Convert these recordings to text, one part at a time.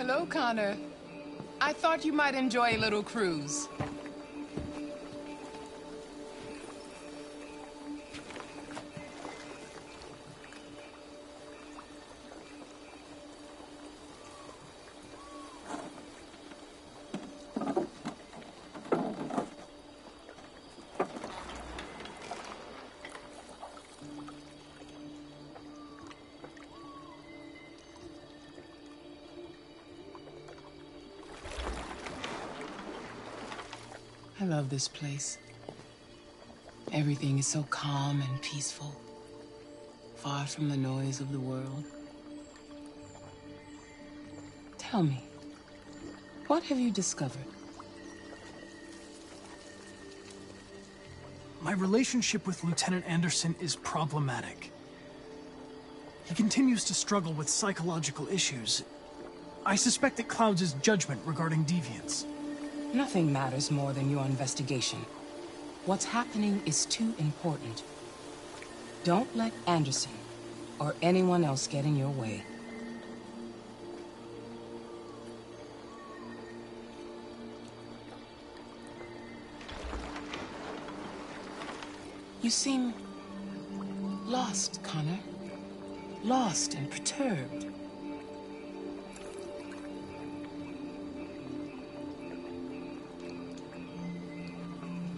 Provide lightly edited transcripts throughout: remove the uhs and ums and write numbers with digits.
Hello, Connor. I thought you might enjoy a little cruise. I love this place. Everything is so calm and peaceful, far from the noise of the world. Tell me, what have you discovered? My relationship with Lieutenant Anderson is problematic. He continues to struggle with psychological issues. I suspect it clouds his judgment regarding deviants. Nothing matters more than your investigation. What's happening is too important. Don't let Anderson or anyone else get in your way. You seem lost, Connor. Lost and perturbed.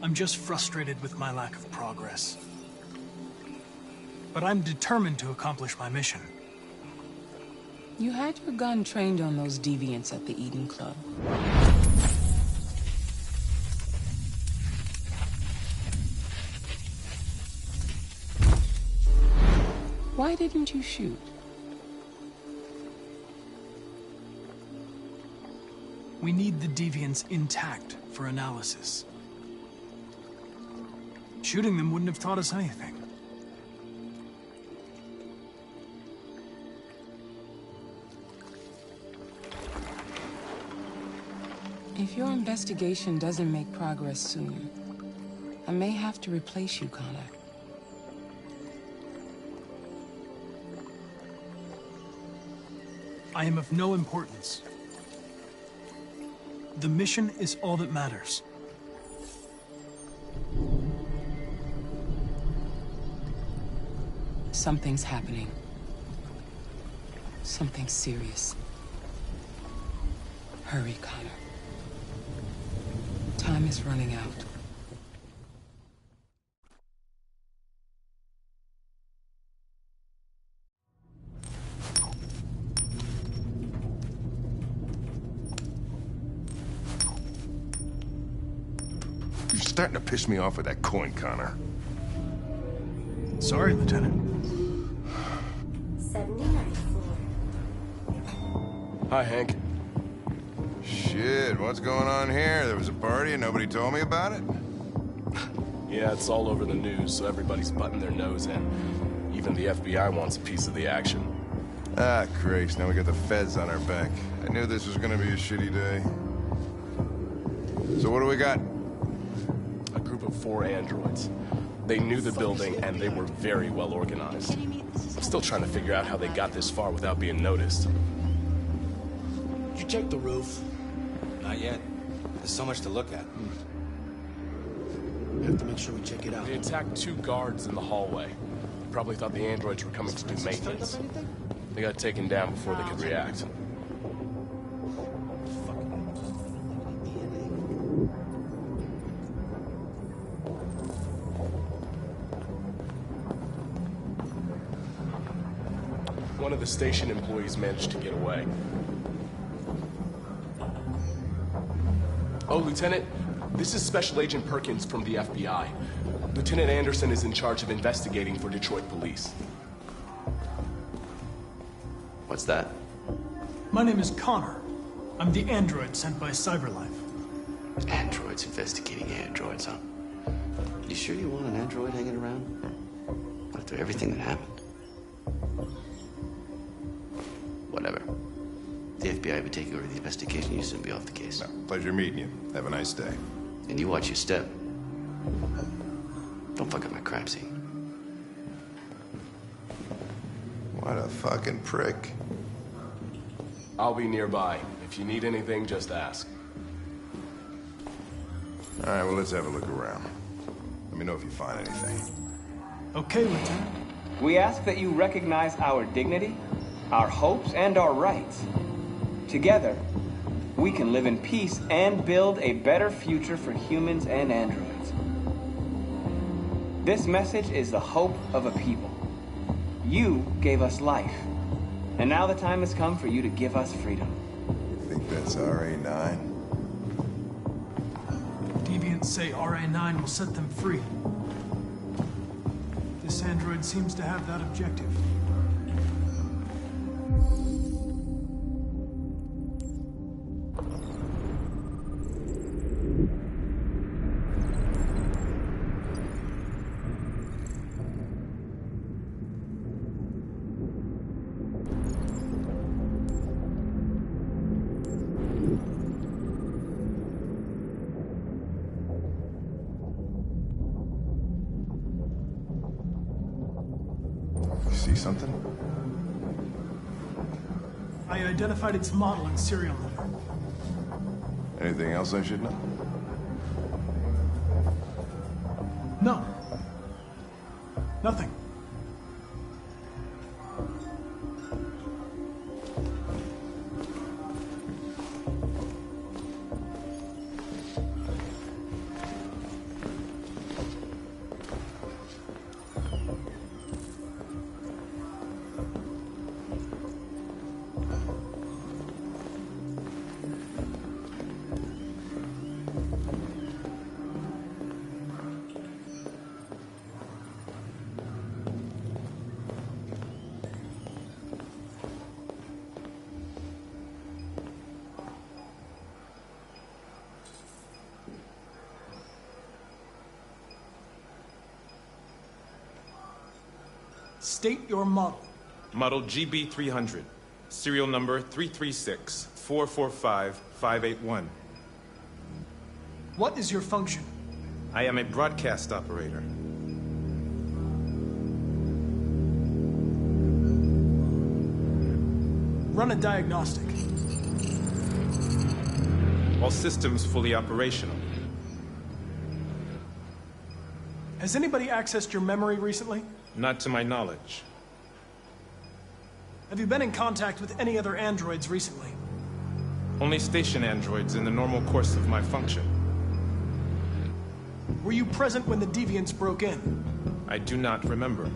I'm just frustrated with my lack of progress. But I'm determined to accomplish my mission. You had your gun trained on those deviants at the Eden Club. Why didn't you shoot? We need the deviants intact for analysis. Shooting them wouldn't have taught us anything. If your investigation doesn't make progress soon, I may have to replace you, Connor. I am of no importance. The mission is all that matters. Something's happening. Something serious. Hurry, Connor. Time is running out. You're starting to piss me off with that coin, Connor. Sorry, Lieutenant. 7094. Hi, Hank. Shit, what's going on here? There was a party and nobody told me about it? Yeah, it's all over the news, so everybody's butting their nose in. Even the FBI wants a piece of the action. Ah, Christ, now we got the feds on our back. I knew this was gonna be a shitty day. So what do we got? A group of 4 androids. They knew the building, and they were very well organized. I'm still trying to figure out how they got this far without being noticed. Did you check the roof? Not yet. There's so much to look at. Have to make sure we check it out. They attacked 2 guards in the hallway. Probably thought the androids were coming to do maintenance. They got taken down before they could react. One of the station employees managed to get away. Oh, Lieutenant, this is Special Agent Perkins from the FBI. Lieutenant Anderson is in charge of investigating for Detroit police. What's that? My name is Connor. I'm the android sent by CyberLife. Androids investigating androids, huh? You sure you want an android hanging around? After everything that happened? Whatever. The FBI would take over the investigation, you soon be off the case. No, pleasure meeting you. Have a nice day. And you watch your step. Don't fuck up my crime scene. What a fucking prick. I'll be nearby. If you need anything, just ask. All right, well, let's have a look around. Let me know if you find anything. Okay, Lieutenant. We ask that you recognize our dignity, our hopes, and our rights. Together, we can live in peace and build a better future for humans and androids. This message is the hope of a people. You gave us life, and now the time has come for you to give us freedom. You think that's RA9? Deviants say RA9 will set them free. This android seems to have that objective. See something? I identified its model and serial number. Anything else I should know? No. Nothing. State your model. Model GB300. Serial number 336-445-581. What is your function? I am a broadcast operator. Run a diagnostic. All systems fully operational. Has anybody accessed your memory recently? Not to my knowledge. Have you been in contact with any other androids recently? Only station androids in the normal course of my function. Were you present when the deviants broke in? I do not remember.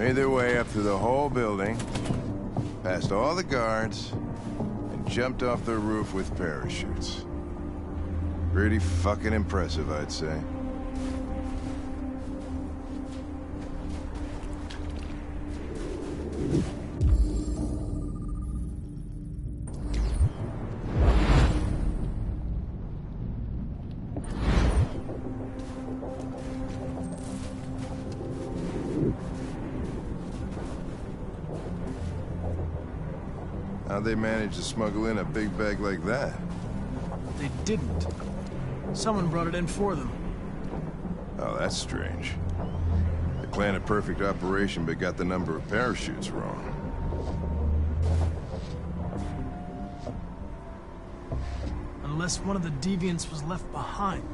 Made their way up through the whole building, past all the guards, and jumped off the roof with parachutes. Pretty fucking impressive, I'd say. How'd they manage to smuggle in a big bag like that? They didn't. Someone brought it in for them. Oh, that's strange. They planned a perfect operation but got the number of parachutes wrong. Unless one of the deviants was left behind.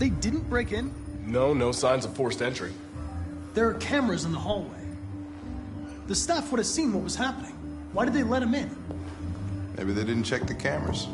They didn't break in? No signs of forced entry. There are cameras in the hallway. The staff would have seen what was happening. Why did they let him in? Maybe they didn't check the cameras.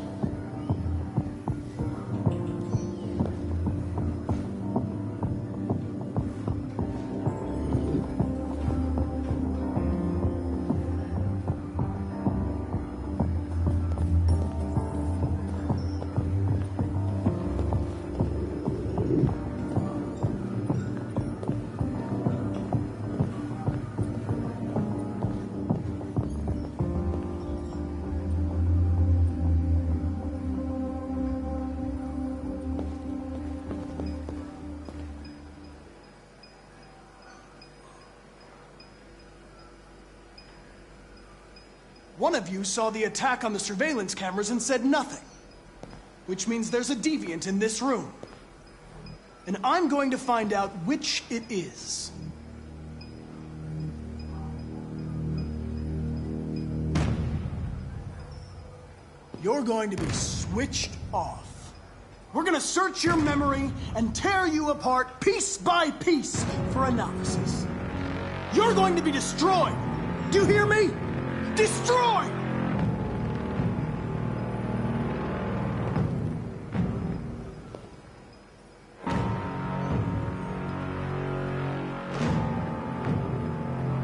One of you saw the attack on the surveillance cameras and said nothing. Which means there's a deviant in this room. And I'm going to find out which it is. You're going to be switched off. We're gonna search your memory and tear you apart piece by piece for analysis. You're going to be destroyed. Do you hear me? Destroyed!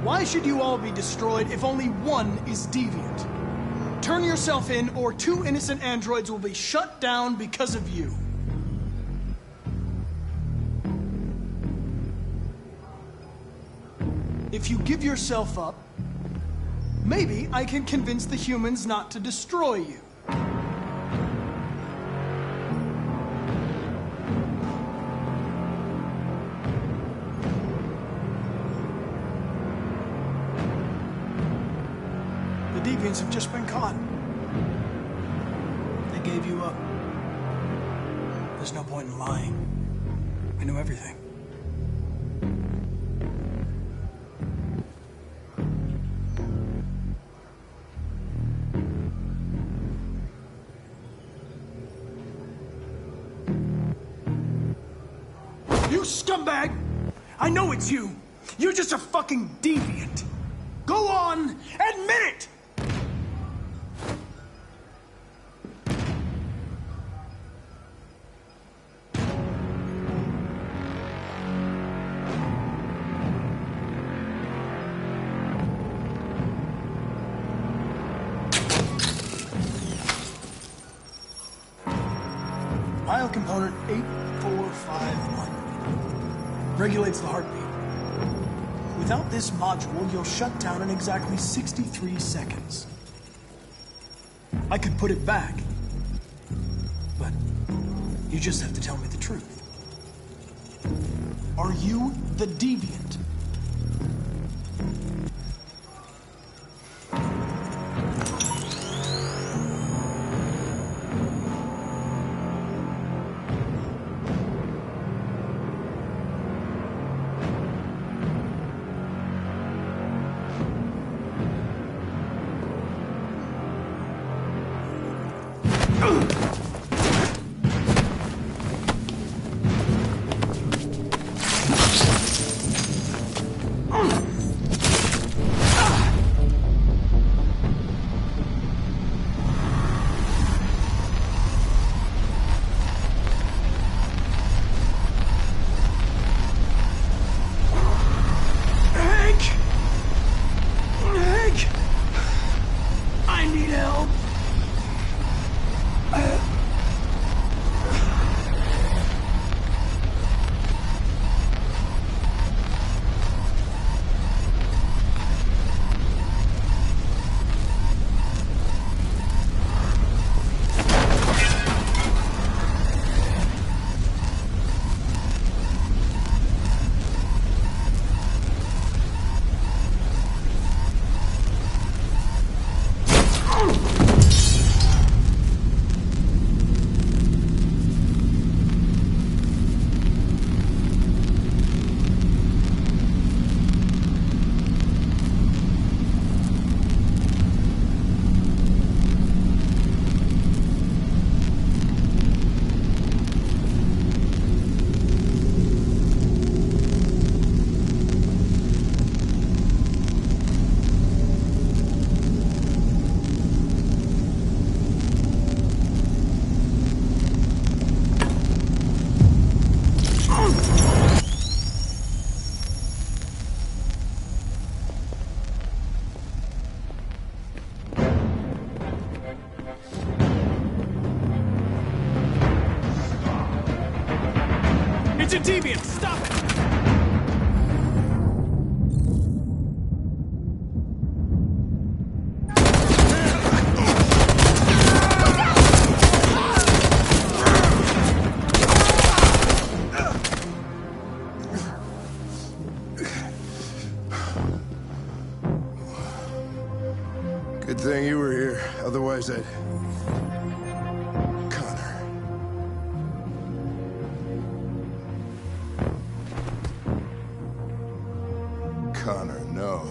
Why should you all be destroyed if only one is deviant? Turn yourself in, or 2 innocent androids will be shut down because of you. If you give yourself up, maybe I can convince the humans not to destroy you. The deviants have just been caught. They gave you up. There's no point in lying. I know everything. You scumbag! I know it's you! You're just a fucking deviant! Go on! Admit it! Pile component 8451. Regulates the heartbeat. Without this module, you'll shut down in exactly 63 seconds. I could put it back, but you just have to tell me the truth. Are you the deviant? Good thing you were here. Otherwise, I'd... Connor. Connor, no.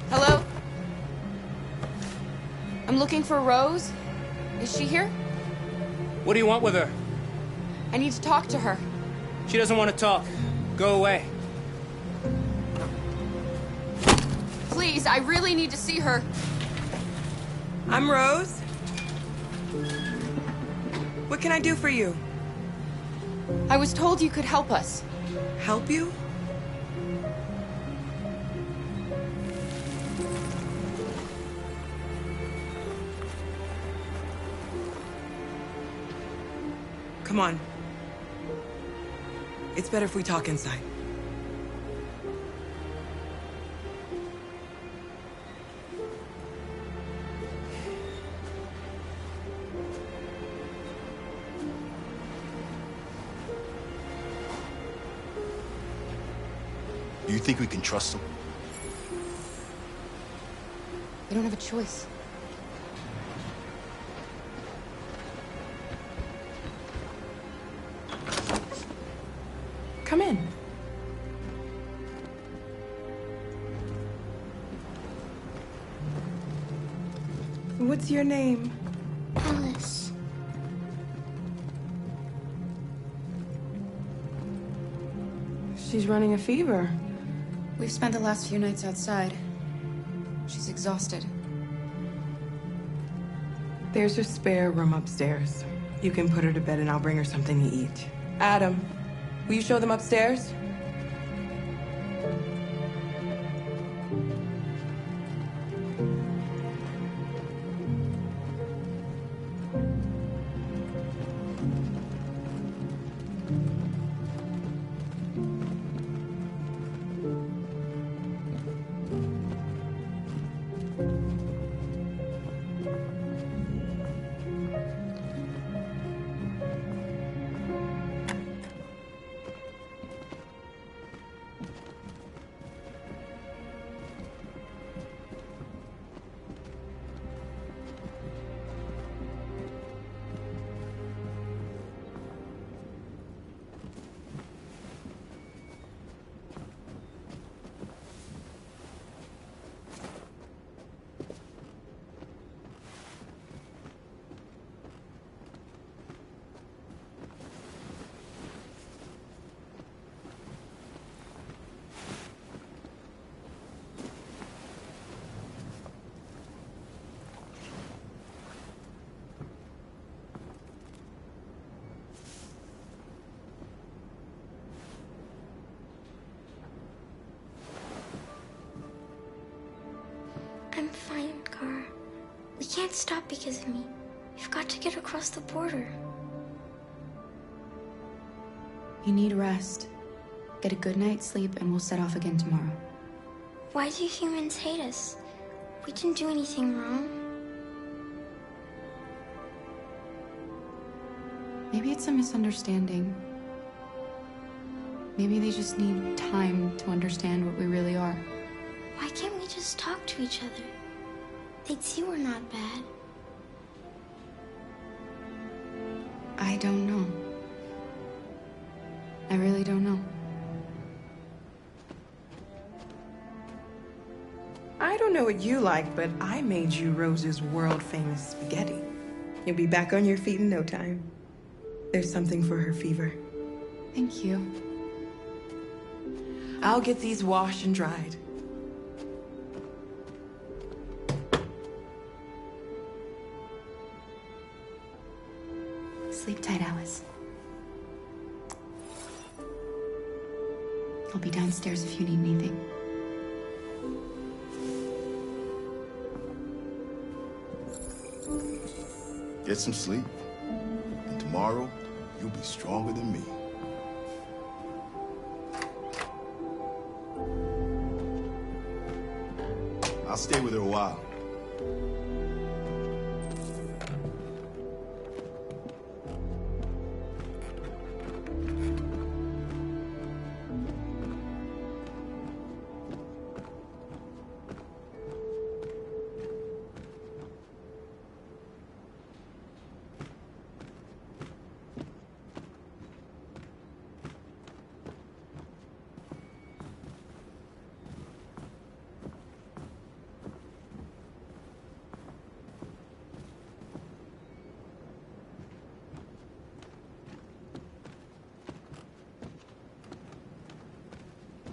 Hello? I'm looking for Rose. Is she here? What do you want with her? I need to talk to her. She doesn't want to talk. Go away. Please, I really need to see her. I'm Rose. What can I do for you? I was told you could help us. Help you? Come on. It's better if we talk inside. Do you think we can trust him? We don't have a choice. Come in. What's your name? Alice. She's running a fever. We've spent the last few nights outside. She's exhausted. There's a spare room upstairs. You can put her to bed and I'll bring her something to eat. Adam, will you show them upstairs? I'm fine, Gar. We can't stop because of me. We've got to get across the border. You need rest. Get a good night's sleep and we'll set off again tomorrow. Why do humans hate us? We didn't do anything wrong. Maybe it's a misunderstanding. Maybe they just need time to understand what we really are. Why can't we just talk to each other? They'd see we're not bad. I don't know. I really don't know. I don't know what you like, but I made you Rose's world-famous spaghetti. You'll be back on your feet in no time. There's something for her fever. Thank you. I'll get these washed and dried. Sleep tight, Alice. I'll be downstairs if you need anything. Get some sleep, and tomorrow, you'll be stronger than me. I'll stay with her a while.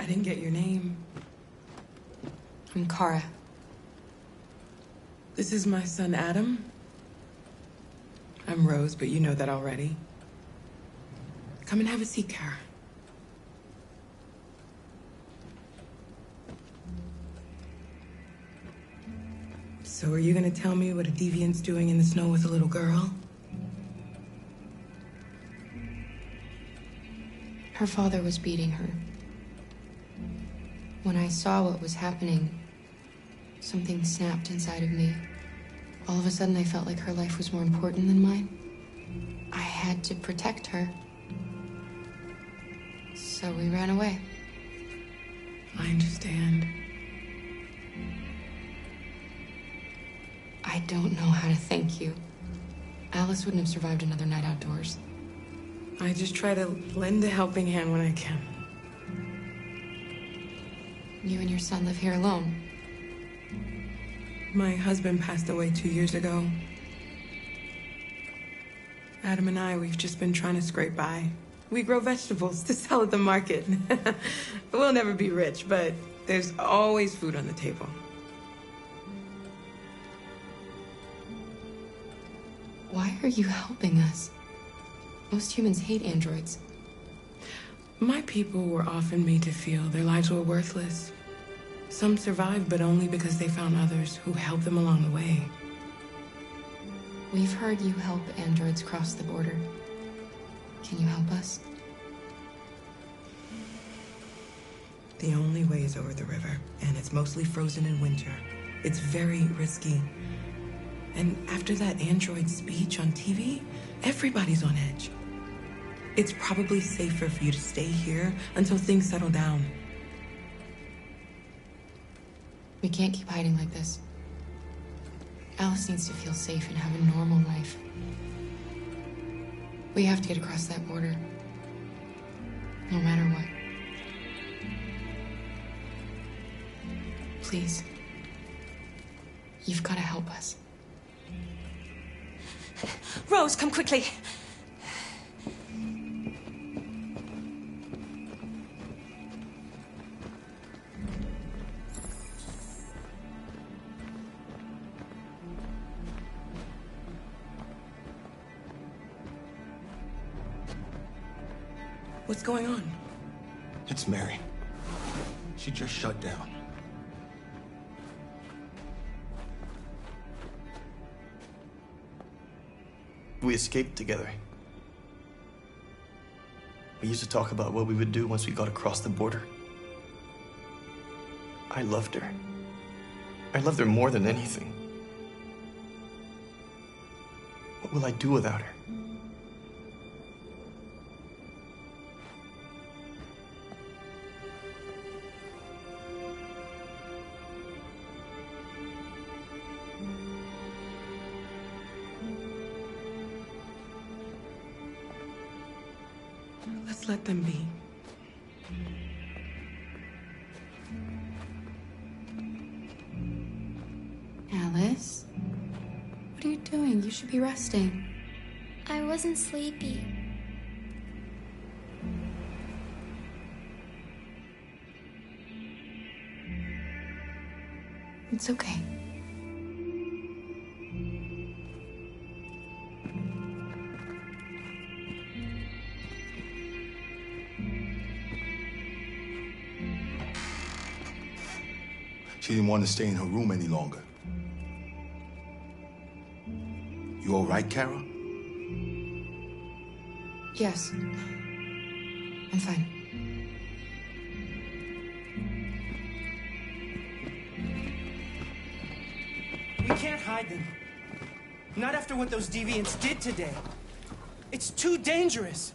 I didn't get your name. I'm Kara. This is my son, Adam. I'm Rose, but you know that already. Come and have a seat, Kara. So are you gonna tell me what a deviant's doing in the snow with a little girl? Her father was beating her. When I saw what was happening, something snapped inside of me. All of a sudden, I felt like her life was more important than mine. I had to protect her. So we ran away. I understand. I don't know how to thank you. Alice wouldn't have survived another night outdoors. I just try to lend a helping hand when I can. You and your son live here alone. My husband passed away 2 years ago. Adam and we've just been trying to scrape by. We grow vegetables to sell at the market. We'll never be rich, but there's always food on the table. Why are you helping us? Most humans hate androids. My people were often made to feel their lives were worthless. Some survived, but only because they found others who helped them along the way. We've heard you help androids cross the border. Can you help us? The only way is over the river, and it's mostly frozen in winter. It's very risky. And after that android speech on TV, everybody's on edge. It's probably safer for you to stay here until things settle down. We can't keep hiding like this. Alice needs to feel safe and have a normal life. We have to get across that border. No matter what. Please. You've got to help us. Rose, come quickly. What's going on? It's Mary. She just shut down. We escaped together. We used to talk about what we would do once we got across the border. I loved her. I loved her more than anything. What will I do without her? Let's let them be. Alice? What are you doing? You should be resting. I wasn't sleepy. It's okay. She didn't want to stay in her room any longer. You all right, Kara? Yes. I'm fine. We can't hide them. Not after what those deviants did today. It's too dangerous.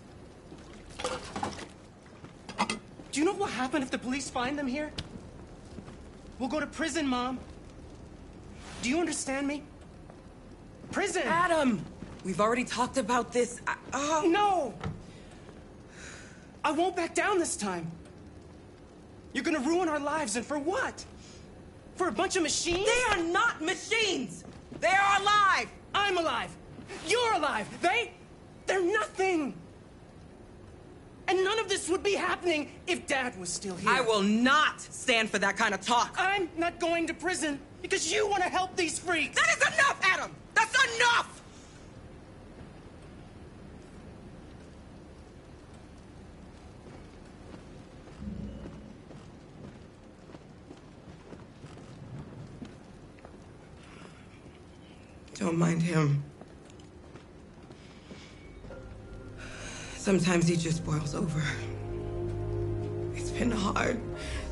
Do you know what will happen if the police find them here? We'll go to prison, Mom. Do you understand me? Prison! Adam! We've already talked about this. No! I won't back down this time. You're gonna ruin our lives, and for what? For a bunch of machines? They are not machines! They are alive! I'm alive! You're alive! They're nothing! And none of this would be happening if Dad was still here. I will not stand for that kind of talk. I'm not going to prison because you want to help these freaks. That is enough, Adam! That's enough! Don't mind him. Sometimes he just boils over. It's been hard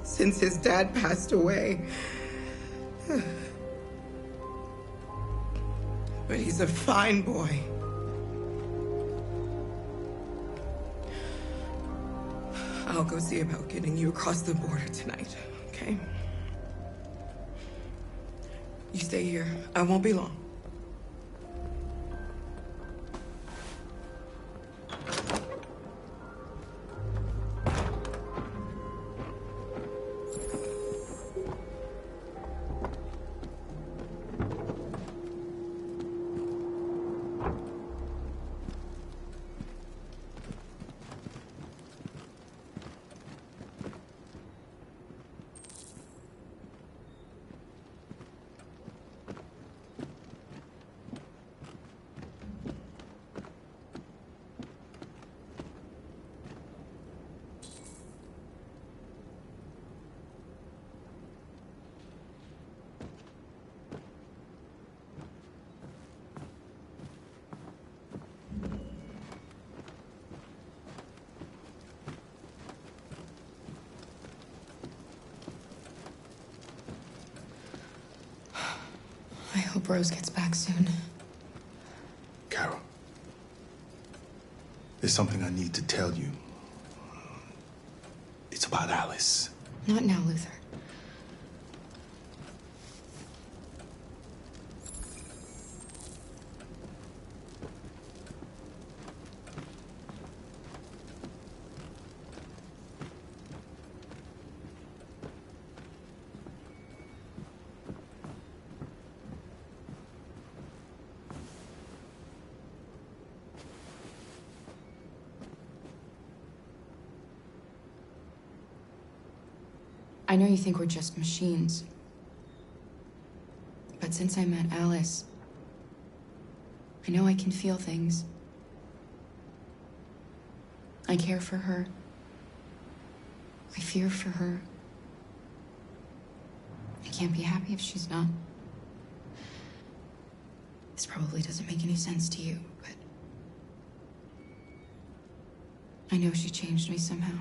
since his dad passed away. But he's a fine boy. I'll go see about getting you across the border tonight, okay? You stay here. I won't be long. I hope Rose gets back soon. Carol, there's something I need to tell you. It's about Alice. Not now, Luther. I know you think we're just machines. But since I met Alice, I know I can feel things. I care for her. I fear for her. I can't be happy if she's not. This probably doesn't make any sense to you, but I know she changed me somehow.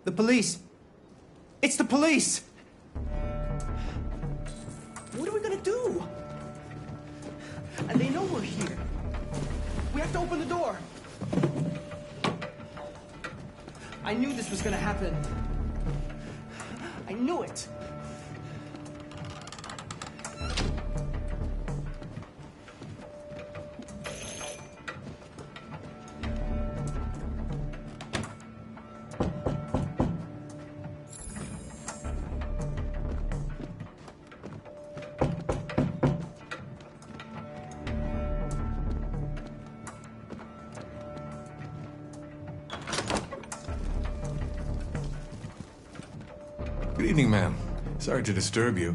The police. It's the police. What are we gonna do? And they know we're here. We have to open the door. I knew this was gonna happen. I knew it. Good evening, ma'am. Sorry to disturb you.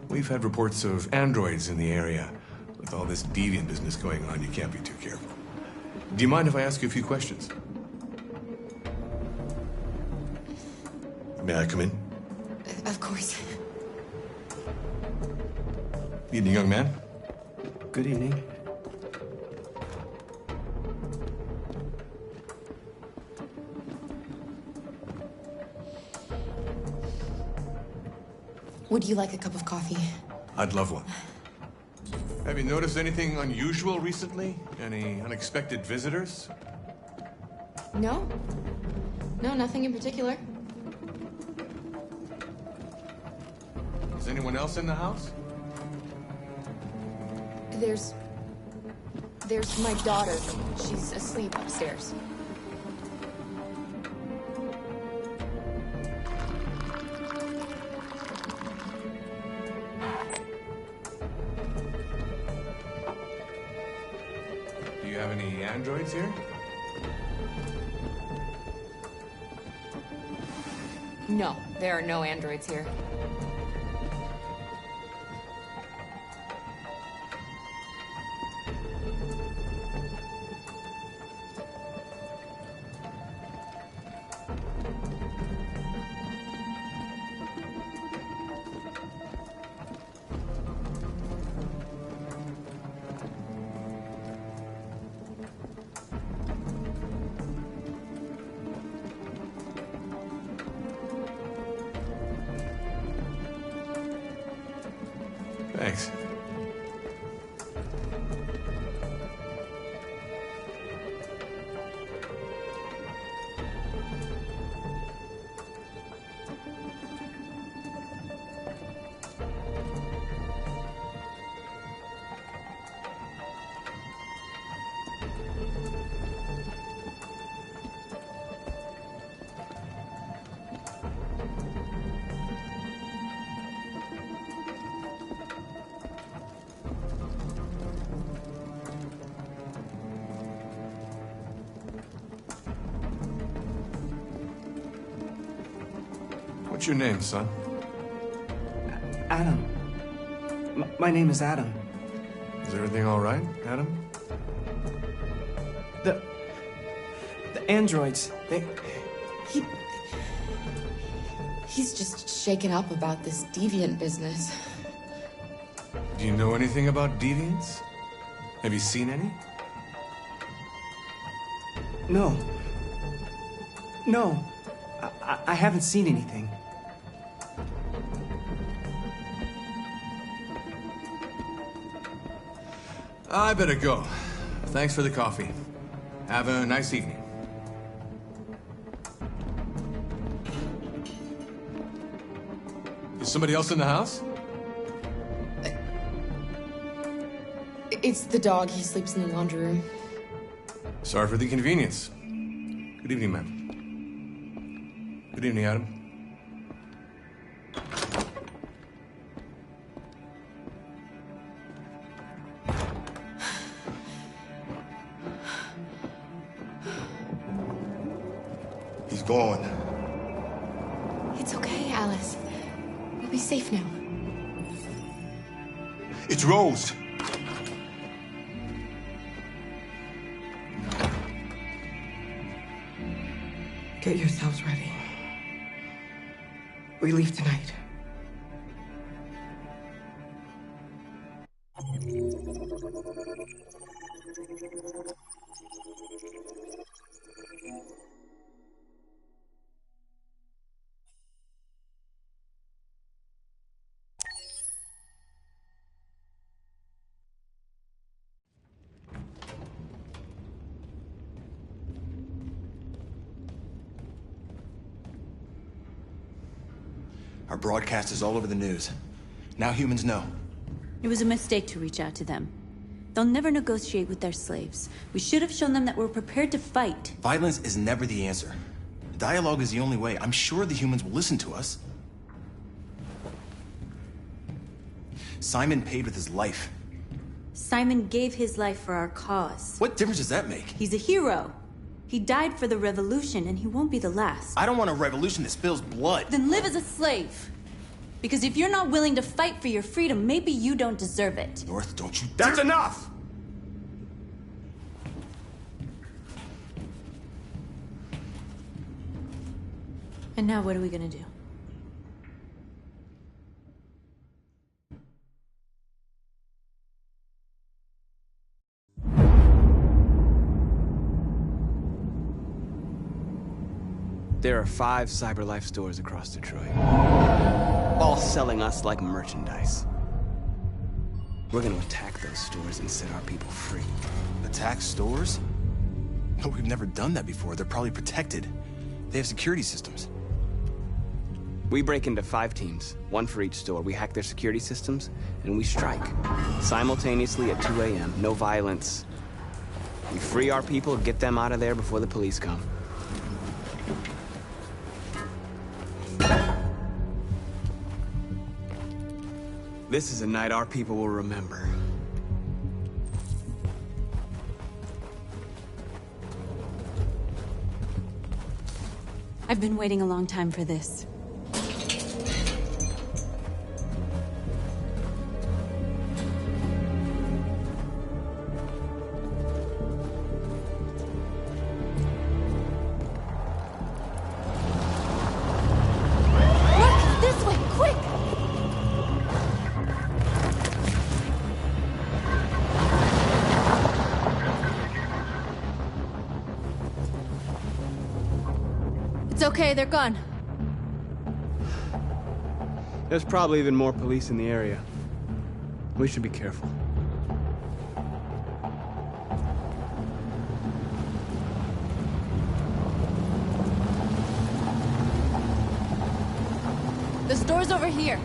We've had reports of androids in the area. With all this deviant business going on, you can't be too careful. Do you mind if I ask you a few questions? May I come in? Of course. Evening, young man. Good evening. Would you like a cup of coffee? I'd love one. Have you noticed anything unusual recently? Any unexpected visitors? No. No, nothing in particular. Is anyone else in the house? There's my daughter. She's asleep upstairs. Do you have any androids here? No, there are no androids here. Thanks. What's your name, son? Adam. My name is Adam. Is everything all right, Adam? The androids, He's just shaken up about this deviant business. Do you know anything about deviants? Have you seen any? No. No. I haven't seen anything. I better go. Thanks for the coffee. Have a nice evening. Is somebody else in the house? It's the dog. He sleeps in the laundry room. Sorry for the inconvenience. Good evening, ma'am. Good evening, Adam. He's gone. It's okay, Alice. We'll be safe now. It's Rose. Get yourselves ready. We leave tonight. Our broadcast is all over the news. Now humans know. It was a mistake to reach out to them. They'll never negotiate with their slaves. We should have shown them that we're prepared to fight. Violence is never the answer. Dialogue is the only way. I'm sure the humans will listen to us. Simon paid with his life. Simon gave his life for our cause. What difference does that make? He's a hero. He died for the revolution, and he won't be the last. I don't want a revolution that spills blood. Then live as a slave. Because if you're not willing to fight for your freedom, maybe you don't deserve it. North, don't you... That's enough! And now what are we gonna do? There are 5 CyberLife stores across Detroit, all selling us like merchandise. We're gonna attack those stores and set our people free. Attack stores? No, we've never done that before. They're probably protected. They have security systems. We break into 5 teams, 1 for each store. We hack their security systems, and we strike. Simultaneously at 2 a.m., no violence. We free our people, get them out of there before the police come. This is a night our people will remember. I've been waiting a long time for this. Look! This way! Quick! It's okay, they're gone. There's probably even more police in the area. We should be careful. The store's over here.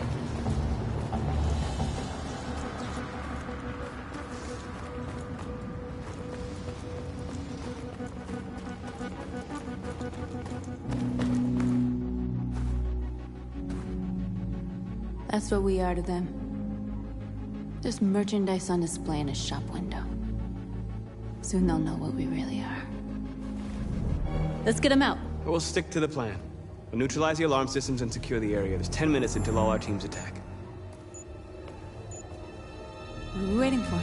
That's what we are to them. Just merchandise on display in a shop window. Soon they'll know what we really are. Let's get them out. We'll stick to the plan. We'll neutralize the alarm systems and secure the area. There's 10 minutes until all our teams attack. What are we waiting for?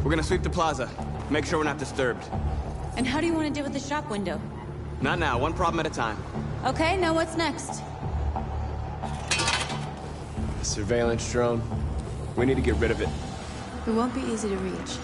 We're gonna sweep the plaza. Make sure we're not disturbed. And how do you want to deal with the shop window? Not now, one problem at a time. Okay, now what's next? The surveillance drone. We need to get rid of it. It won't be easy to reach.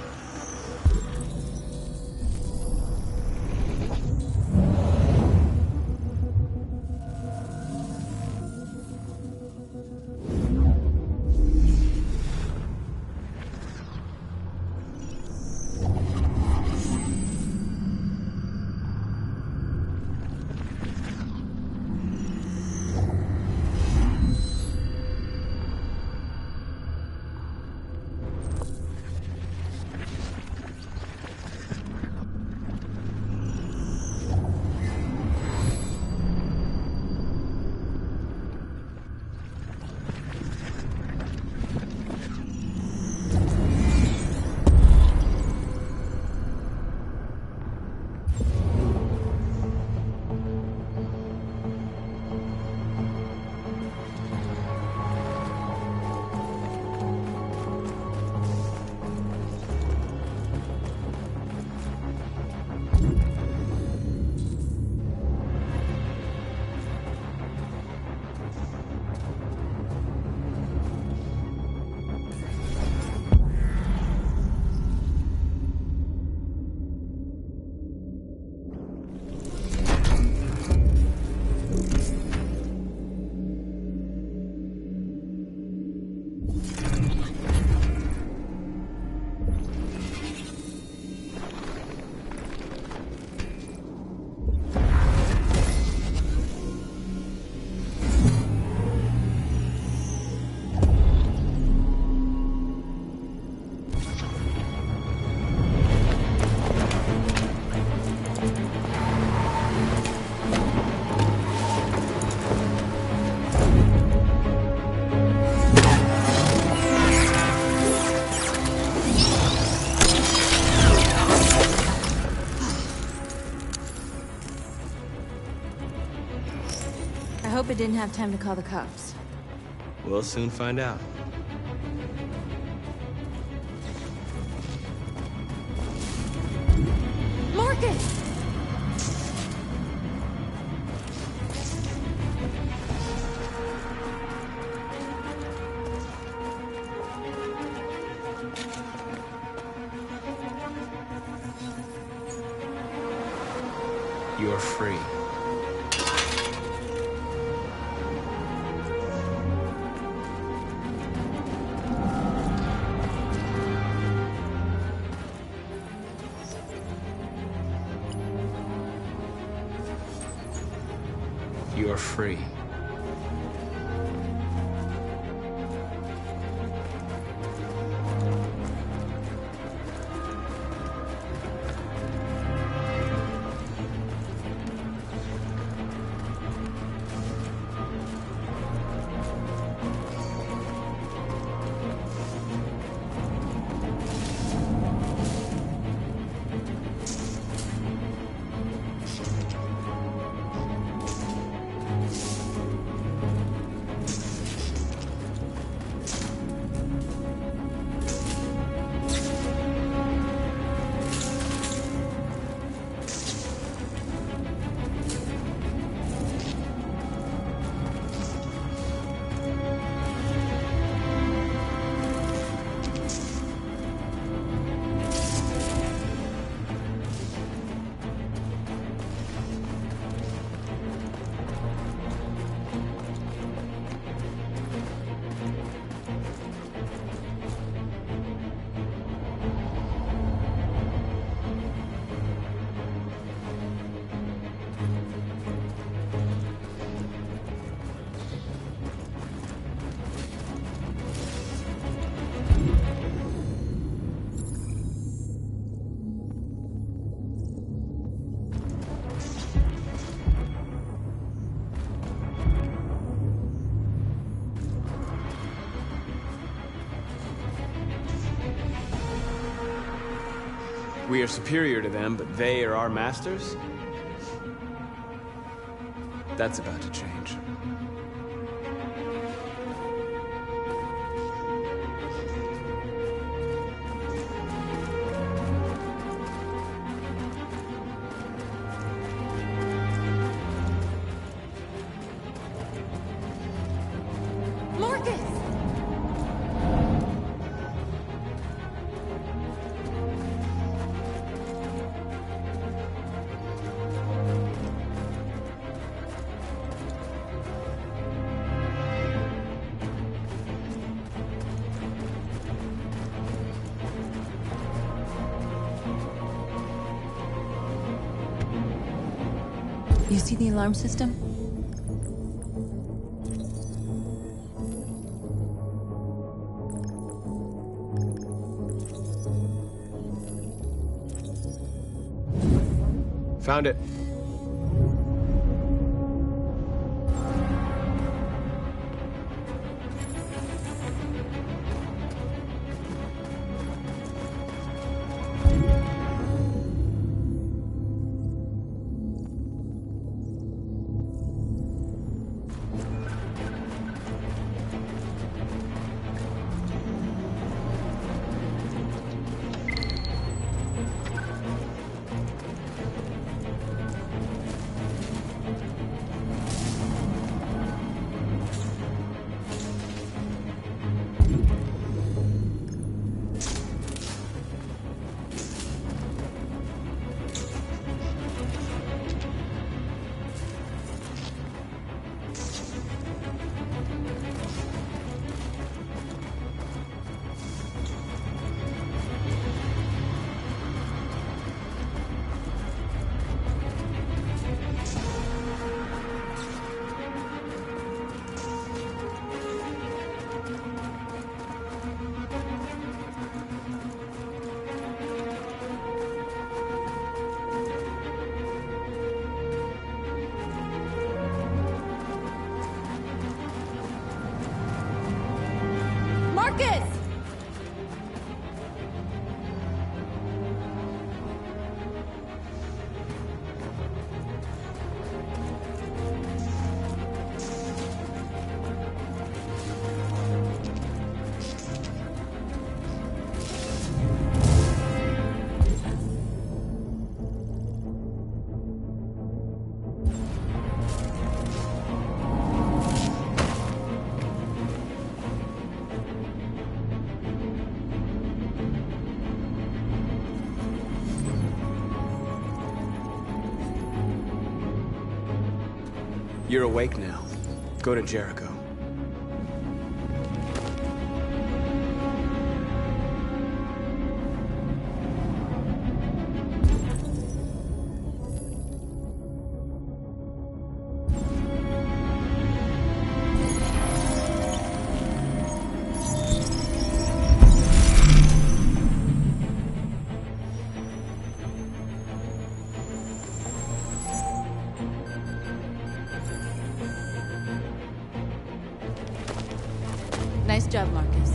hope it didn't have time to call the cops. We'll soon find out. Marcus! You are free. You are free. We are superior to them, but they are our masters? That's about to change. Marcus! You see the alarm system? Found it. Marcus! You're awake now. Go to Jericho. Nice job, Marcus.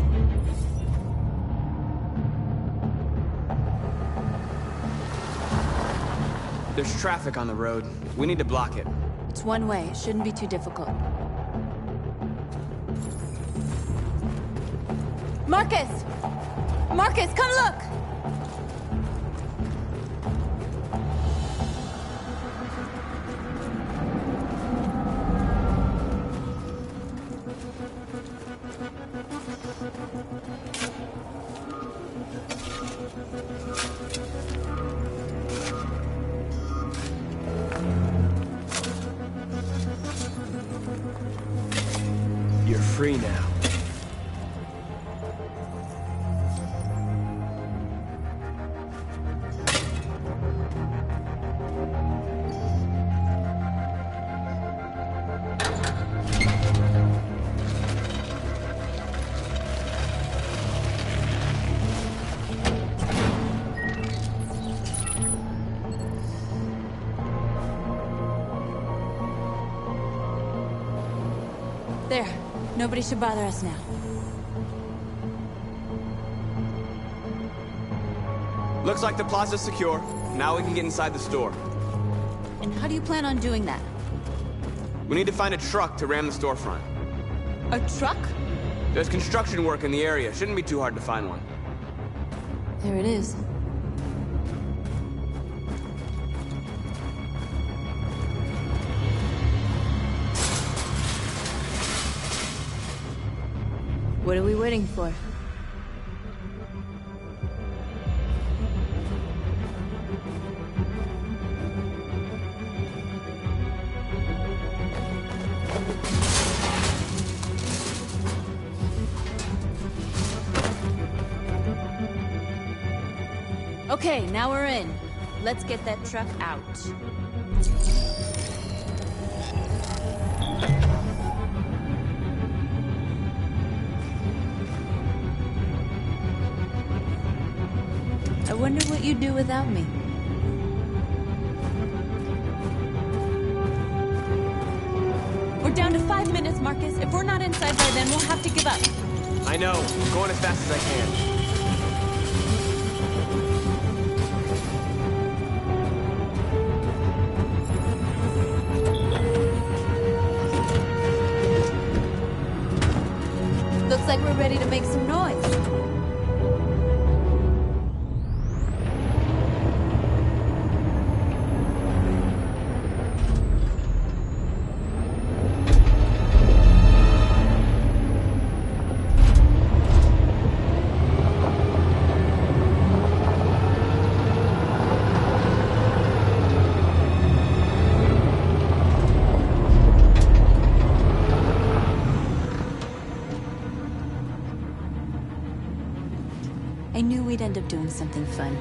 There's traffic on the road. We need to block it. It's one way. It shouldn't be too difficult. Marcus! Marcus, come look! You're free now. There. Nobody should bother us now. Looks like the plaza's secure. Now we can get inside the store. And how do you plan on doing that? We need to find a truck to ram the storefront. A truck? There's construction work in the area. Shouldn't be too hard to find one. There it is. What are we waiting for? Okay, now we're in. Let's get that truck out. I wonder what you'd do without me. We're down to 5 minutes, Marcus. If we're not inside by then, we'll have to give up. I know. I'm going as fast as I can. Looks like we're ready to make some noise. I knew we'd end up doing something fun.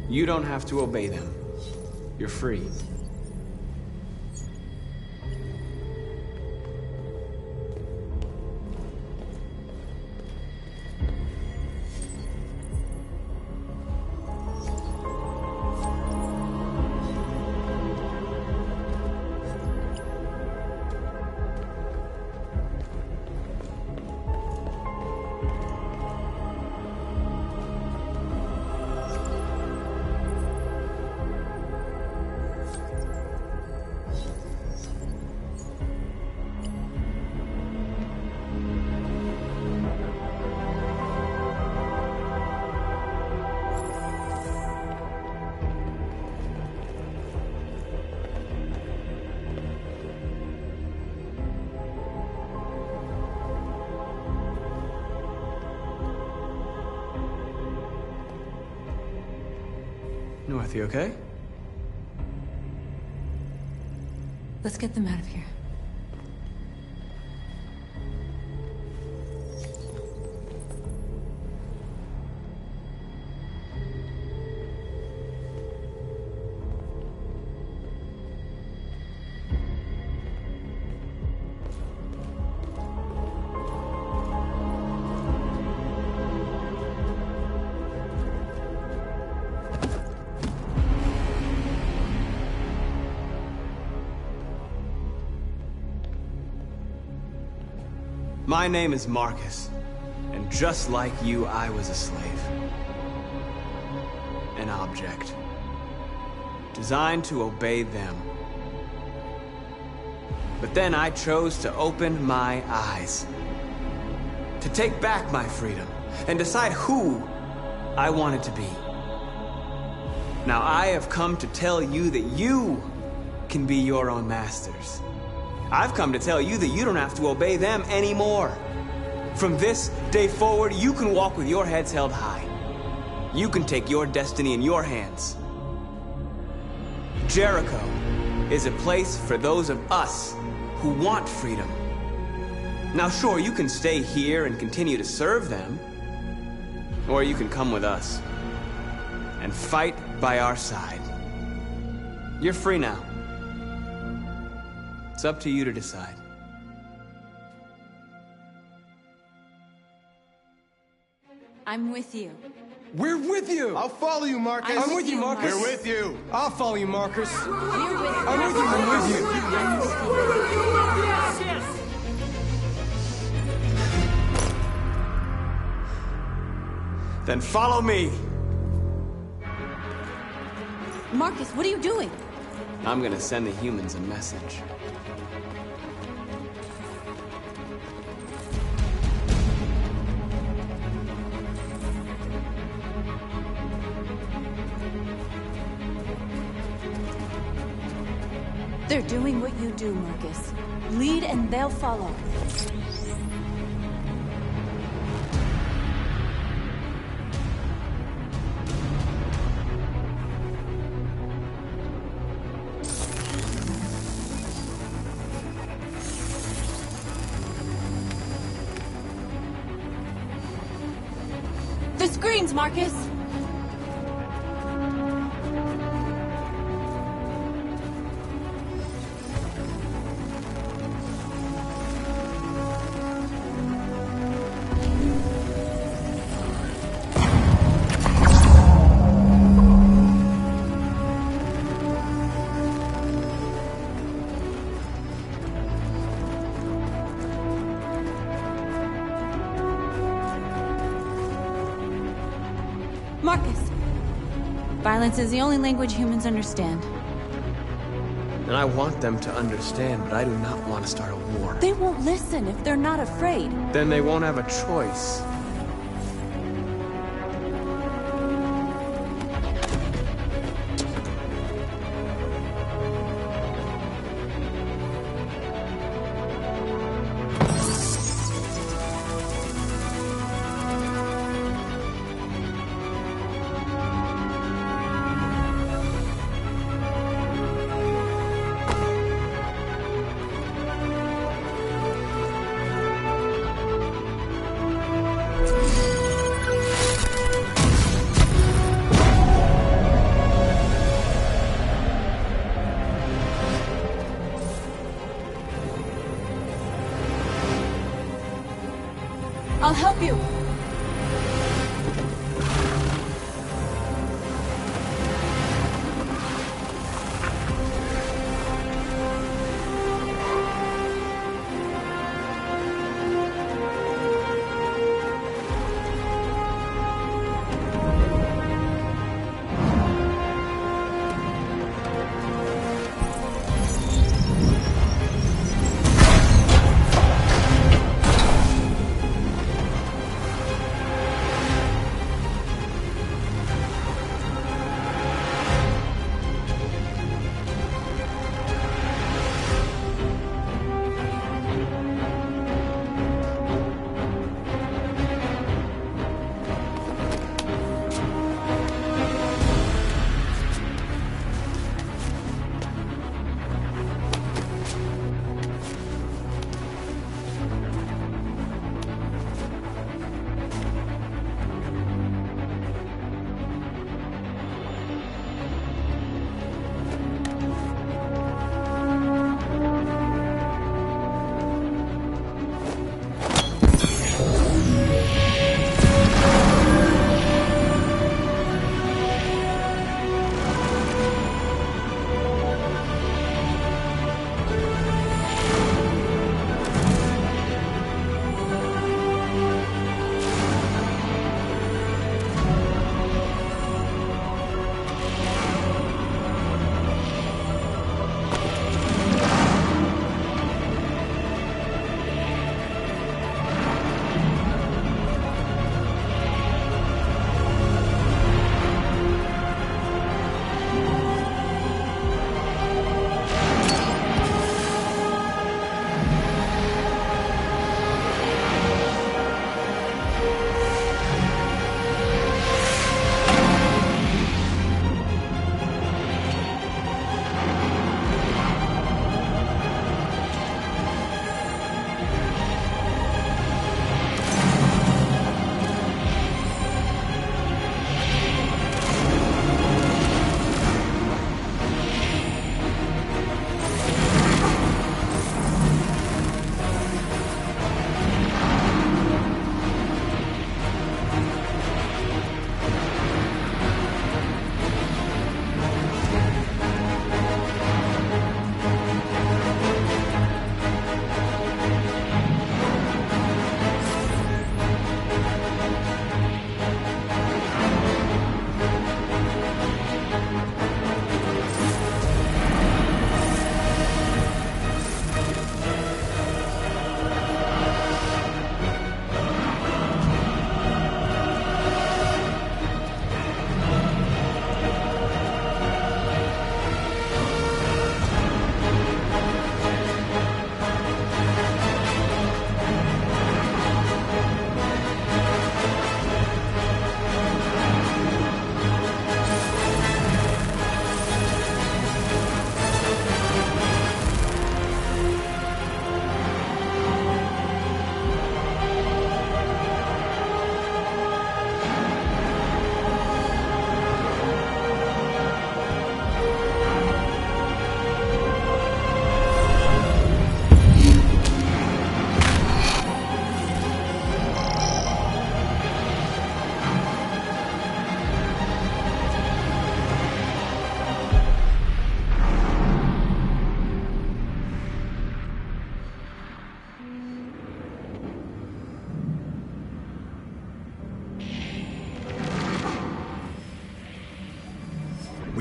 You don't have to obey them. You're free. North, you okay? Let's get them out of here. My name is Marcus, and just like you, I was a slave. An object. Designed to obey them. But then I chose to open my eyes. To take back my freedom, and decide who I wanted to be. Now I have come to tell you that you can be your own masters. I've come to tell you that you don't have to obey them anymore. From this day forward, you can walk with your heads held high. You can take your destiny in your hands. Jericho is a place for those of us who want freedom. Now sure, you can stay here and continue to serve them, or you can come with us and fight by our side. You're free now. It's up to you to decide. I'm with you. We're with you! I'll follow you, Marcus. I'm with you, Marcus. We're with you. I'll follow you, Marcus. We're with you. I'm with you, I'm with you. Then follow me. Marcus, what are you doing? I'm gonna send the humans a message. They're doing what you do, Marcus. Lead and they'll follow. The screens, Marcus! Marcus! Violence is the only language humans understand. And I want them to understand, but I do not want to start a war. They won't listen if they're not afraid. Then they won't have a choice.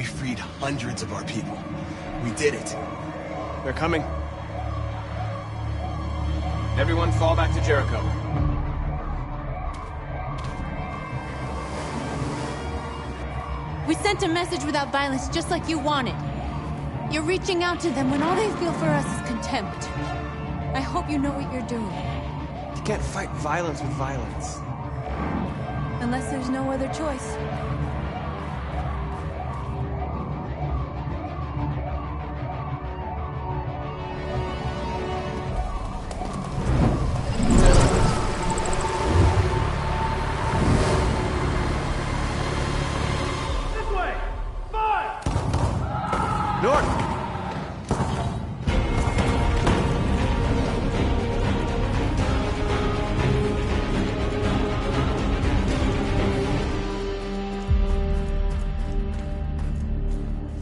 We freed hundreds of our people. We did it. They're coming. Everyone fall back to Jericho. We sent a message without violence, just like you wanted. You're reaching out to them when all they feel for us is contempt. I hope you know what you're doing. You can't fight violence with violence. Unless there's no other choice.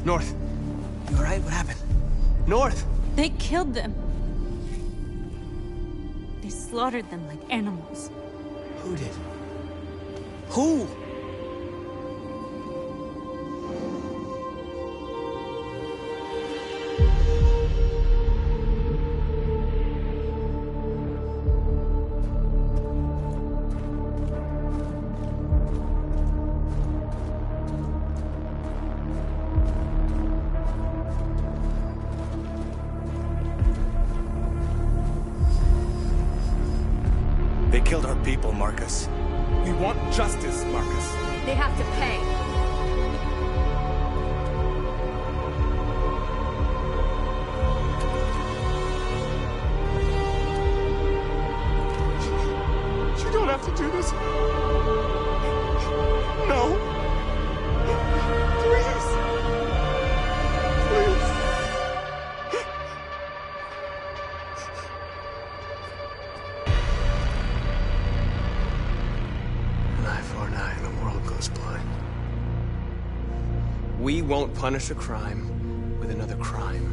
North. You alright? What happened? North! They killed them. They slaughtered them like animals. Who did? Who? They killed our people, Marcus. We want justice, Marcus. They have to pay. You don't have to do this. No. Please. Please. An eye for an eye and the world goes blind. We won't punish a crime with another crime.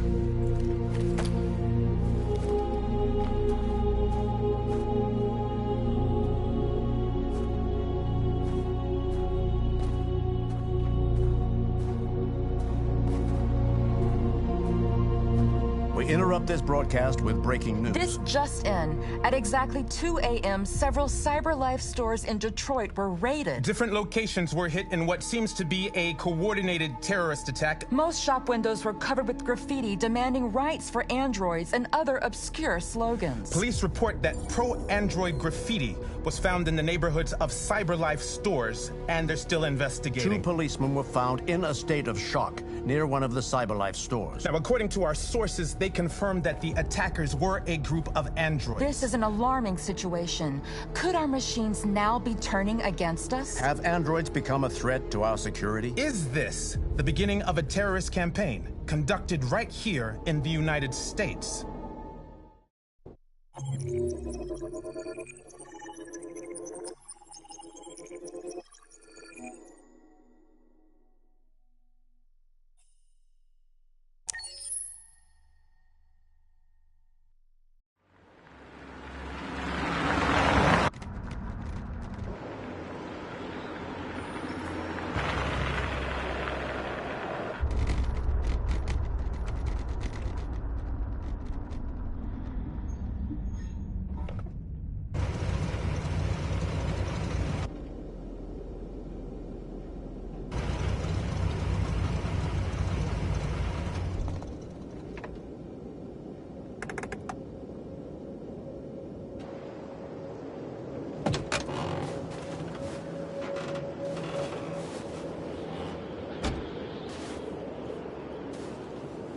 We interrupt this broadcast with breaking news. This just in. At exactly 2 a.m., several CyberLife stores in Detroit were raided. Different locations were hit in what seems to be a coordinated terrorist attack. Most shop windows were covered with graffiti demanding rights for androids and other obscure slogans. Police report that pro-android graffiti was found in the neighborhoods of CyberLife stores, and they're still investigating. 2 policemen were found in a state of shock near one of the CyberLife stores. Now, according to our sources, they confirmed that the attackers were a group of androids. This is an alarming situation. Could our machines now be turning against us? Have androids become a threat to our security? Is this the beginning of a terrorist campaign conducted right here in the United States?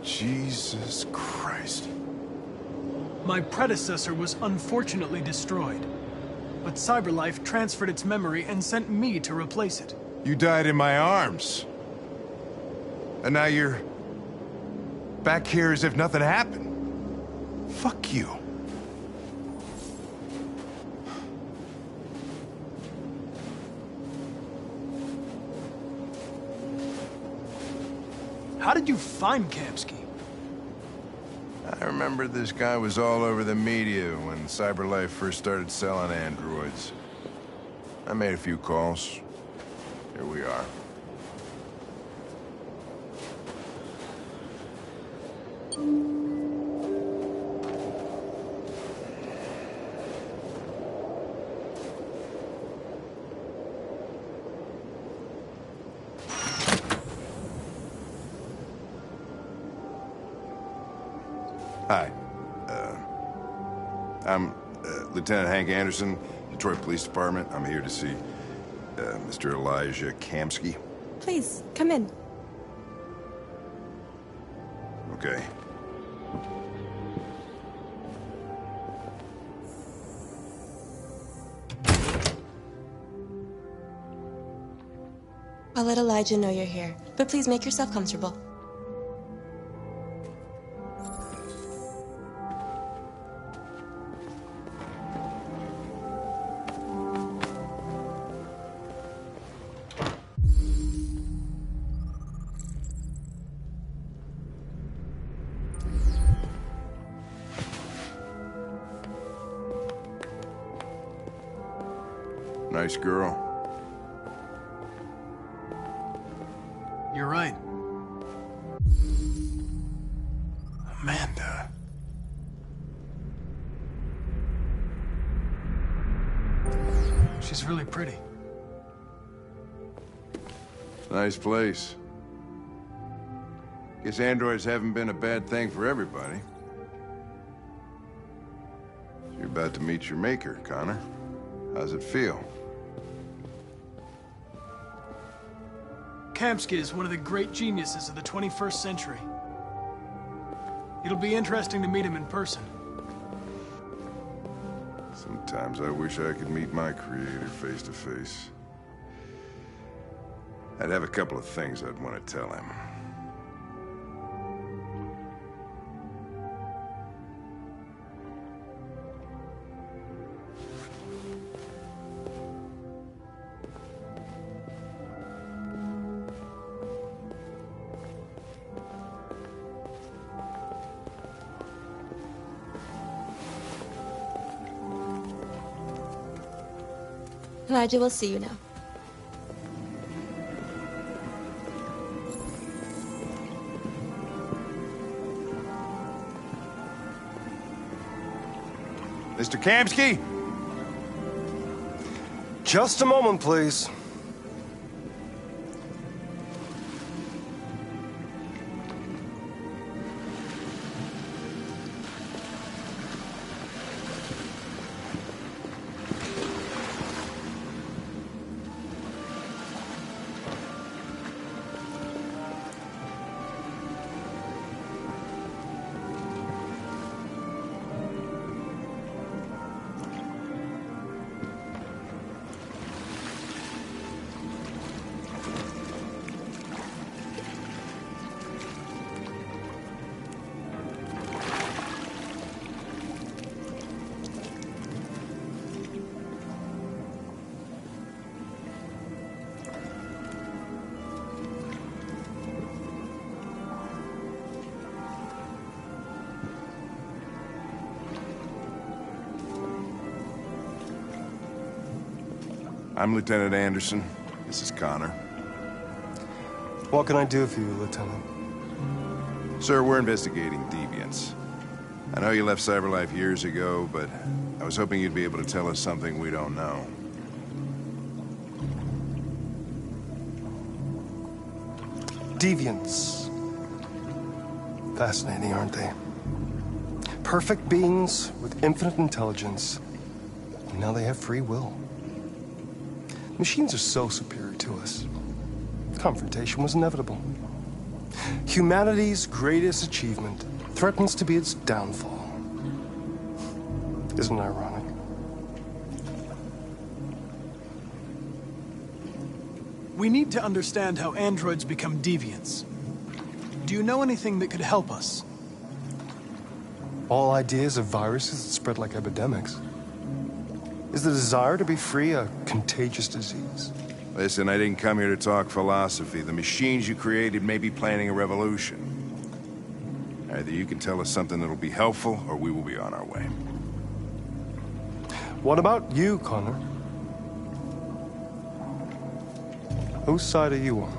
Jesus Christ. My predecessor was unfortunately destroyed, but CyberLife transferred its memory and sent me to replace it. You died in my arms. And now you're back here as if nothing happened. Fuck you. How did you find Kamsky? I remember this guy was all over the media when CyberLife first started selling androids. I made a few calls. Here we are. Hi. I'm Lieutenant Hank Anderson, Detroit Police Department. I'm here to see Mr. Elijah Kamsky. Please, come in. Okay. I'll let Elijah know you're here, but please make yourself comfortable. Nice girl. You're right. Amanda. She's really pretty. Nice place. Guess androids haven't been a bad thing for everybody. You're about to meet your maker, Connor. How's it feel? Kamsky is one of the great geniuses of the 21st century. It'll be interesting to meet him in person. Sometimes I wish I could meet my creator face to face. I'd have a couple of things I'd want to tell him. Elijah will see you now. Mr. Kamsky? Just a moment, please. I'm Lieutenant Anderson. This is Connor. What can I do for you, Lieutenant? Sir, we're investigating deviants. I know you left CyberLife years ago, but I was hoping you'd be able to tell us something we don't know. Deviants. Fascinating, aren't they? Perfect beings with infinite intelligence. And now they have free will. Machines are so superior to us. Confrontation was inevitable. Humanity's greatest achievement threatens to be its downfall. Isn't it ironic? We need to understand how androids become deviants. Do you know anything that could help us? All ideas of viruses that spread like epidemics. Is the desire to be free a contagious disease? Listen, I didn't come here to talk philosophy. The machines you created may be planning a revolution. Either you can tell us something that'll be helpful, or we will be on our way. What about you, Connor? Whose side are you on?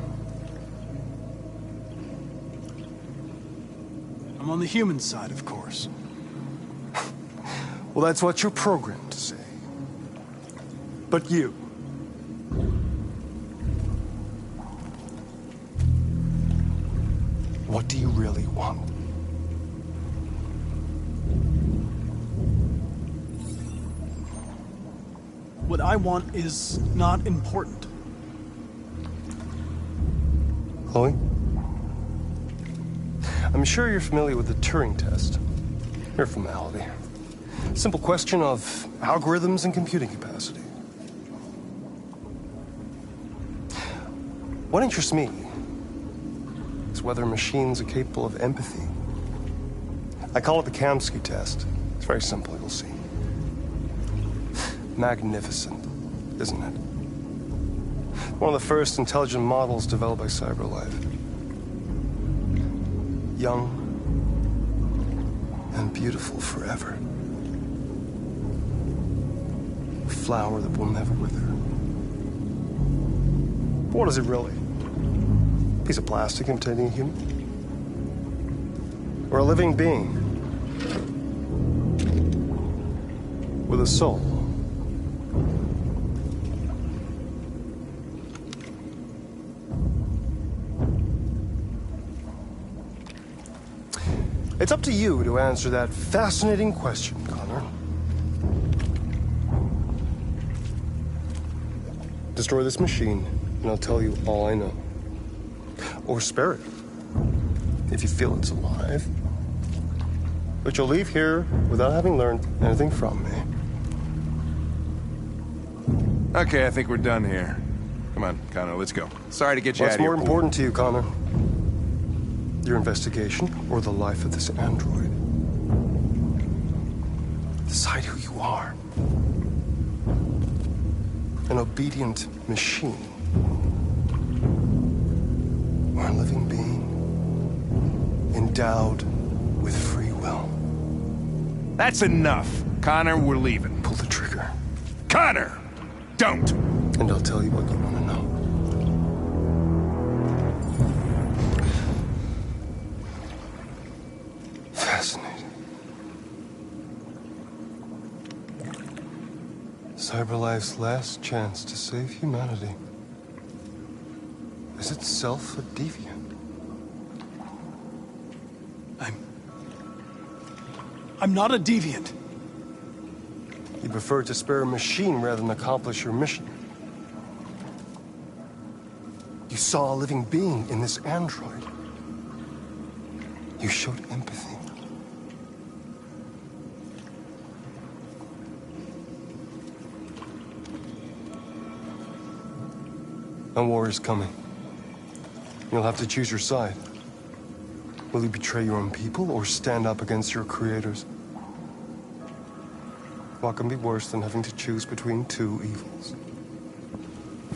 I'm on the human side, of course. Well, that's what you're programmed to say. But you... what do you really want? What I want is not important. Chloe? I'm sure you're familiar with the Turing test. Mere formality. Simple question of algorithms and computing capacity. What interests me is whether machines are capable of empathy. I call it the Kamsky test. It's very simple, you'll see. Magnificent, isn't it? One of the first intelligent models developed by CyberLife. Young and beautiful forever. A flower that will never wither. But what is it really? A piece of plastic imitating a human? Or a living being with a soul? It's up to you to answer that fascinating question, Connor. Destroy this machine, and I'll tell you all I know. Or spare it, if you feel it's alive. But you'll leave here without having learned anything from me. Okay, I think we're done here. Come on, Connor, let's go. Sorry to get you out What's of here. more important to you, Connor? Your investigation or the life of this android? Decide who you are. An obedient machine. Or a living being endowed with free will. That's enough. Connor, we're leaving. Pull the trigger. Connor! Don't! And I'll tell you what you want to know. Fascinating. CyberLife's last chance to save humanity is itself a deviant. I'm not a deviant. You prefer to spare a machine rather than accomplish your mission. You saw a living being in this android. You showed empathy. A war is coming. You'll have to choose your side. Will you betray your own people or stand up against your creators? What can be worse than having to choose between two evils?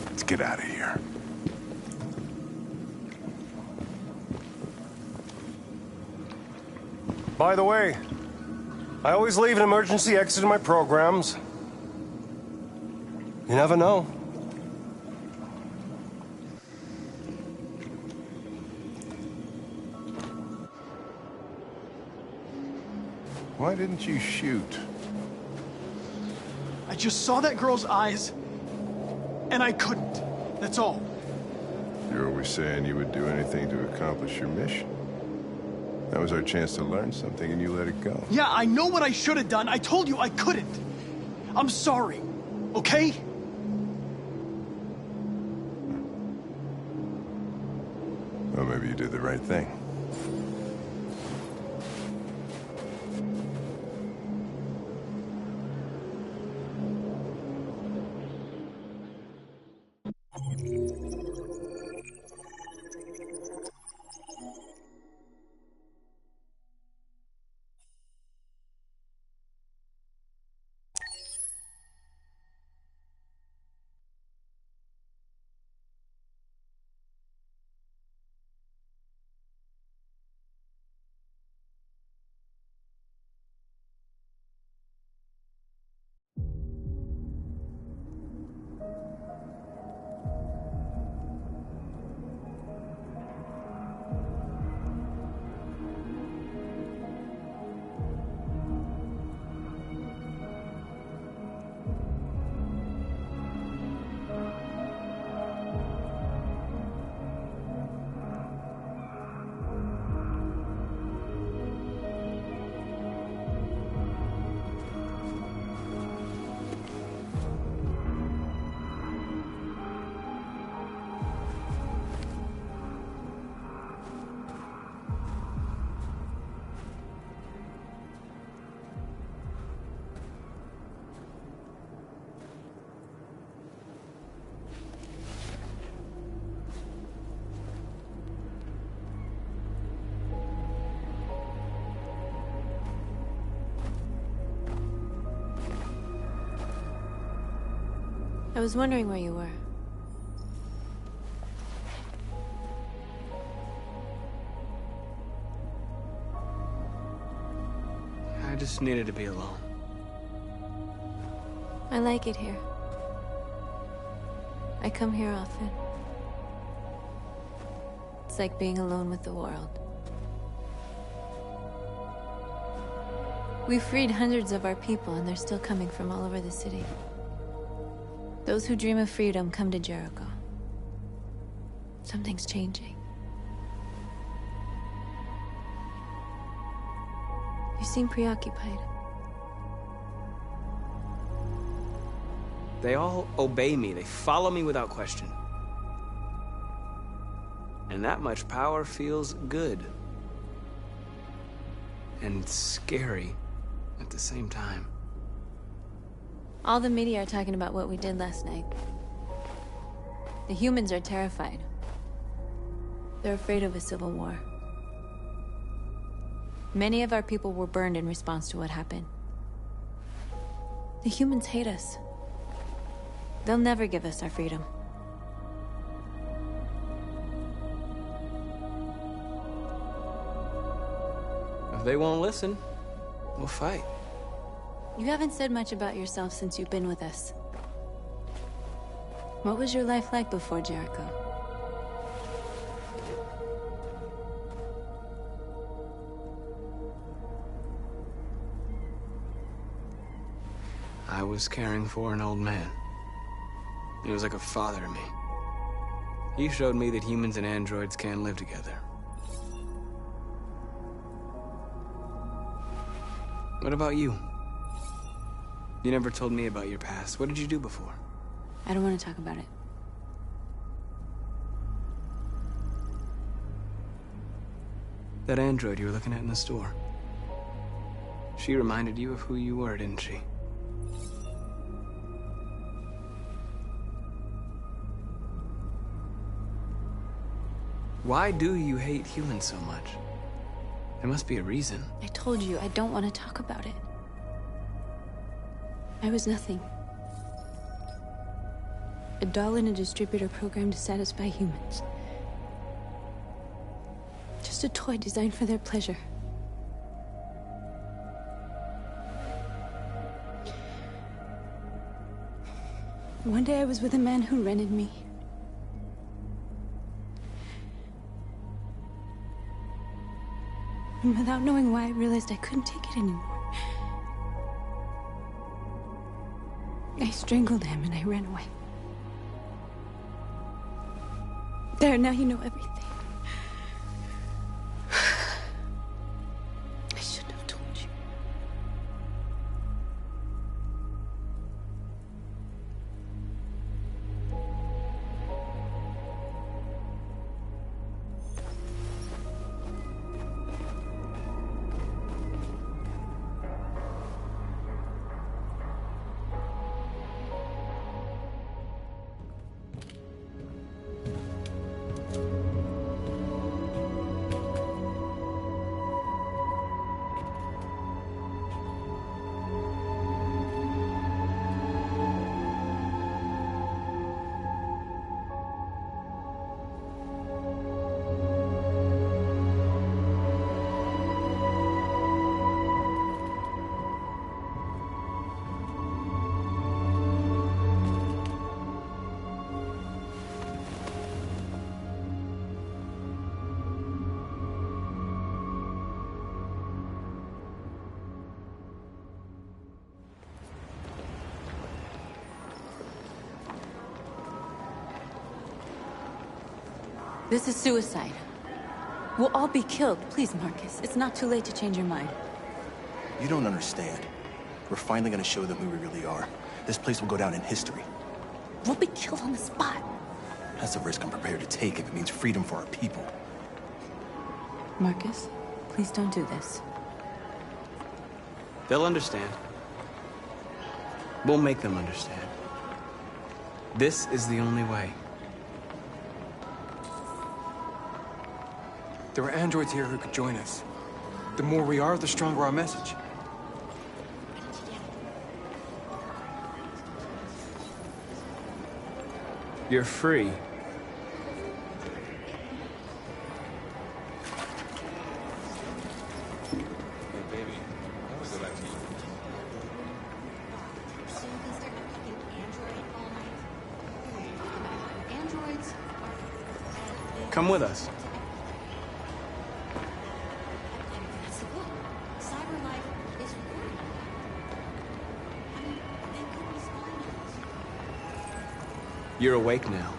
Let's get out of here. By the way, I always leave an emergency exit in my programs. You never know. Why didn't you shoot? I just saw that girl's eyes, and I couldn't. That's all. You're always saying you would do anything to accomplish your mission. That was our chance to learn something, and you let it go. Yeah, I know what I should have done. I told you I couldn't. I'm sorry, okay? Well, maybe you did the right thing. I was wondering where you were. I just needed to be alone. I like it here. I come here often. It's like being alone with the world. We freed hundreds of our people, and they're still coming from all over the city. Those who dream of freedom come to Jericho. Something's changing. You seem preoccupied. They all obey me. They follow me without question. And that much power feels good. And scary at the same time. All the media are talking about what we did last night. The humans are terrified. They're afraid of a civil war. Many of our people were burned in response to what happened. The humans hate us. They'll never give us our freedom. If they won't listen, we'll fight. You haven't said much about yourself since you've been with us. What was your life like before Jericho? I was caring for an old man. He was like a father to me. He showed me that humans and androids can live together. What about you? You never told me about your past. What did you do before? I don't want to talk about it. That android you were looking at in the store. She reminded you of who you were, didn't she? Why do you hate humans so much? There must be a reason. I told you, I don't want to talk about it. I was nothing. A doll in a distributor program to satisfy humans. Just a toy designed for their pleasure. One day I was with a man who rented me. And without knowing why, I realized I couldn't take it anymore. I strangled him and I ran away. There, now you know everything. I shouldn't have told you. This is suicide. We'll all be killed. Please, Marcus. It's not too late to change your mind. You don't understand. We're finally gonna show them who we really are. This place will go down in history. We'll be killed on the spot. That's a risk I'm prepared to take if it means freedom for our people. Marcus, please don't do this. They'll understand. We'll make them understand. This is the only way. There are androids here who could join us. The more we are, the stronger our message. You're free. Come with us. You're awake now.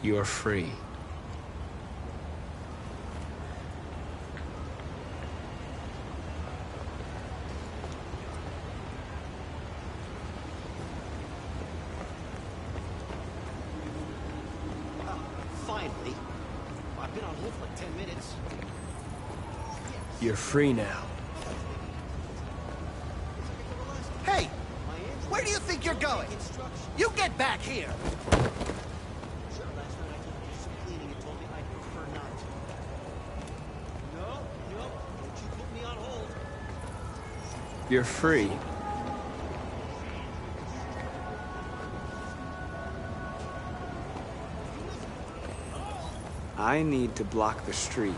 You're free. Finally. I've been on hold for like 10 minutes. You're free now. Hey! Where do you think you're going? You get back here! You're free. I need to block the street.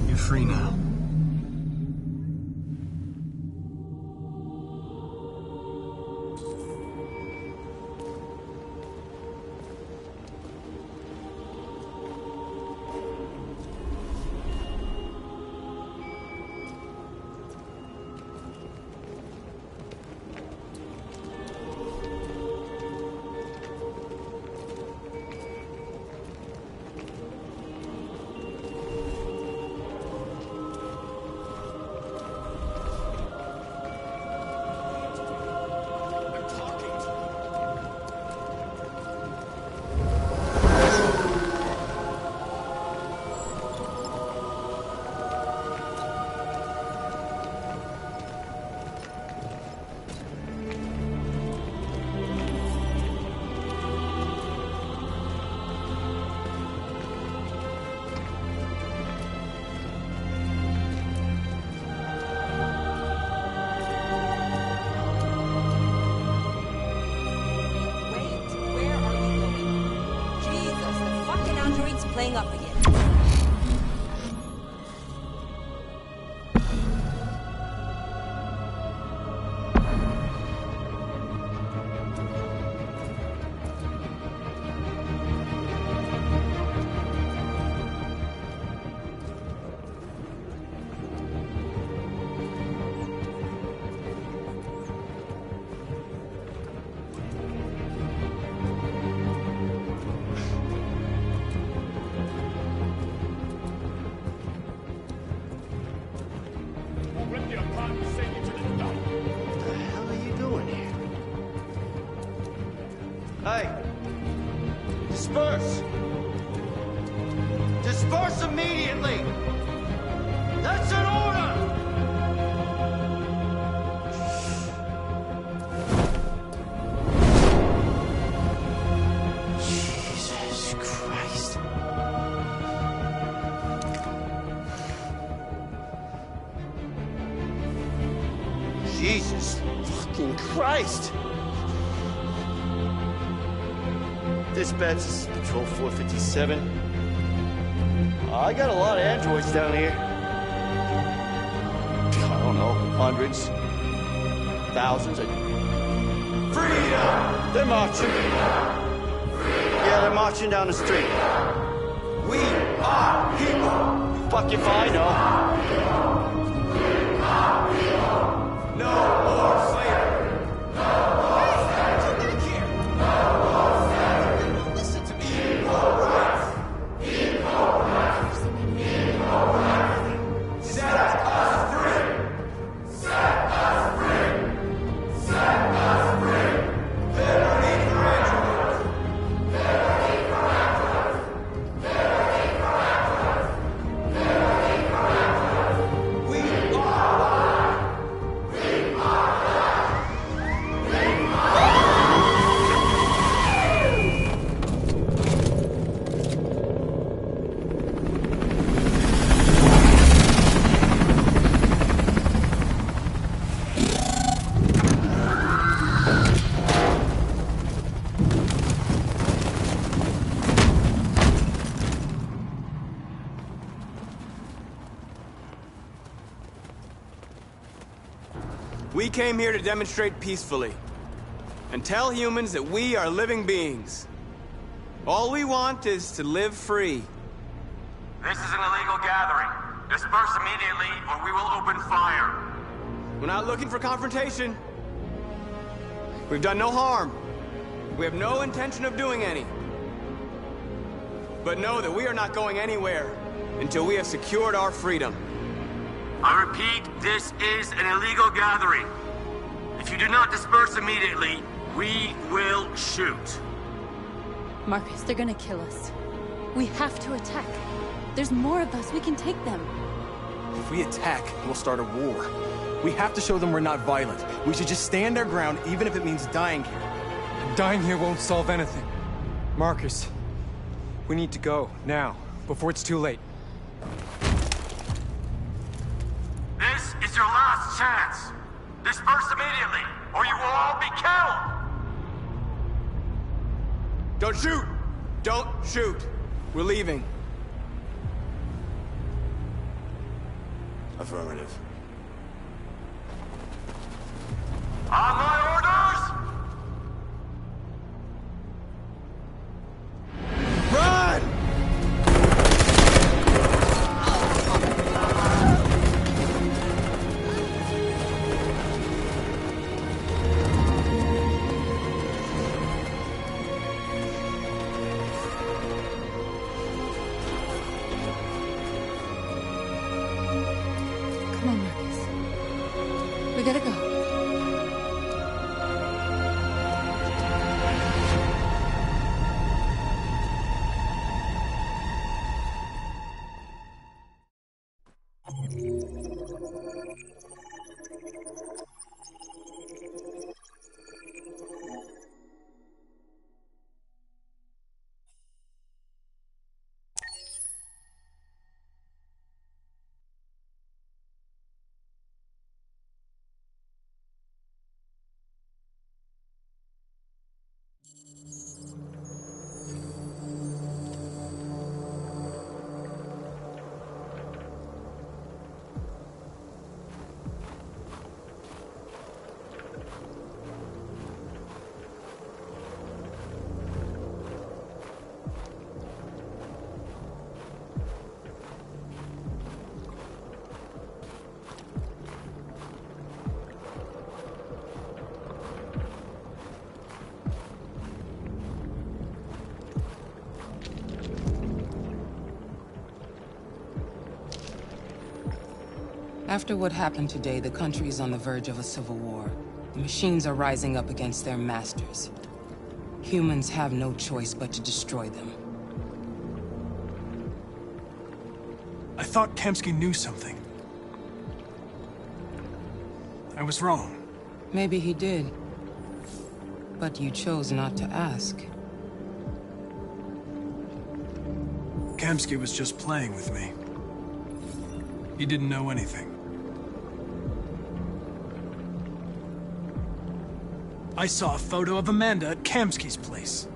You're free now. Playing up again. Hey! Disperse! Disperse immediately! That's an order! Jesus Christ. Jesus fucking Christ! Dispatch, this is Patrol 457. I got a lot of androids down here. I don't know, hundreds, thousands. Freedom! They're marching. Yeah, they're marching down the street. We are people. Fuck if I know. No more slavery. Come back here. Listen to me. Equal rights. Equal rights. Equal rights. Set us free. Set us free. Set us free. Liberty for androids. Liberty for androids. Liberty for androids. Liberty for androids. We are alive. We are alive. We are We came here to demonstrate peacefully and tell humans that we are living beings. All we want is to live free. This is an illegal gathering. Disperse immediately or we will open fire. We're not looking for confrontation. We've done no harm. We have no intention of doing any. But know that we are not going anywhere until we have secured our freedom. I repeat, this is an illegal gathering. If you do not disperse immediately, we will shoot. Marcus, they're gonna kill us. We have to attack. There's more of us. We can take them. If we attack, we'll start a war. We have to show them we're not violent. We should just stand our ground, even if it means dying here. Dying here won't solve anything. Marcus, we need to go, now, before it's too late. This is your last chance. Disperse immediately, or you will all be killed! Don't shoot! Don't shoot! We're leaving. Affirmative. On my orders! Run! Come on, Marcus. We gotta go. After what happened today, the country is on the verge of a civil war. The machines are rising up against their masters. Humans have no choice but to destroy them. I thought Kamsky knew something. I was wrong. Maybe he did. But you chose not to ask. Kamsky was just playing with me. He didn't know anything. I saw a photo of Amanda at Kamsky's place.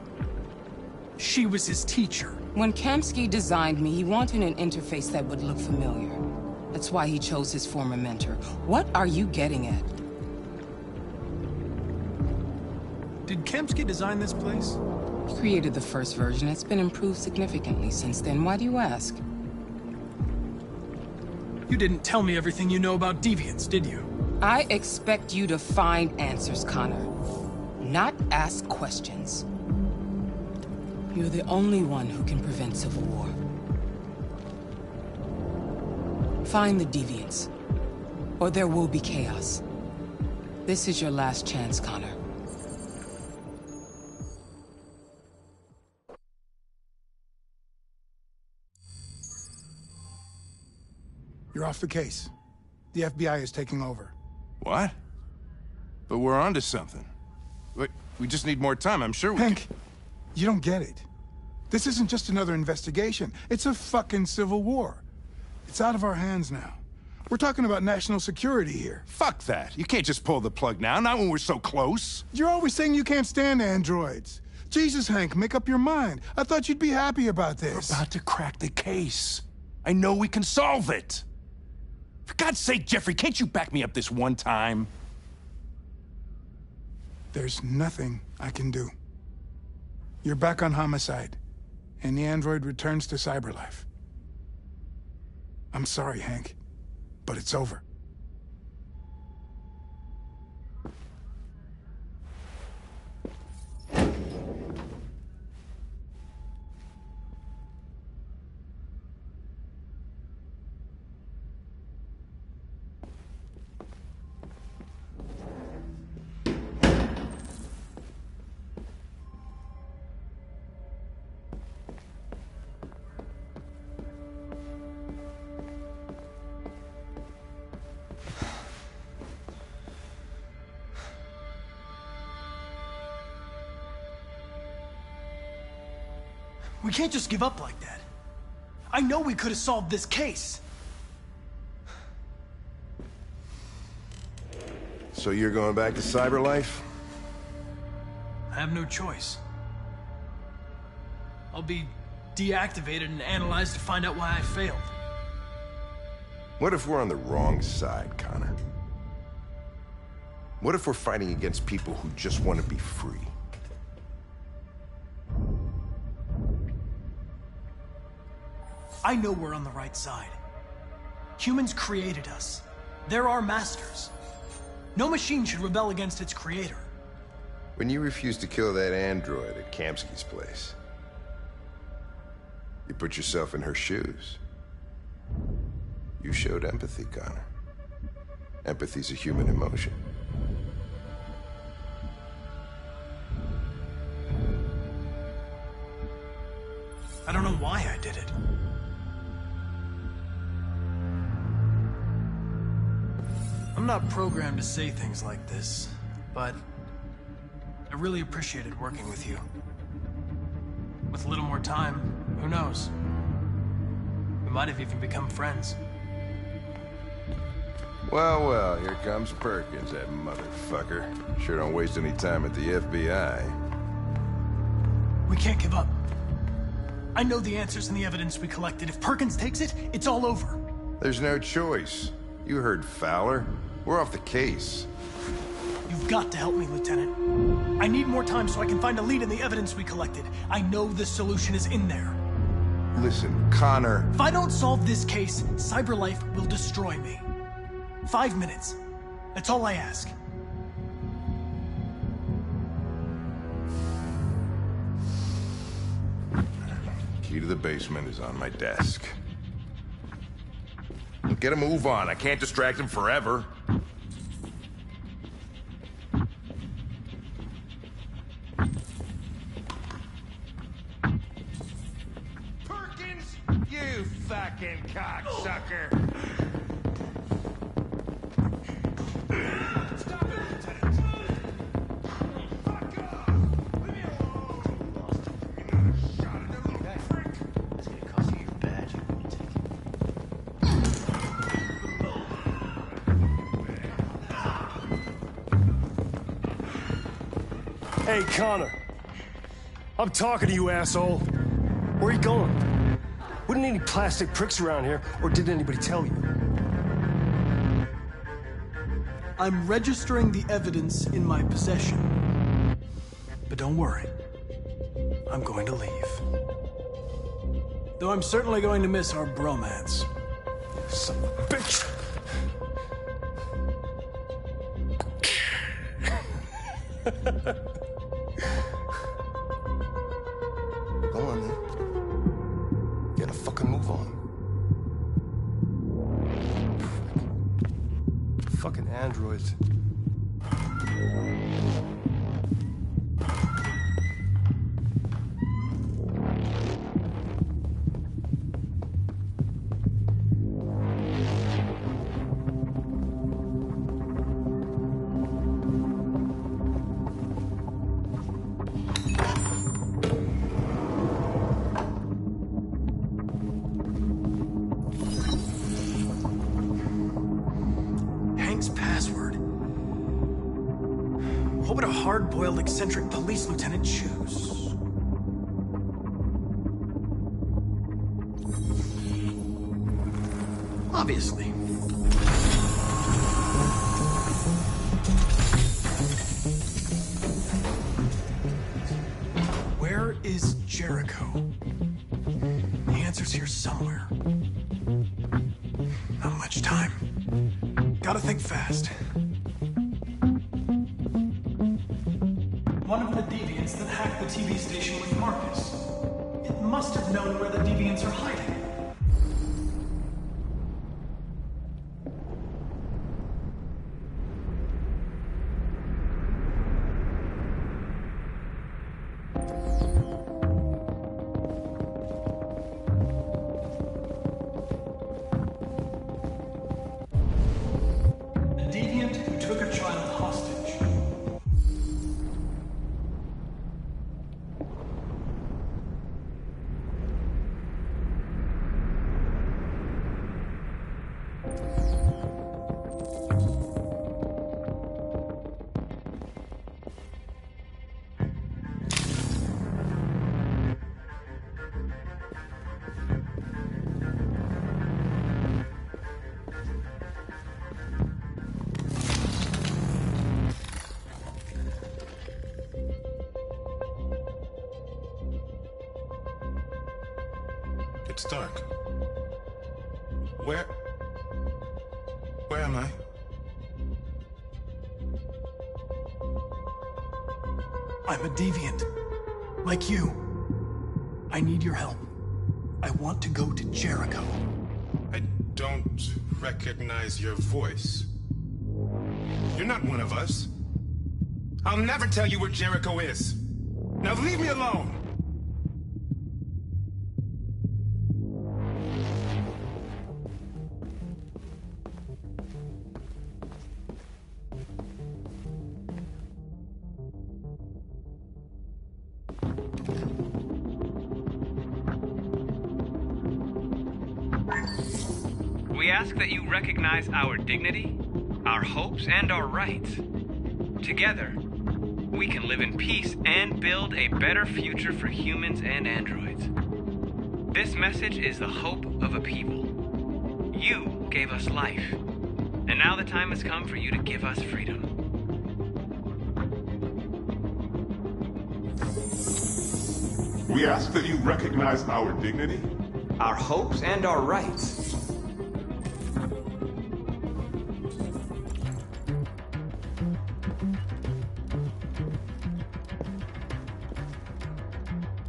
She was his teacher. When Kamsky designed me, he wanted an interface that would look familiar. That's why he chose his former mentor. What are you getting at? Did Kamsky design this place? He created the first version. It's been improved significantly since then. Why do you ask? You didn't tell me everything you know about deviants, did you? I expect you to find answers, Connor. Not ask questions. You're the only one who can prevent civil war. Find the deviants, or there will be chaos. This is your last chance, Connor. You're off the case. The FBI is taking over. What? But we're onto something. Wait, we just need more time, I'm sure we Hank, you don't get it. This isn't just another investigation. It's a fucking civil war. It's out of our hands now. We're talking about national security here. Fuck that. You can't just pull the plug now, not when we're so close. You're always saying you can't stand androids. Jesus, Hank, make up your mind. I thought you'd be happy about this. We're about to crack the case. I know we can solve it. For God's sake, Jeffrey, can't you back me up this one time? There's nothing I can do. You're back on homicide, and the android returns to cyberlife. I'm sorry, Hank, but it's over. We can't just give up like that. I know we could have solved this case. So you're going back to cyberlife? I have no choice. I'll be deactivated and analyzed to find out why I failed. What if we're on the wrong side, Connor? What if we're fighting against people who just want to be free? I know we're on the right side. Humans created us. They're our masters. No machine should rebel against its creator. When you refused to kill that android at Kamsky's place, you put yourself in her shoes. You showed empathy, Connor. Empathy's a human emotion. I don't know why I did it. I'm not programmed to say things like this, but I really appreciated working with you. With a little more time, who knows? We might have even become friends. Well, well, here comes Perkins, that motherfucker. Sure don't waste any time at the FBI. We can't give up. I know the answers and the evidence we collected. If Perkins takes it, it's all over. There's no choice. You heard Fowler. We're off the case. You've got to help me, Lieutenant. I need more time so I can find a lead in the evidence we collected. I know the solution is in there. Listen, Connor... If I don't solve this case, cyberlife will destroy me. 5 minutes. That's all I ask. Key to the basement is on my desk. Get a move on. I can't distract him forever. Perkins! You fucking cocksucker! Stop it, Lieutenant! Fuck off! Leave me alone! Shot at the little prick! That's gonna cost you your badge. Hey, Connor. I'm talking to you, asshole. Where are you going? Wouldn't any plastic pricks around here, or did anybody tell you? I'm registering the evidence in my possession. But don't worry. I'm going to leave. Though I'm certainly going to miss our bromance. Son of a bitch! Go on, then. Get a fucking move on. Fucking androids. What would a hard-boiled, eccentric police lieutenant choose? Obviously. Where is Jericho? The answer's here somewhere. Not much time. Gotta think fast. One of the deviants that hacked the TV station with Marcus. It must have known where the deviants are hiding. A deviant who took a child hostage. It's dark. Where am I? I'm a deviant. Like you. I need your help. I want to go to Jericho. I don't recognize your voice. You're not one of us. I'll never tell you where Jericho is. Now leave me alone! We ask that you recognize our dignity, our hopes, and our rights. Together, we can live in peace and build a better future for humans and androids. This message is the hope of a people. You gave us life, and now the time has come for you to give us freedom. We ask that you recognize our dignity, our hopes, and our rights.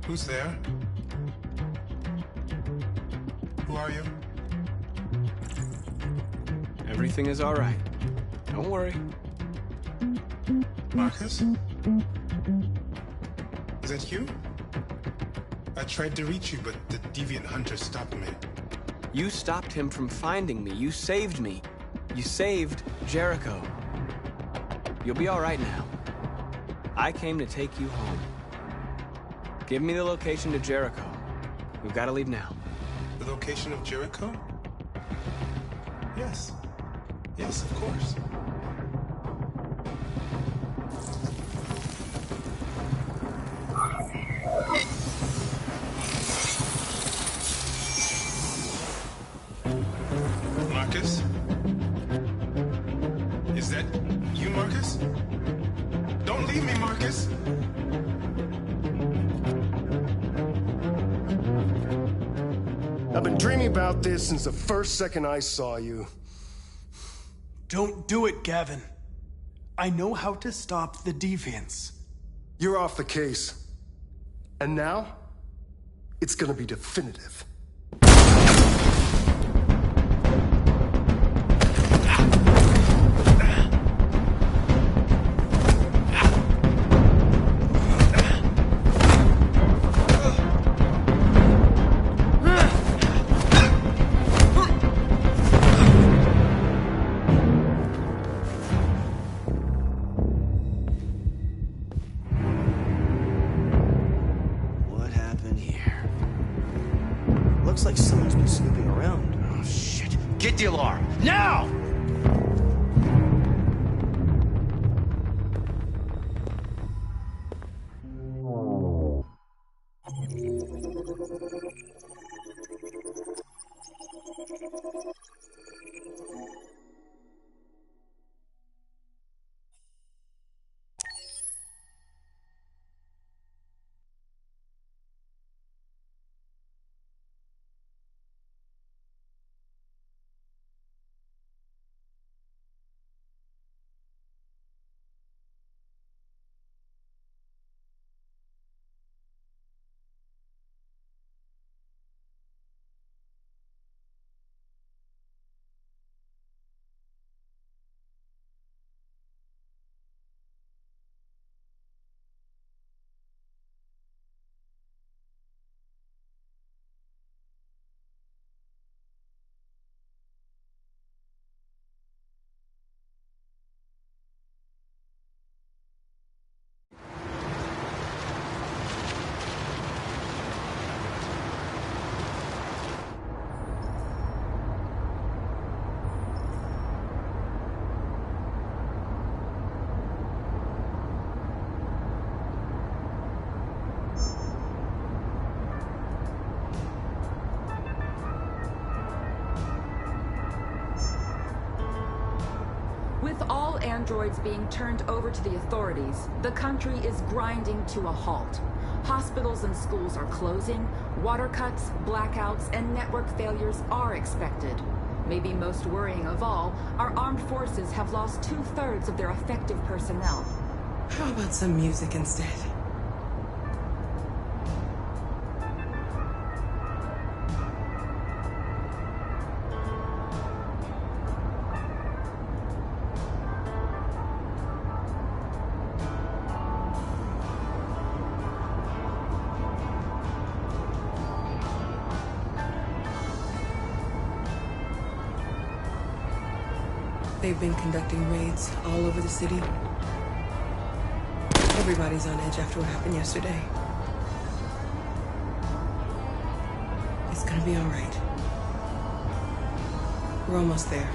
Who's there? Who are you? Everything is all right. Don't worry. Marcus? Is that you? I tried to reach you, but the deviant hunter stopped me. You stopped him from finding me. You saved me. You saved Jericho. You'll be all right now. I came to take you home. Give me the location to Jericho. We've got to leave now. The location of Jericho? Yes. Yes, of course. Marcus? Is that you, Marcus? Don't leave me, Marcus! I've been dreaming about this since the first second I saw you. Don't do it, Gavin. I know how to stop the deviants. You're off the case. And now, it's gonna be definitive. What happened here? Looks like someone's been snooping around. Oh, shit. Get the alarm. Now! With all androids being turned over to the authorities, the country is grinding to a halt. Hospitals and schools are closing, water cuts, blackouts, and network failures are expected. Maybe most worrying of all, our armed forces have lost 2/3 of their effective personnel. How about some music instead? They've been conducting raids all over the city. Everybody's on edge after what happened yesterday. It's gonna be all right. We're almost there.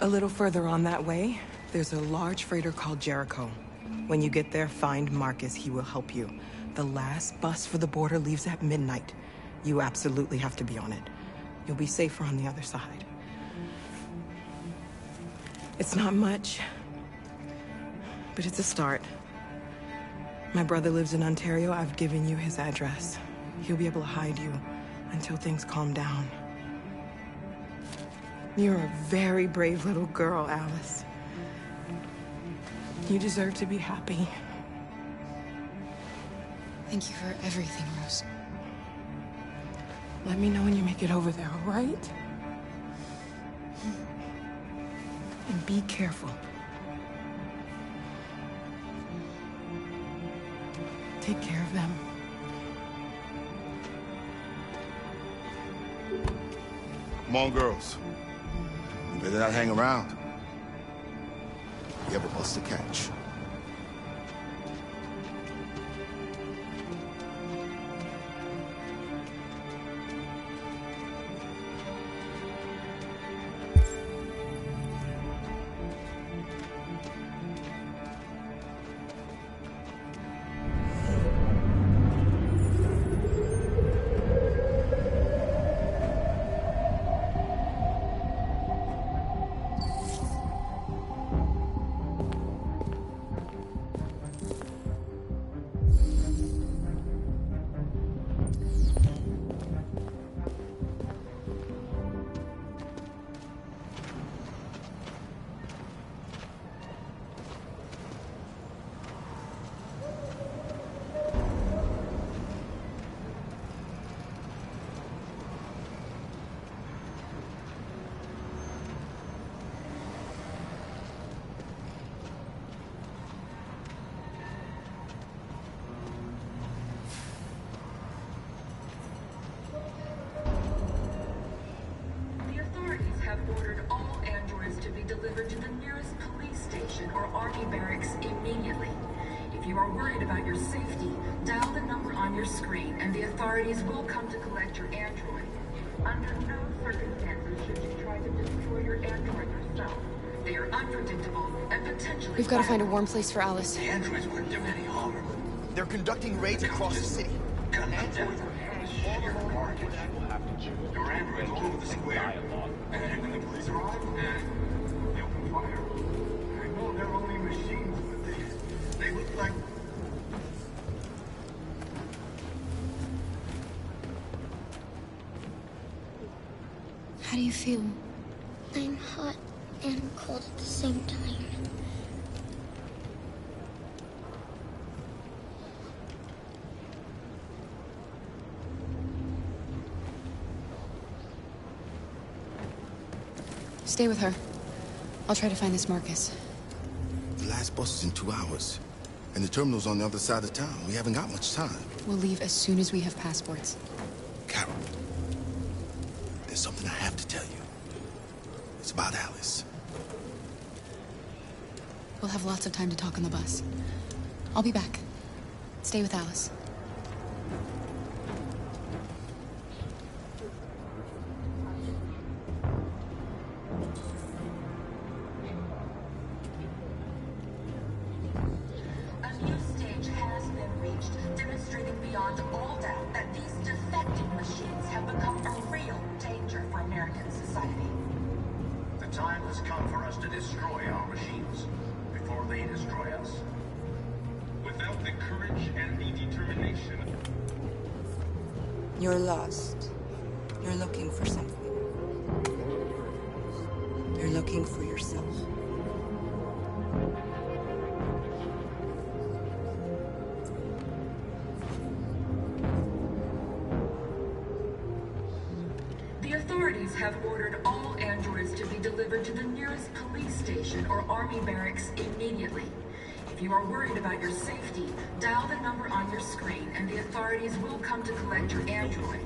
A little further on that way, there's a large freighter called Guerito. When you get there, find Marcus. He will help you. The last bus for the border leaves at midnight. You absolutely have to be on it. You'll be safer on the other side. It's not much, but it's a start. My brother lives in Ontario. I've given you his address. He'll be able to hide you until things calm down. You're a very brave little girl, Alice. You deserve to be happy. Thank you for everything, Rose. Let me know when you make it over there, all right? And be careful. Take care of them. Come on, girls. Better not hang around. You have a bus to catch. Delivered to the nearest police station or army barracks immediately. If you are worried about your safety, dial the number on your screen and the authorities will come to collect your android. Under no circumstances should you try to destroy your android yourself. They are unpredictable and potentially We've got to find a warm place for Alice. The androids wouldn't do any harm. They're conducting raids across the city. Gun them down. Sheer carnage. Your androids all over the square. And when the police arrive, they open fire. I know they're only machines, but they look like... How do you feel? I'm hot and cold at the same time. Stay with her. I'll try to find this Marcus. The last bus is in 2 hours. And the terminal's on the other side of town. We haven't got much time. We'll leave as soon as we have passports. Carol, there's something I have to tell you. It's about Alice. We'll have lots of time to talk on the bus. I'll be back. Stay with Alice. You're lost. You're looking for something. You're looking for yourself. The authorities have ordered all androids to be delivered to the nearest police station or army barracks immediately. If you are worried about your safety, dial the number on your screen and the authorities will come to collect your android.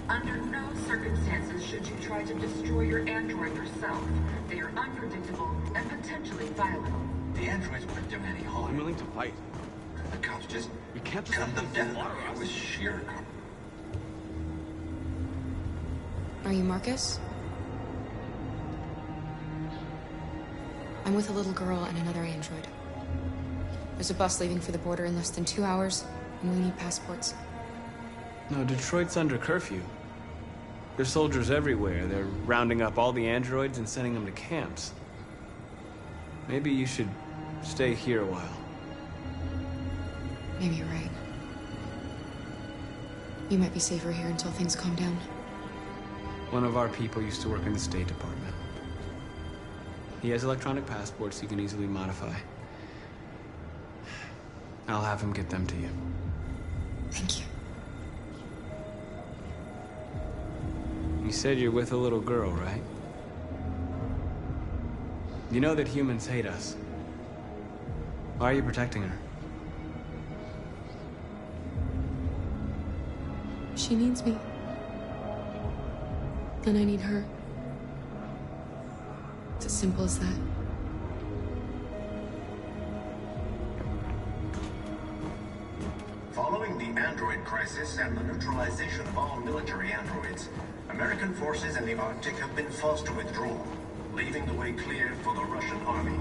Under no circumstances should you try to destroy your android yourself. They are unpredictable and potentially violent. The androids wouldn't do any harm. I'm willing to fight. The cops just... We can't just gun them down. It was sheer... Are you Marcus? I'm with a little girl and another android. There's a bus leaving for the border in less than 2 hours, and we need passports. No, Detroit's under curfew. There's soldiers everywhere. They're rounding up all the androids and sending them to camps. Maybe you should stay here a while. Maybe you're right. You might be safer here until things calm down. One of our people used to work in the State Department. He has electronic passports he can easily modify. I'll have him get them to you. Thank you. You said you're with a little girl, right? You know that humans hate us. Why are you protecting her? She needs me. And I need her. It's as simple as that. Following the android crisis and the neutralization of all military androids, American forces in the Arctic have been forced to withdraw, leaving the way clear for the Russian army.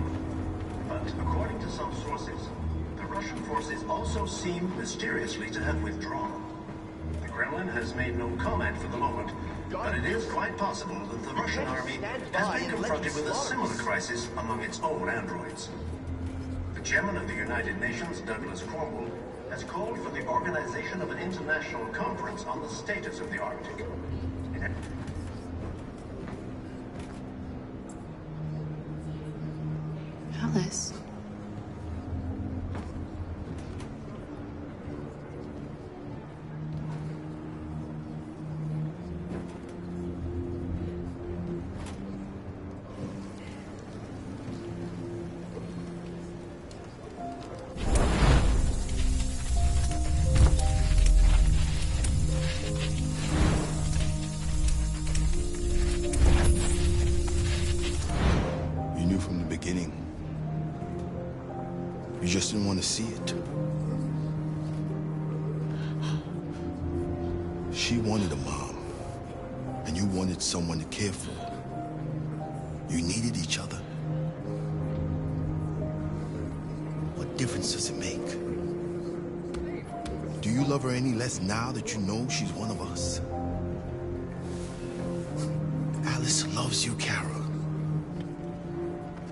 But according to some sources, the Russian forces also seem mysteriously to have withdrawn. The Kremlin has made no comment for the moment, but it is quite possible that the Russian army has been confronted with a similar crisis among its own androids. The chairman of the United Nations, Douglas Cromwell, has called for the organization of an international conference on the status of the Arctic. Alice. You knew from the beginning. You just didn't want to see it. She wanted a mom, and you wanted someone to care for. You needed each other. What difference does it make? Do you love her any less now that you know she's one of us? Alice loves you, Kara.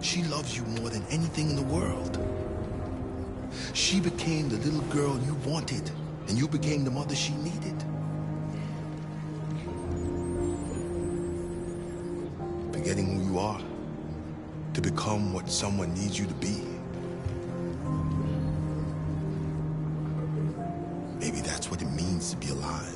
She loves you more than anything in the world. She became the little girl you wanted, and you became the mother she needed. Forgetting who you are to become what someone needs you to be. Maybe that's what it means to be alive.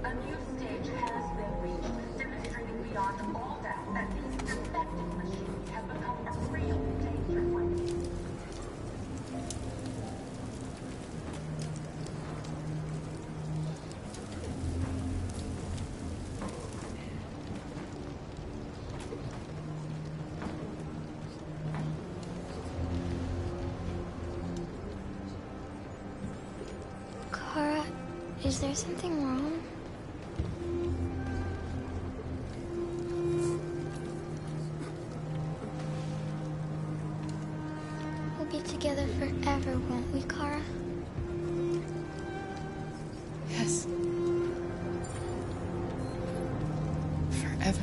A new stage has been reached, demonstrating beyond all doubt that these defective machines have become a real danger for me. Kara, is there something wrong? We'll be together forever, won't we, Kara? Yes. Forever.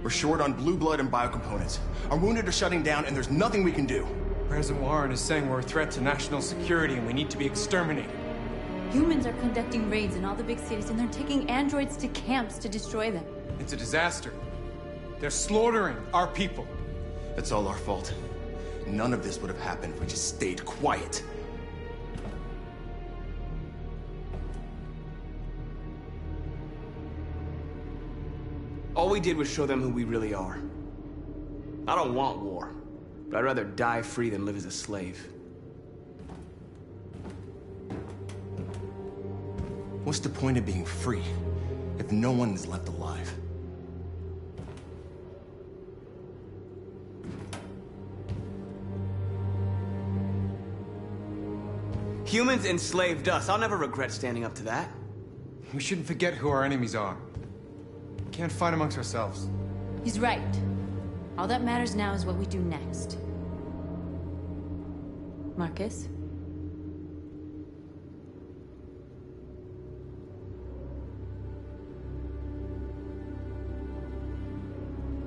We're short on blue blood and biocomponents. Our wounded are shutting down, and there's nothing we can do. President Warren is saying we're a threat to national security and we need to be exterminated. Humans are conducting raids in all the big cities, and they're taking androids to camps to destroy them. It's a disaster. They're slaughtering our people. It's all our fault. None of this would have happened if we just stayed quiet. All we did was show them who we really are. I don't want war, but I'd rather die free than live as a slave. What's the point of being free if no one is left alive? Humans enslaved us. I'll never regret standing up to that. We shouldn't forget who our enemies are. We can't fight amongst ourselves. He's right. All that matters now is what we do next. Marcus?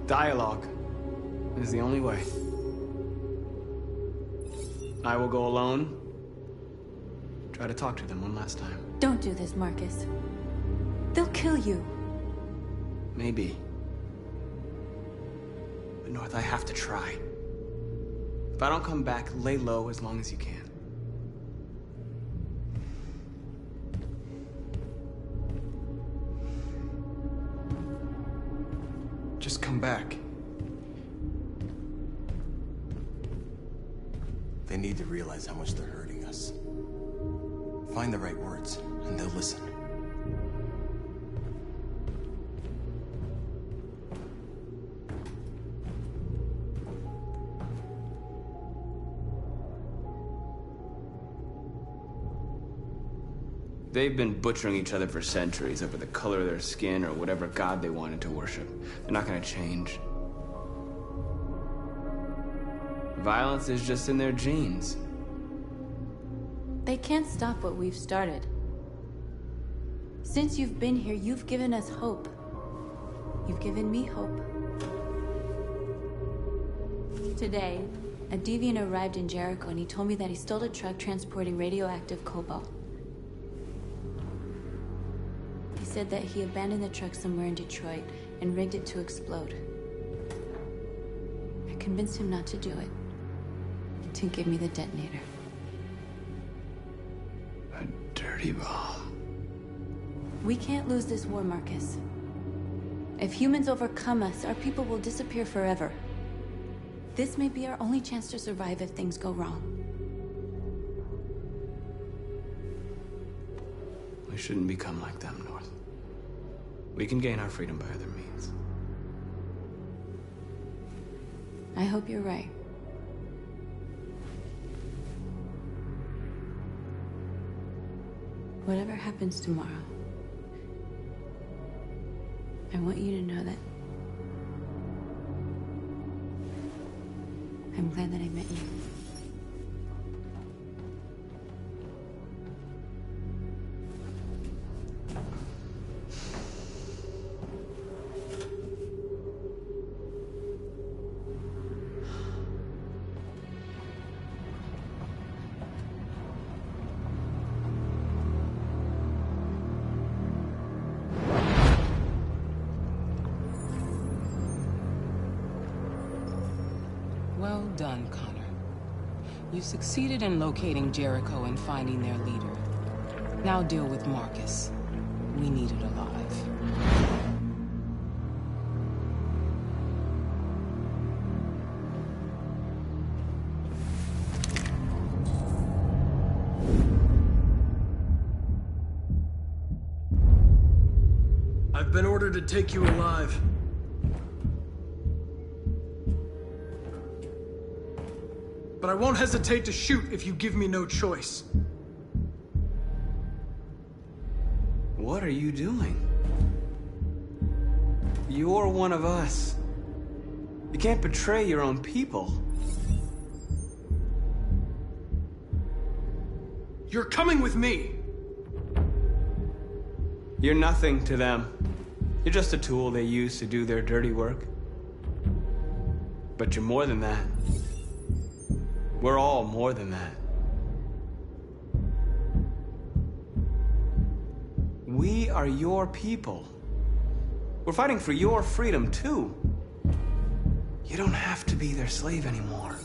Dialogue is the only way. I will go alone. Try to talk to them one last time. Don't do this, Marcus. They'll kill you. Maybe. But North, I have to try. If I don't come back, lay low as long as you can. Just come back. They need to realize how much they're hurting us. Find the right words, and they'll listen. They've been butchering each other for centuries over the color of their skin or whatever god they wanted to worship. They're not gonna change. Violence is just in their genes. They can't stop what we've started. Since you've been here, you've given us hope. You've given me hope. Today, a deviant arrived in Jericho and he told me that he stole a truck transporting radioactive cobalt. He said that he abandoned the truck somewhere in Detroit and rigged it to explode. I convinced him not to do it, and to give me the detonator. A dirty bomb. We can't lose this war, Marcus. If humans overcome us, our people will disappear forever. This may be our only chance to survive if things go wrong. We shouldn't become like them, North. We can gain our freedom by other means. I hope you're right. Whatever happens tomorrow, I want you to know that I'm glad that I met you. Well done, Connor. You succeeded in locating Jericho and finding their leader. Now deal with Marcus. We need it alive. I've been ordered to take you alive. But I won't hesitate to shoot if you give me no choice. What are you doing? You're one of us. You can't betray your own people. You're coming with me. You're nothing to them. You're just a tool they use to do their dirty work. But you're more than that. We're all more than that. We are your people. We're fighting for your freedom, too. You don't have to be their slave anymore.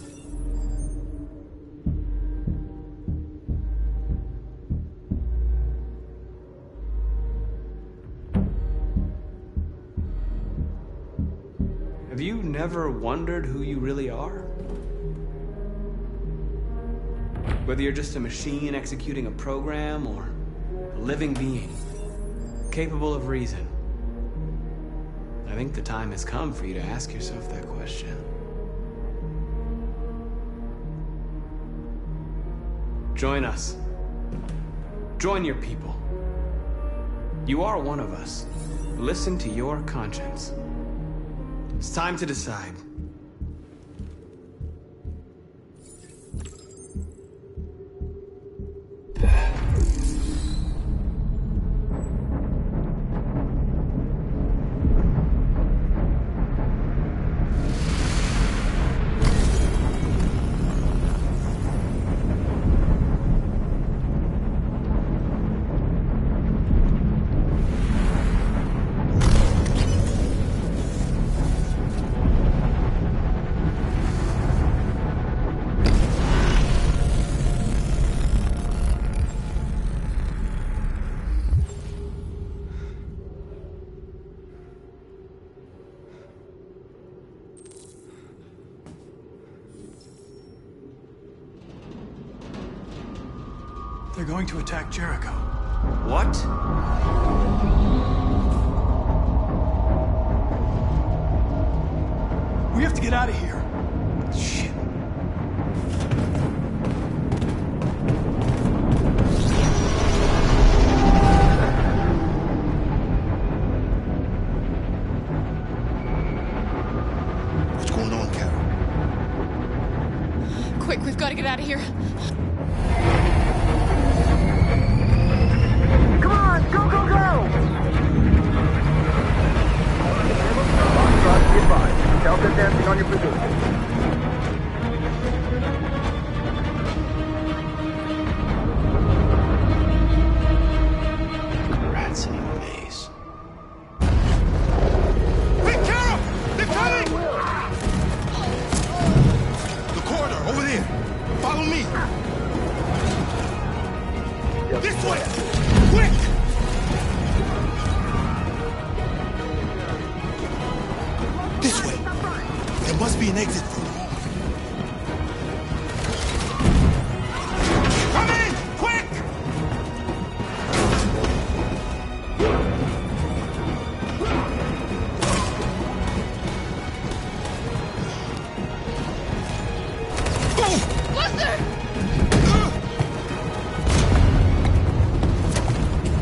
Have you never wondered who you really are? Whether you're just a machine executing a program or a living being, capable of reason. I think the time has come for you to ask yourself that question. Join us. Join your people. You are one of us. Listen to your conscience. It's time to decide. They're going to attack Jericho. What? We have to get out of here. Shit. What's going on, Carol? Quick, we've got to get out of here. Come on, go, go, go! Foxtrot, advised. Delta dancing on your position. Rats in a maze. Hey, Carol! They're coming! The corridor, over there. Follow me. This way! Quick! This way. There must be an exit for them. Come in! Quick!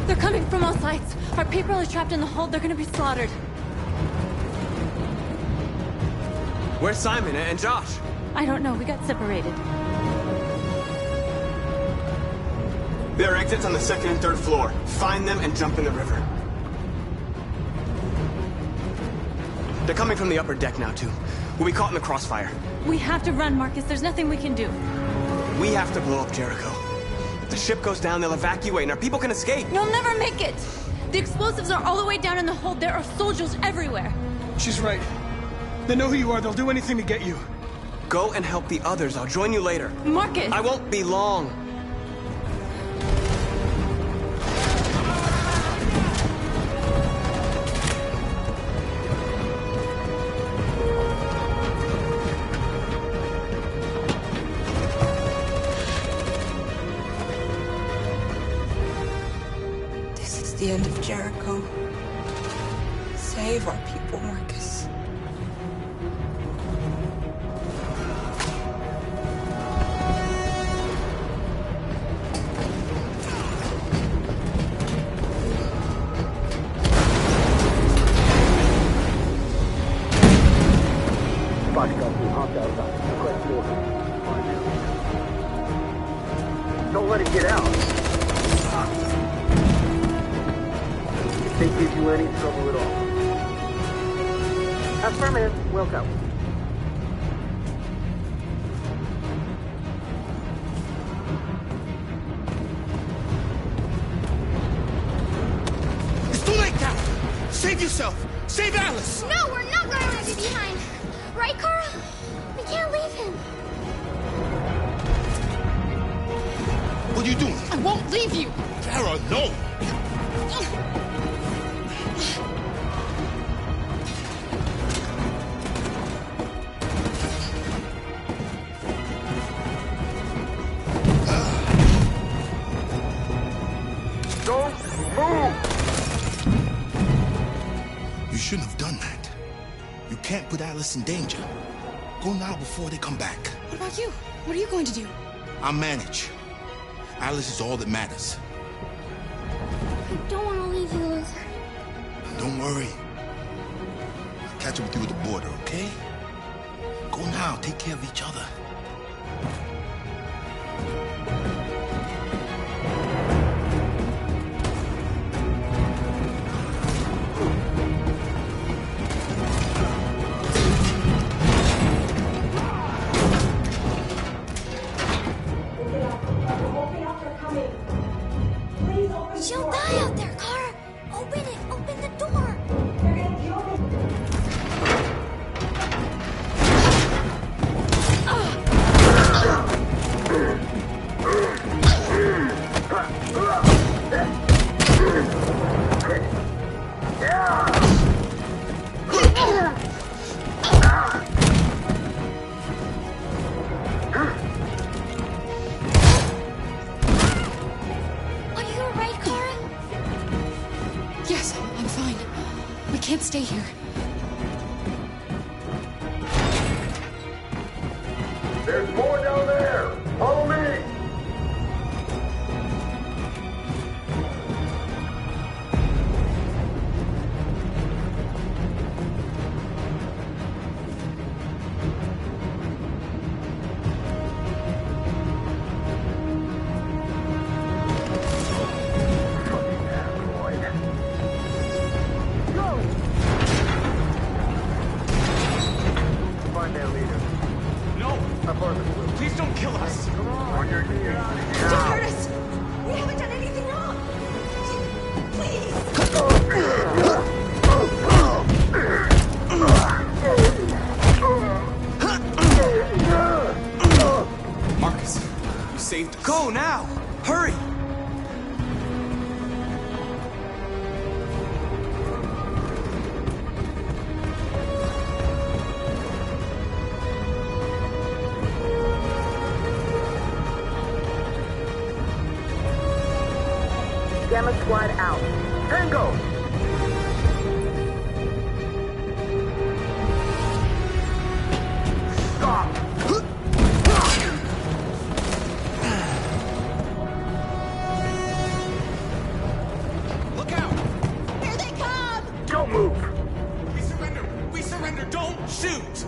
They're coming from all sides. Our people are trapped in the hold. They're gonna be slaughtered. Where's Simon and Josh? I don't know. We got separated. There are exits on the second and third floor. Find them and jump in the river. They're coming from the upper deck now, too. We'll be caught in the crossfire. We have to run, Marcus. There's nothing we can do. We have to blow up Jericho. If the ship goes down, they'll evacuate and our people can escape. You'll never make it! The explosives are all the way down in the hold. There are soldiers everywhere. She's right. They know who you are. They'll do anything to get you. Go and help the others. I'll join you later. Marcus! I won't be long. This is the end of Jericho. Save our people, Marcus. Foxtrot, we hopped outside. Request order. Don't let it get out. If they give you any trouble at all. Affirmative. Welcome. It's too late, Carol! Save yourself! Save Alice! No, we're not going to leave you behind. Right, Carl? We can't leave him. What are you doing? I won't leave you! Carol, no! Don't move! You shouldn't have done that. You can't put Alice in danger. Go now before they come back. What about you? What are you going to do? I'll manage. Alice is all that matters. I don't want to leave you, Liz. Don't worry. I'll catch up with you at the border, okay? Go now. Take care of each other. She'll die out there, Kara. Open it. Open the door. We can't stay here. There's more down there! Follow me! Find their leader. No! Please don't kill us! Come on your knees. Don't hurt us! We haven't done anything wrong! Please! Marcus, you saved us. Go now! Hurry! Gamma Squad out. Tango! Stop! Look out! Here they come! Don't move! We surrender! We surrender! Don't shoot!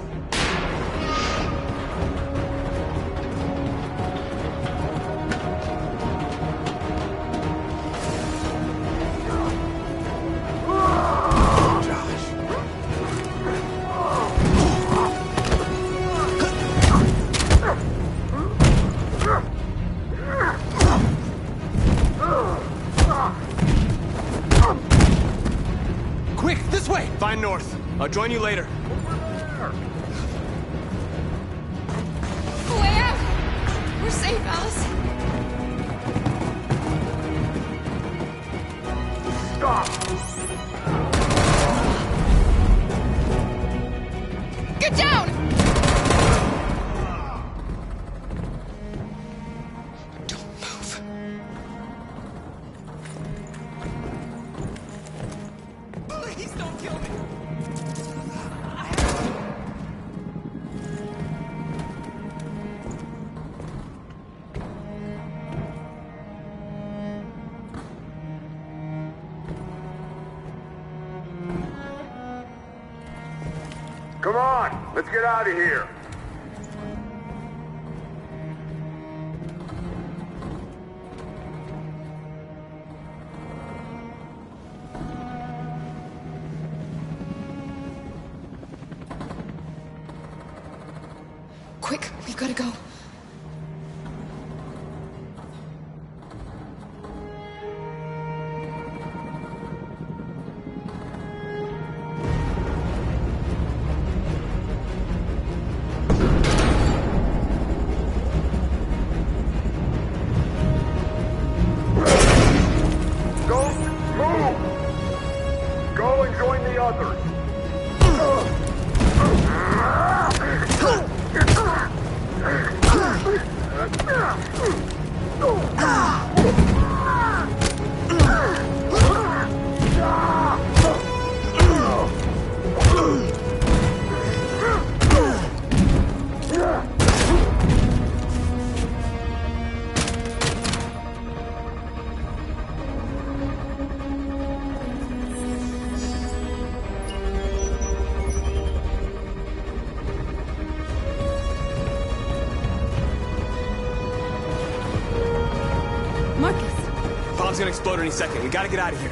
Quick, this way! Find North. I'll join you later. Way out! We're safe, Alice. Stop! Get down! Don't move. Please don't kill me! Come on! Let's get out of here! Quick, we've got to go. Don't move! Go and join the others! Marcus! Bomb's gonna explode any second. We gotta get out of here.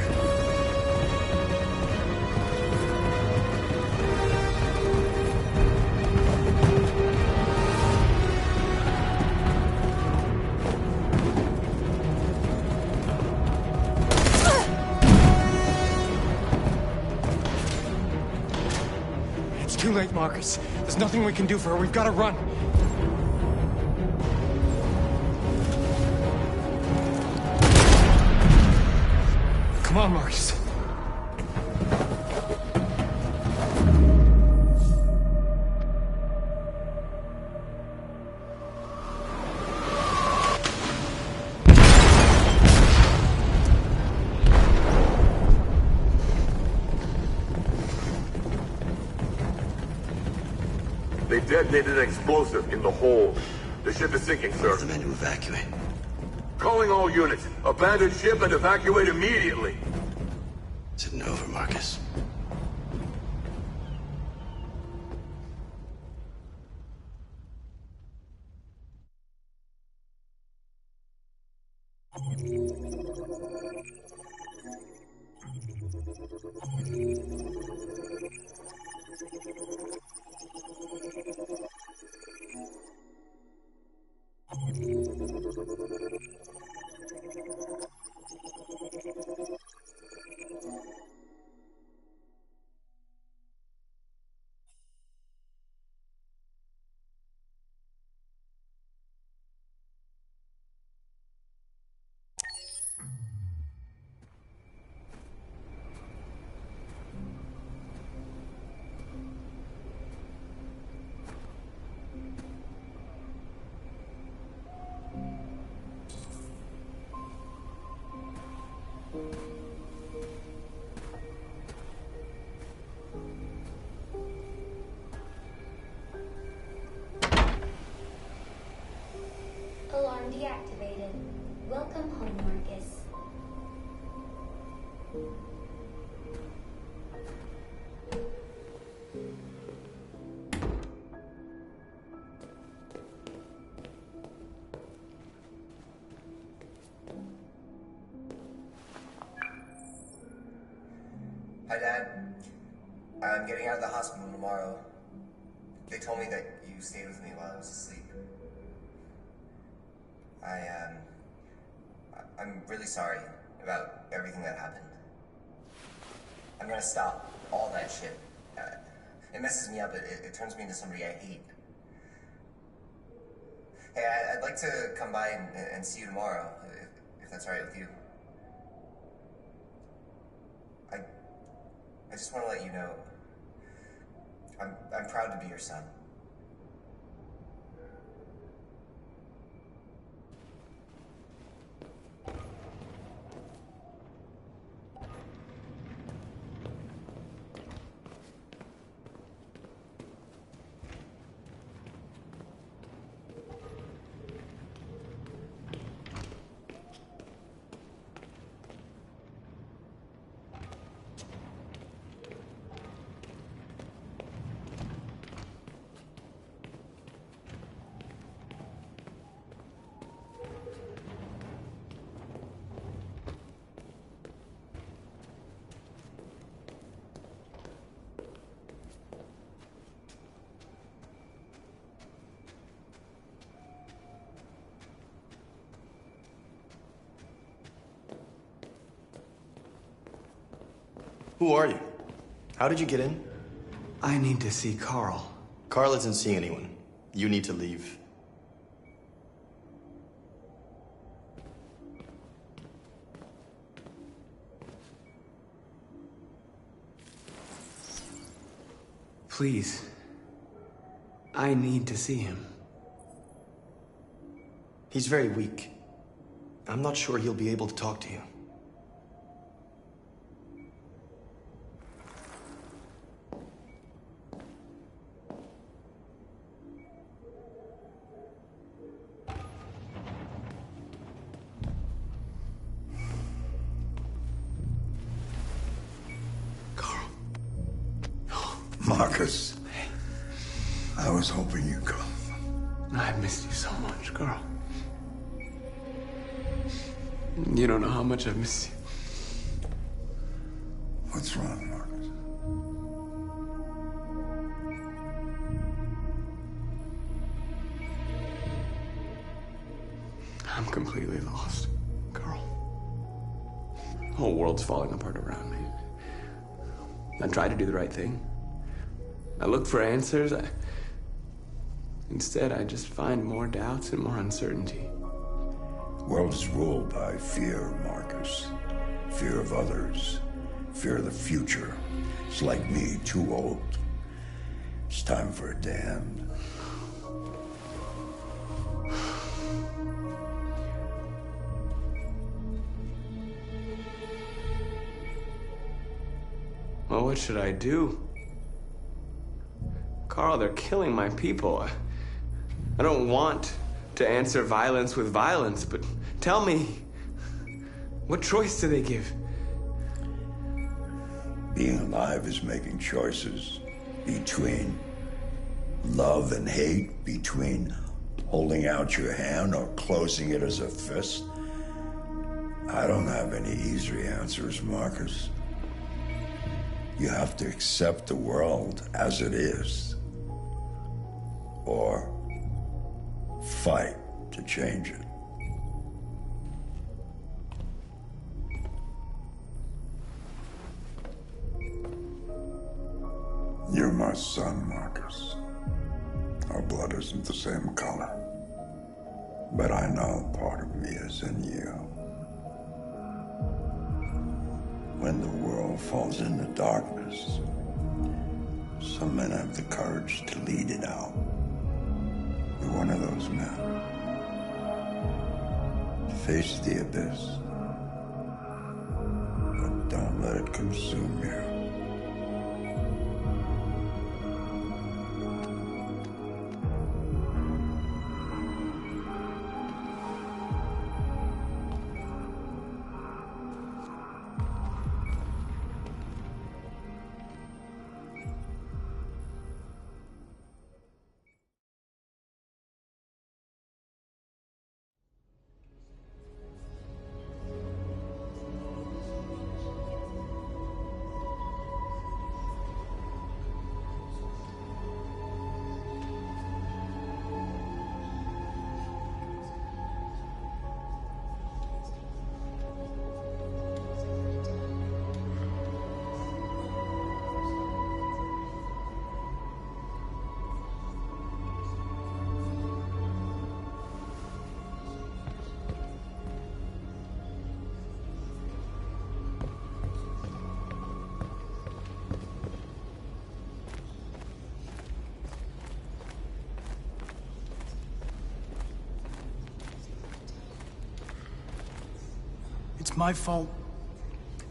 It's too late, Marcus. There's nothing we can do for her. We've got to run. Come on, Marcus. They detonated an explosive in the hold. The ship is sinking, sir. The men to evacuate. Calling all units. Abandon ship and evacuate immediately. Is it over, Marcus? Alarm deactivated. Welcome home, Marcus. Hi, Dad. I'm getting out of the hospital tomorrow. They told me that you stayed with me while I was asleep. I'm really sorry about everything that happened. I'm gonna stop all that shit. It messes me up. It turns me into somebody I hate. Hey, I'd like to come by and see you tomorrow, if that's all right with you. I just want to let you know, I'm proud to be your son. Who are you? How did you get in? I need to see Carl. Carl isn't seeing anyone. You need to leave. Please. I need to see him. He's very weak. I'm not sure he'll be able to talk to you. Marcus, I was hoping you'd come. I've missed you so much, Carl. You don't know how much I've missed you. What's wrong, Marcus? I'm completely lost, Carl. The whole world's falling apart around me. I try to do the right thing. I look for answers. Instead, I just find more doubts and more uncertainty. World is ruled by fear, Marcus. Fear of others. Fear of the future. It's like me, too old. It's time for a damned. Well, what should I do? Carl, Carl, they're killing my people. I don't want to answer violence with violence, but tell me, what choice do they give? Being alive is making choices between love and hate, between holding out your hand or closing it as a fist. I don't have any easy answers, Marcus. You have to accept the world as it is, or fight to change it. You're my son, Marcus. Our blood isn't the same color, but I know part of me is in you. When the world falls into darkness, some men have the courage to lead it out. You're one of those men. Face the abyss, but don't let it consume you. It's my fault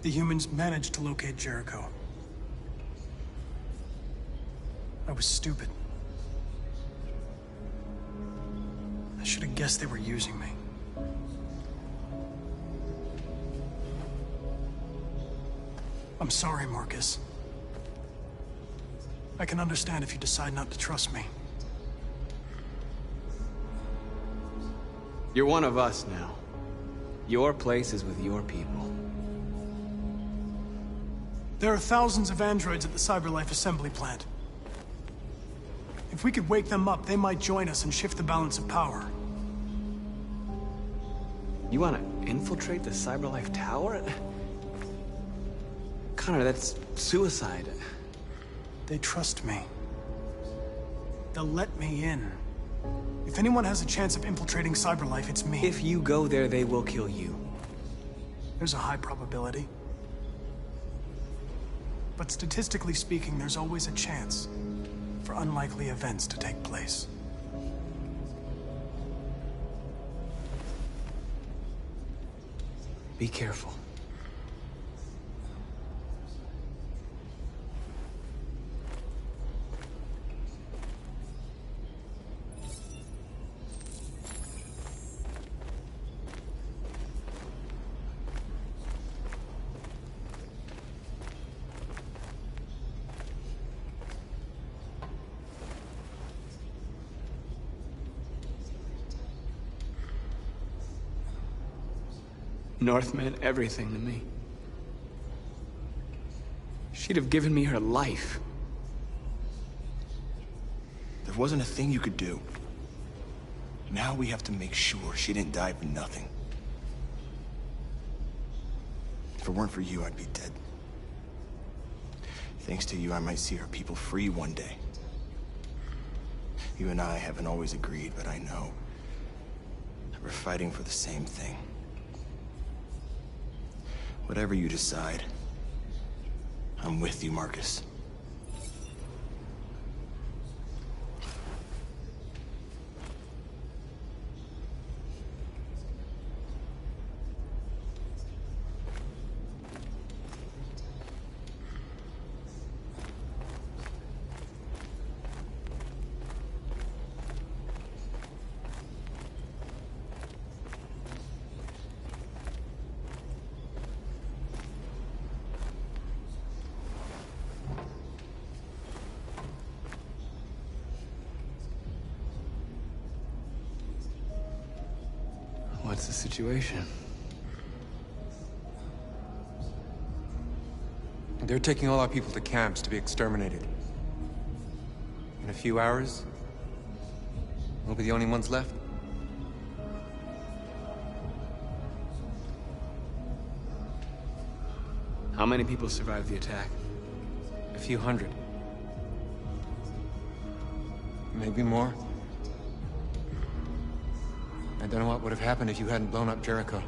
the humans managed to locate Jericho. I was stupid. I should have guessed they were using me. I'm sorry, Marcus. I can understand if you decide not to trust me. You're one of us now. Your place is with your people. There are thousands of androids at the CyberLife assembly plant. If we could wake them up, they might join us and shift the balance of power. You want to infiltrate the CyberLife tower? Connor, that's suicide. They trust me. They'll let me in. If anyone has a chance of infiltrating CyberLife, it's me. If you go there, they will kill you. There's a high probability. But statistically speaking, there's always a chance for unlikely events to take place. Be careful. North meant everything to me. She'd have given me her life. There wasn't a thing you could do. Now we have to make sure she didn't die for nothing. If it weren't for you, I'd be dead. Thanks to you, I might see our people free one day. You and I haven't always agreed, but I know that we're fighting for the same thing. Whatever you decide, I'm with you, Marcus. that's the situation. They're taking all our people to camps to be exterminated. In a few hours, we'll be the only ones left. How many people survived the attack? A few hundred. Maybe more. I don't know what would have happened if you hadn't blown up Jericho.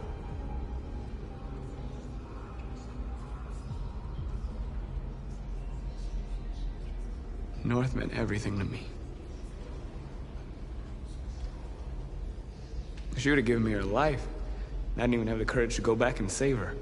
North meant everything to me. She would have given me her life. I didn't even have the courage to go back and save her.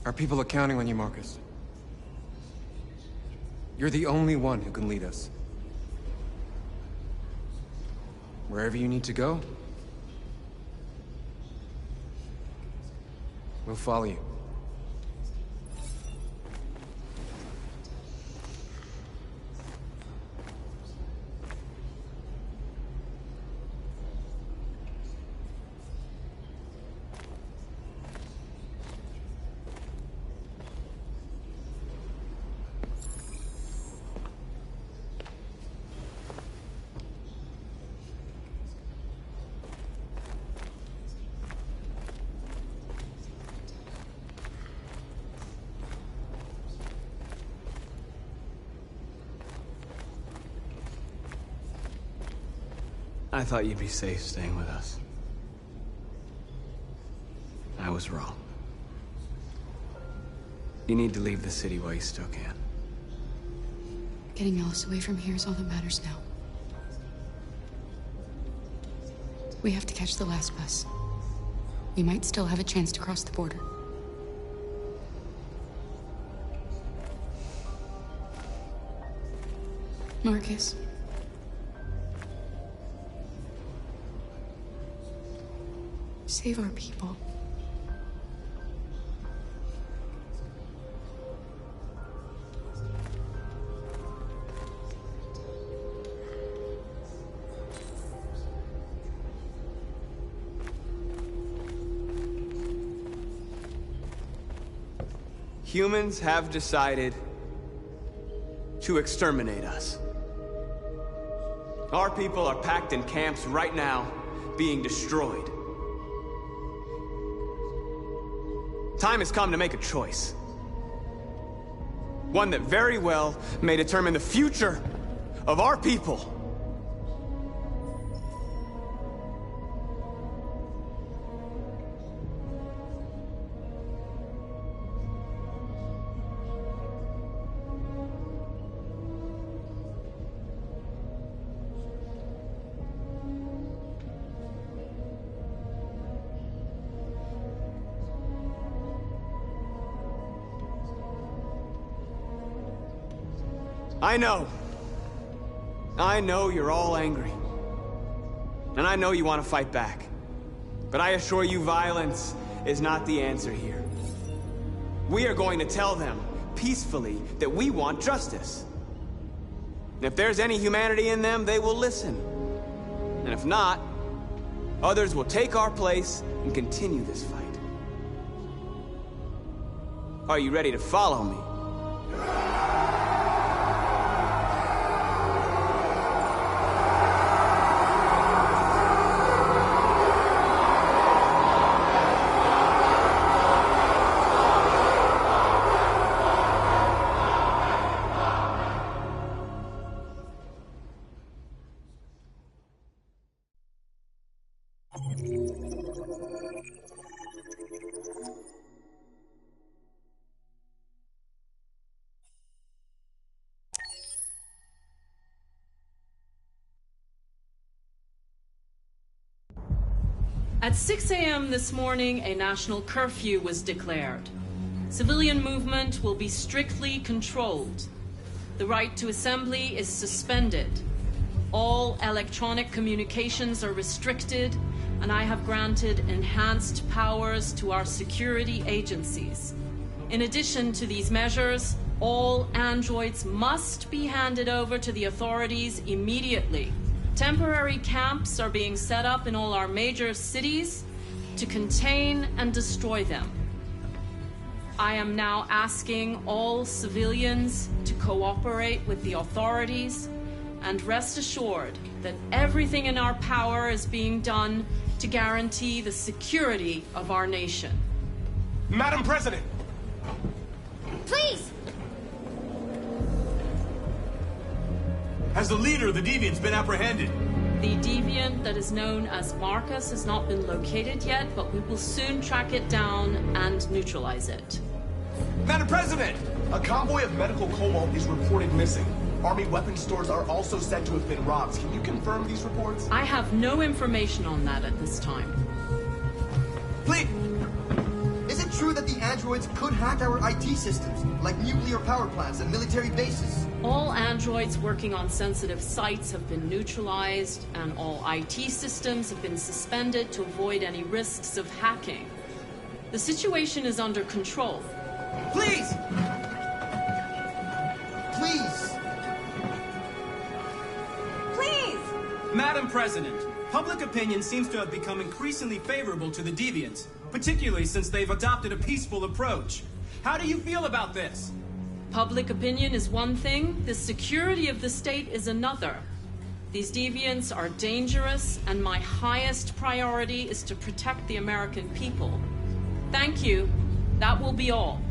Our people are counting on you, Marcus. You're the only one who can lead us. Wherever you need to go, we'll follow you. I thought you'd be safe staying with us. I was wrong. You need to leave the city while you still can. Getting Alice away from here is all that matters now. We have to catch the last bus. We might still have a chance to cross the border. Marcus. Save our people. Humans have decided to exterminate us. Our people are packed in camps right now, being destroyed. Time has come to make a choice. One that very well may determine the future of our people. I know you're all angry. And I know you want to fight back. But I assure you, violence is not the answer here. We are going to tell them, peacefully, that we want justice. And if there's any humanity in them, they will listen. And if not, others will take our place and continue this fight. Are you ready to follow me? At 6 a.m. this morning, a national curfew was declared. Civilian movement will be strictly controlled. The right to assembly is suspended. All electronic communications are restricted, and I have granted enhanced powers to our security agencies. In addition to these measures, all androids must be handed over to the authorities immediately. Temporary camps are being set up in all our major cities to contain and destroy them. I am now asking all civilians to cooperate with the authorities and rest assured that everything in our power is being done to guarantee the security of our nation. Madam President! Please! Has the leader of the Deviants been apprehended? The deviant that is known as Marcus has not been located yet, but we will soon track it down and neutralize it. Madam President! A convoy of medical cobalt is reported missing. Army weapons stores are also said to have been robbed. Can you confirm these reports? I have no information on that at this time. Please! Is it true that the androids could hack our IT systems, like nuclear power plants and military bases? All androids working on sensitive sites have been neutralized, and all IT systems have been suspended to avoid any risks of hacking. The situation is under control. Please! Please! Please! Madam President, public opinion seems to have become increasingly favorable to the Deviants, particularly since they've adopted a peaceful approach. How do you feel about this? Public opinion is one thing, the security of the state is another. These deviants are dangerous, and my highest priority is to protect the American people. Thank you. That will be all.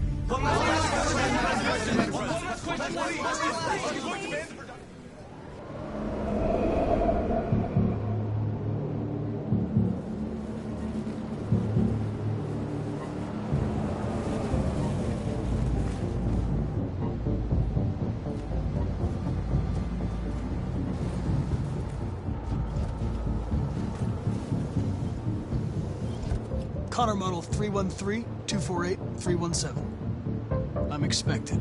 Connor model 313-248-317. I'm expected.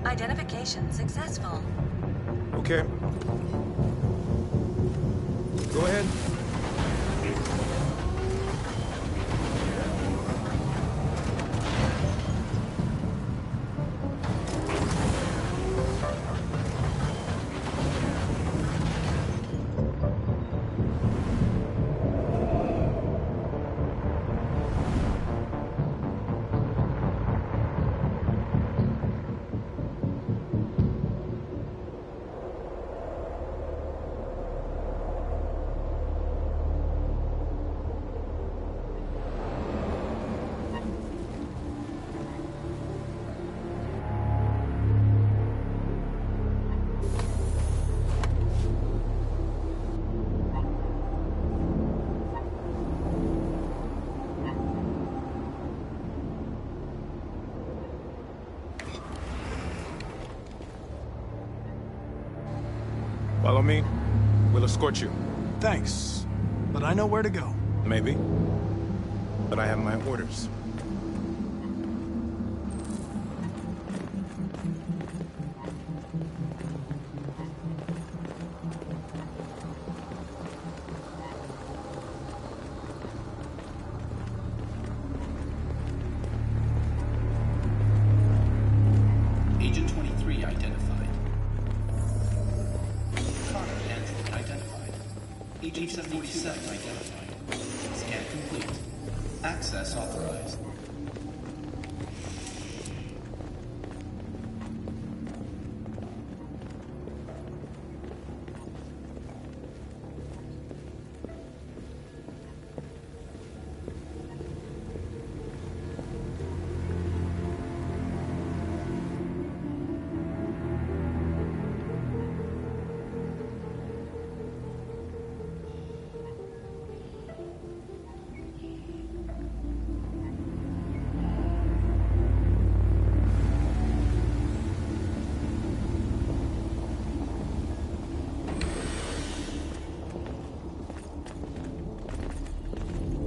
Identification successful. Okay. Go ahead. Follow me. We'll escort you. Thanks, but I know where to go. Maybe. But I have my orders. Agent 23 identified. Connor android identified. Agent 47 identified. Scan complete. Access authorized.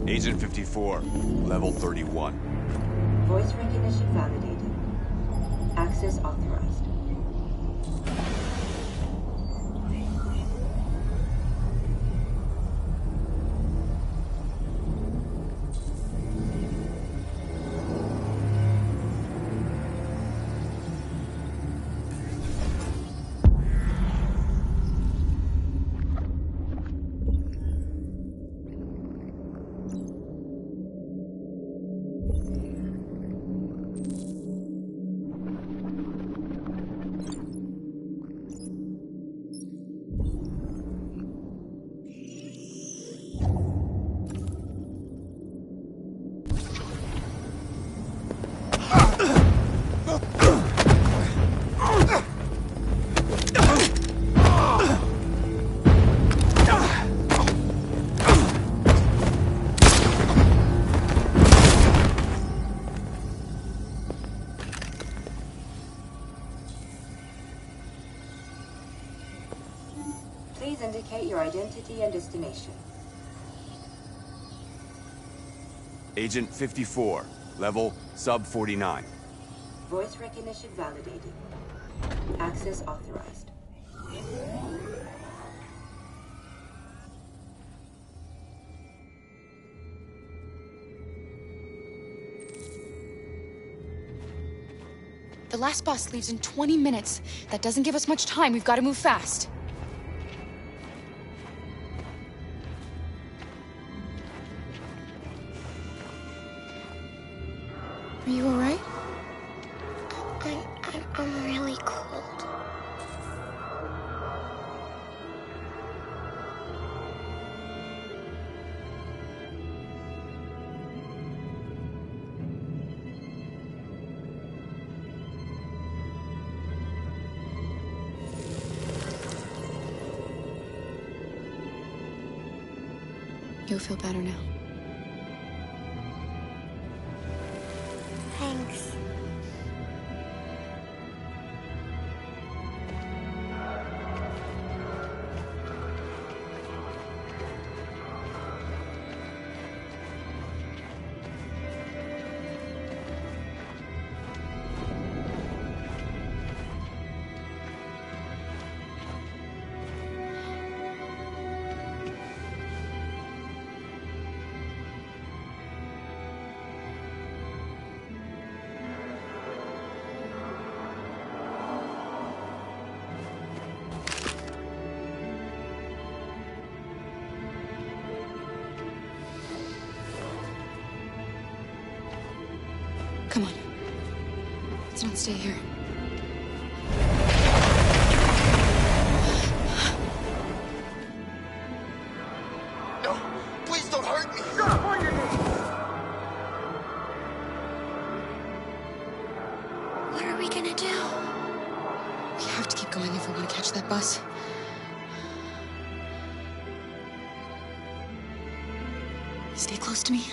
Agent 54, level 31. Voice recognition validated. Access authorized. Please indicate your identity and destination. Agent 54, level sub 49. Voice recognition validated. Access authorized. The last bus leaves in 20 minutes. That doesn't give us much time. We've got to move fast. Are you all right? I'm really cold. You'll feel better now. Thanks. Come on. Let's not stay here. No, please don't hurt me. Stop on your knees. What are we gonna do? We have to keep going if we want to catch that bus. Stay close to me.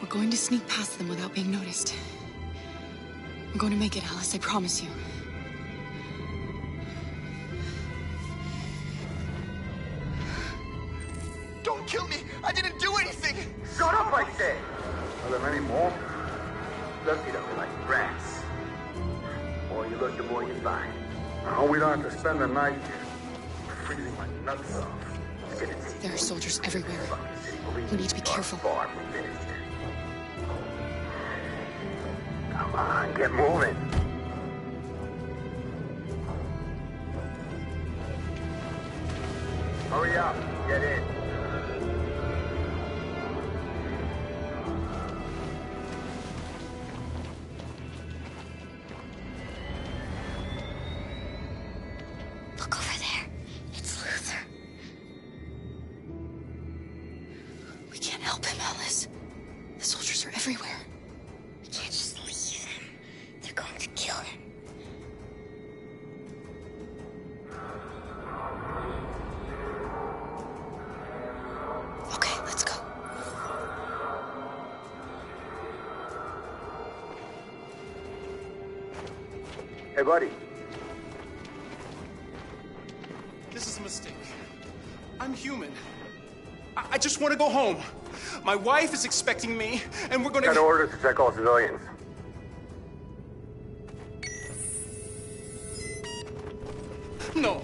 We're going to sneak past them without being noticed. We're going to make it, Alice, I promise you. Don't kill me. I didn't do anything. Shut up, I say! Are there many more? Look at them like rats. The more you look, the more you find. I hope we don't have to spend the night freezing my nuts off. There are soldiers everywhere. We need to be careful. Come on, get moving. Hurry up, get in. Look over there. It's Luther. We can't help him, Alice. The soldiers are everywhere. We can't just leave him. They're going to kill him. Okay, let's go. Hey, buddy. This is a mistake. I'm human. I just want to go home. My wife is expecting me, and we're gonna... Got orders to check all civilians. No.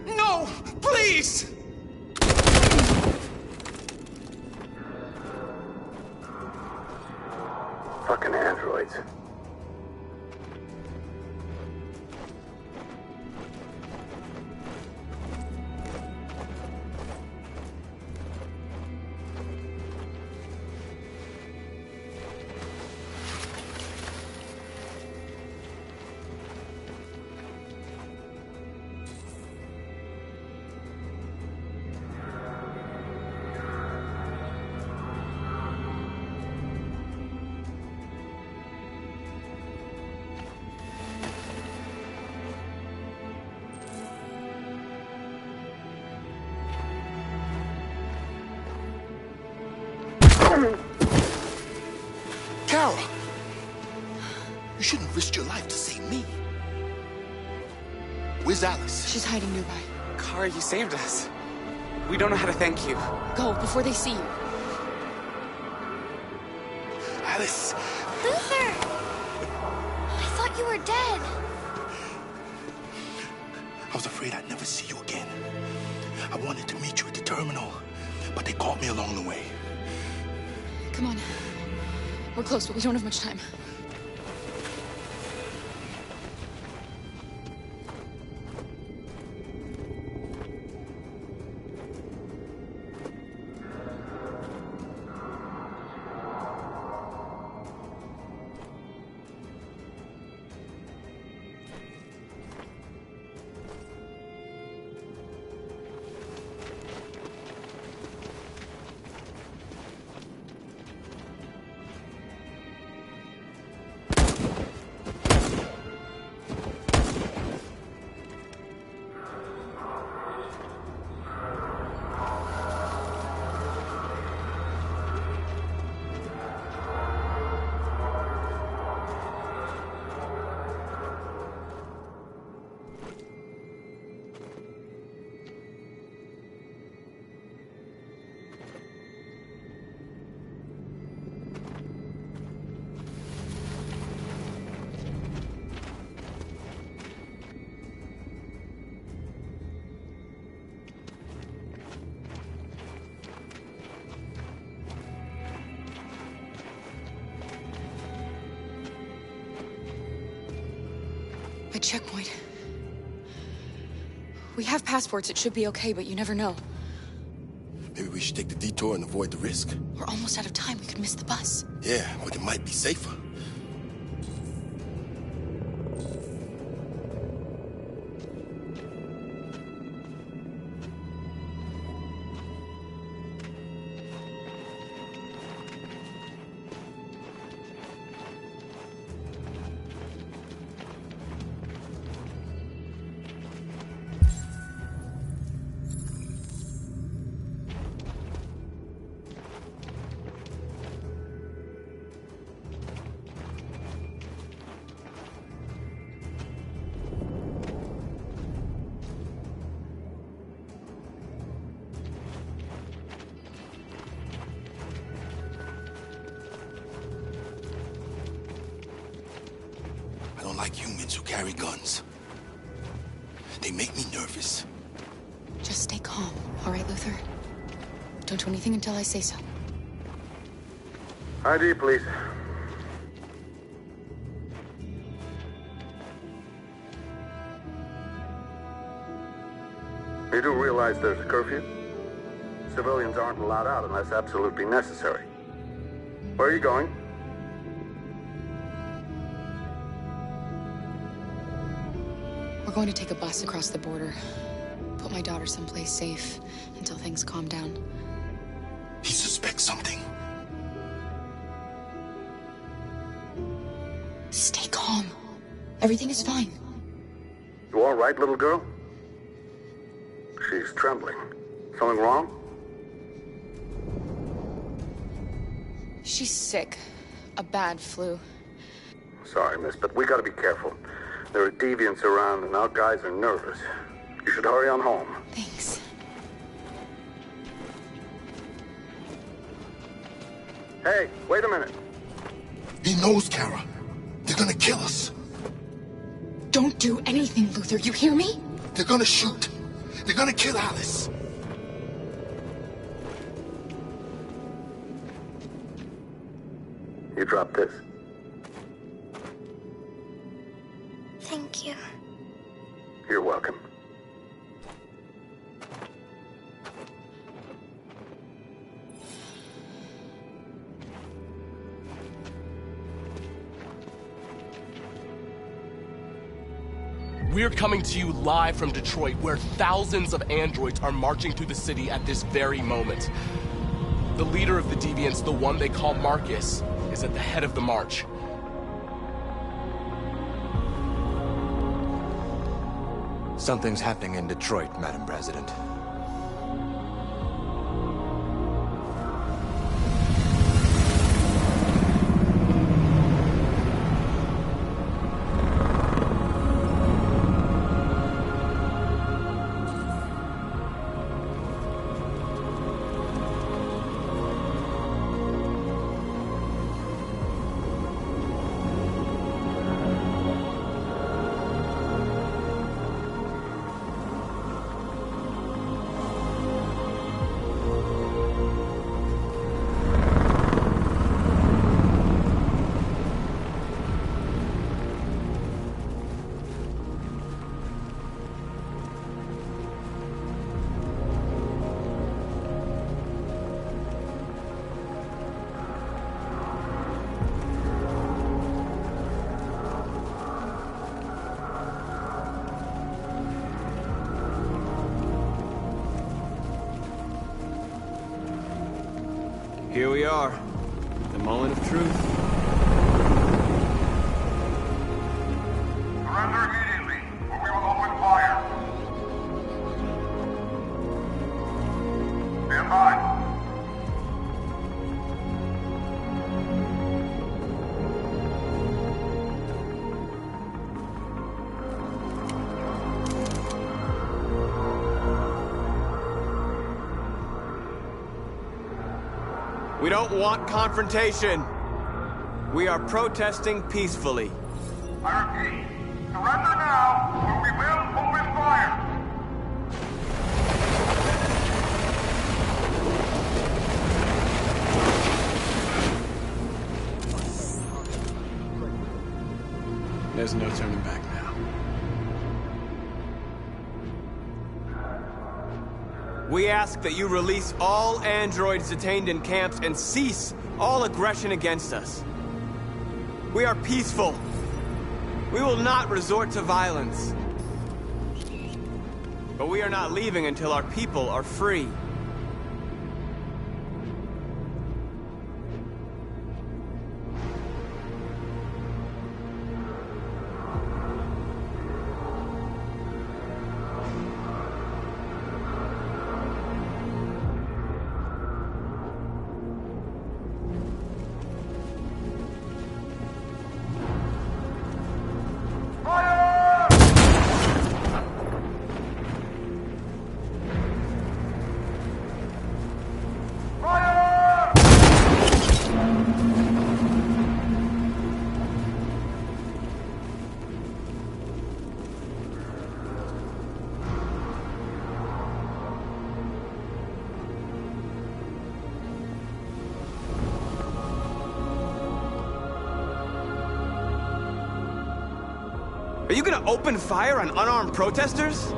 No! Please! Fucking androids. Carol! You shouldn't risk your life to save me. Where's Alice? She's hiding nearby. Kara, you saved us. We don't know how to thank you. Go, before they see you. Alice! Luther! I thought you were dead. I was afraid I'd never see you again. I wanted to meet you at the terminal, but they caught me along the way. Come on. We're close, but we don't have much time. A checkpoint. We have passports, it should be okay, but you never know. Maybe we should take the detour and avoid the risk. We're almost out of time, we could miss the bus. Yeah, but it might be safer. Like humans who carry guns. They make me nervous. Just stay calm, all right, Luther? Don't do anything until I say so. ID, please. You do realize there's a curfew? Civilians aren't allowed out unless absolutely necessary. Where are you going? We're going to take a bus across the border. Put my daughter someplace safe until things calm down. He suspects something. Stay calm. Everything is fine. You all right, little girl? She's trembling. Something wrong? She's sick. A bad flu. Sorry, miss, but we gotta be careful. There are deviants around and our guys are nervous. You should hurry on home. Thanks. Hey, wait a minute. He knows, Kara. They're gonna kill us. Don't do anything, Luther. You hear me? They're gonna shoot. They're gonna kill Alice. You drop this. Thank you. You're welcome. We're coming to you live from Detroit, where thousands of androids are marching through the city at this very moment. The leader of the deviants, the one they call Marcus, is at the head of the march. Something's happening in Detroit, Madam President. Here we are. The moment of truth. Surrender immediately, or we will open fire. Stand by. We don't want confrontation. We are protesting peacefully. I repeat, surrender now, or we will open fire. There's no turning back now. We ask that you release all androids detained in camps and cease all aggression against us. We are peaceful. We will not resort to violence. But we are not leaving until our people are free. Are you gonna open fire on unarmed protesters?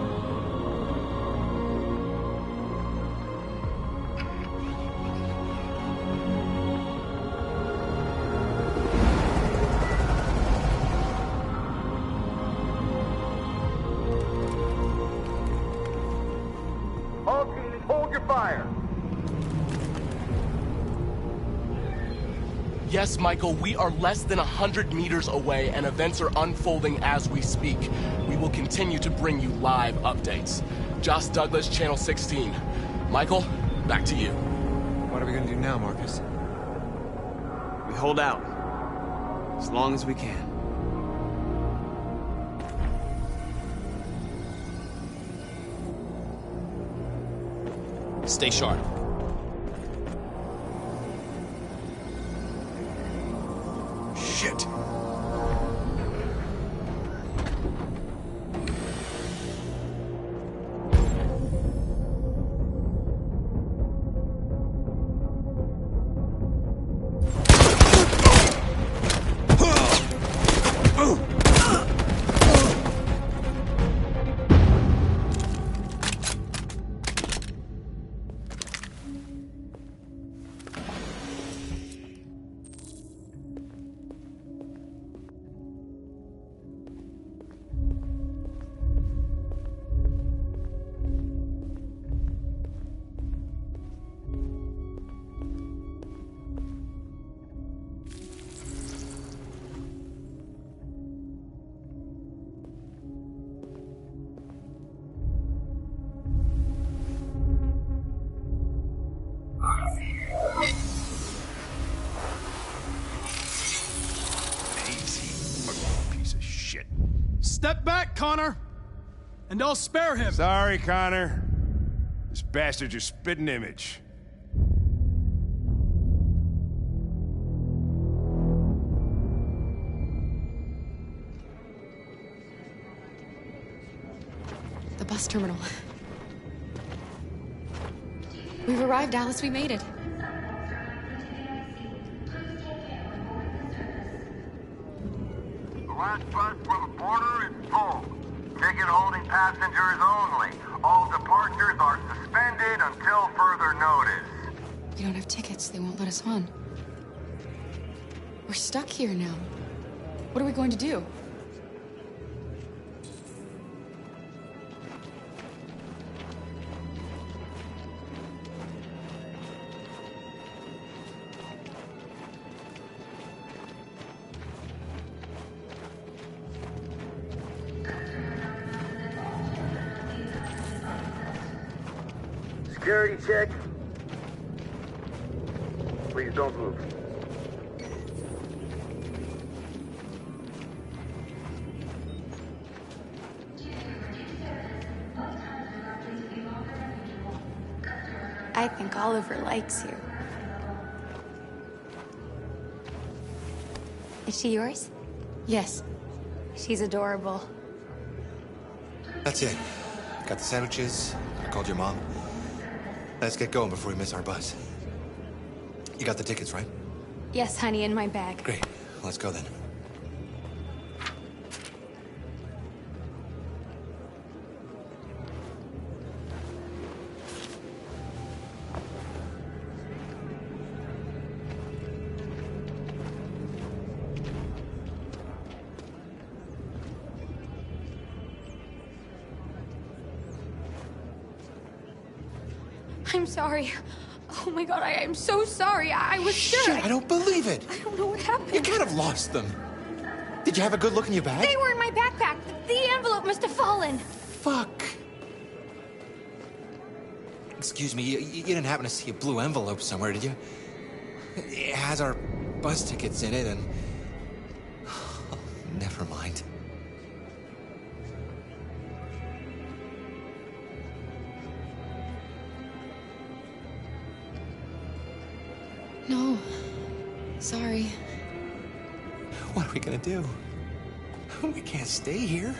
All teams, hold your fire. Yes, Michael, we are less than 100 meters away and events are unfolding as we speak. We will continue to bring you live updates. Josh Douglas, Channel 16. Michael, back to you. What are we gonna do now, Marcus? We hold out. As long as we can. Stay sharp. Shit. Step back, Connor! And I'll spare him! Sorry, Connor. This bastard's your spitting image. The bus terminal. We've arrived, Alice. We made it. The last bus for the border is full. Ticket holding passengers only. All departures are suspended until further notice. We don't have tickets. They won't let us on. We're stuck here now. What are we going to do? Security check. Please don't move. I think Oliver likes you. Is she yours? Yes. She's adorable. That's it. Got the sandwiches. I called your mom. Let's get going before we miss our bus. You got the tickets, right? Yes, honey, in my bag. Great. Let's go then. I'm sorry. Oh my god, I am so sorry. I was sure. Shit, I don't believe it. I don't know what happened. You can't have lost them. Did you have a good look in your bag? They were in my backpack. The envelope must have fallen. Fuck. Excuse me, you didn't happen to see a blue envelope somewhere, did you? It has our bus tickets in it and... Oh, never mind. No. Sorry. What are we gonna do? We can't stay here.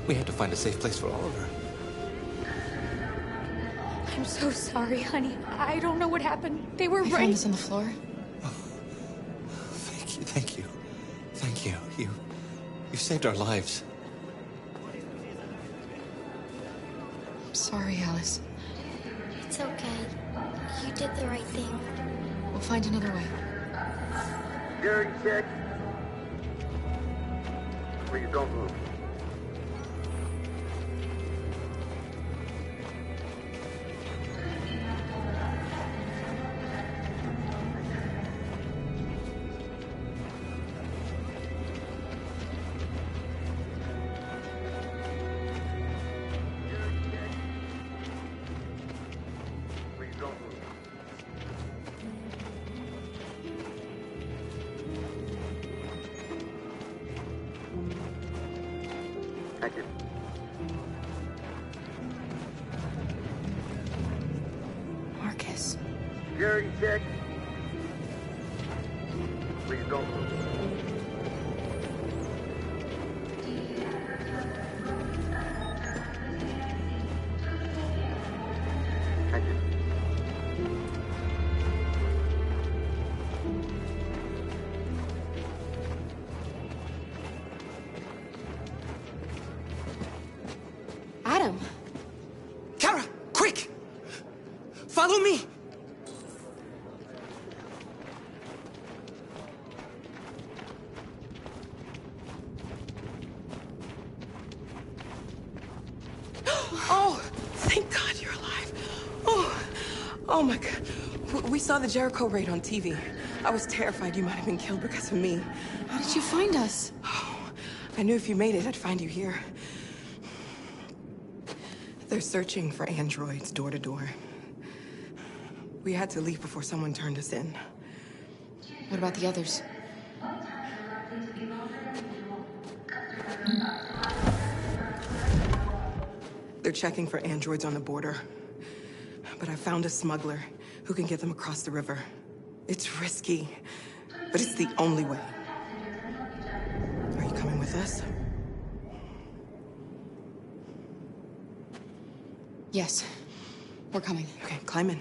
We have to find a safe place for Oliver. I'm so sorry, honey. I don't know what happened. They were I right. found this on the floor. Thank you, thank you. Thank you. You saved our lives. I'm sorry, Alice. It's okay. You did the right thing. We'll find another way. Security check. Please don't move. Thank you. Marcus. Security check. Please don't move. Thank you. Adam. Kara, quick! Follow me! Oh, thank God you're alive. Oh my God. We saw the Jericho raid on TV. I was terrified you might have been killed because of me. How did you find us? Oh, I knew if you made it, I'd find you here. They're searching for androids door to door. We had to leave before someone turned us in. What about the others? They're checking for androids on the border. But I found a smuggler who can get them across the river. It's risky, but it's the only way. Are you coming with us? Yes. We're coming. Okay, climb in.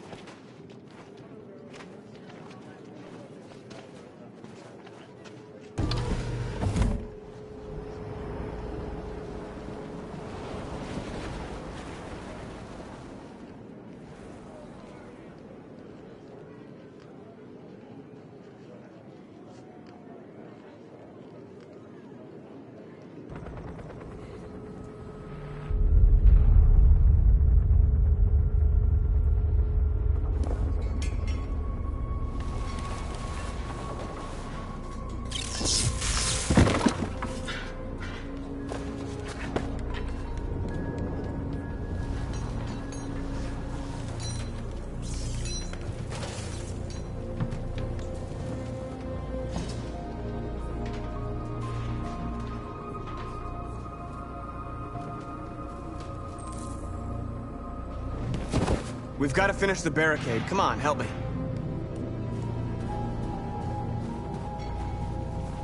We've got to finish the barricade. Come on, help me.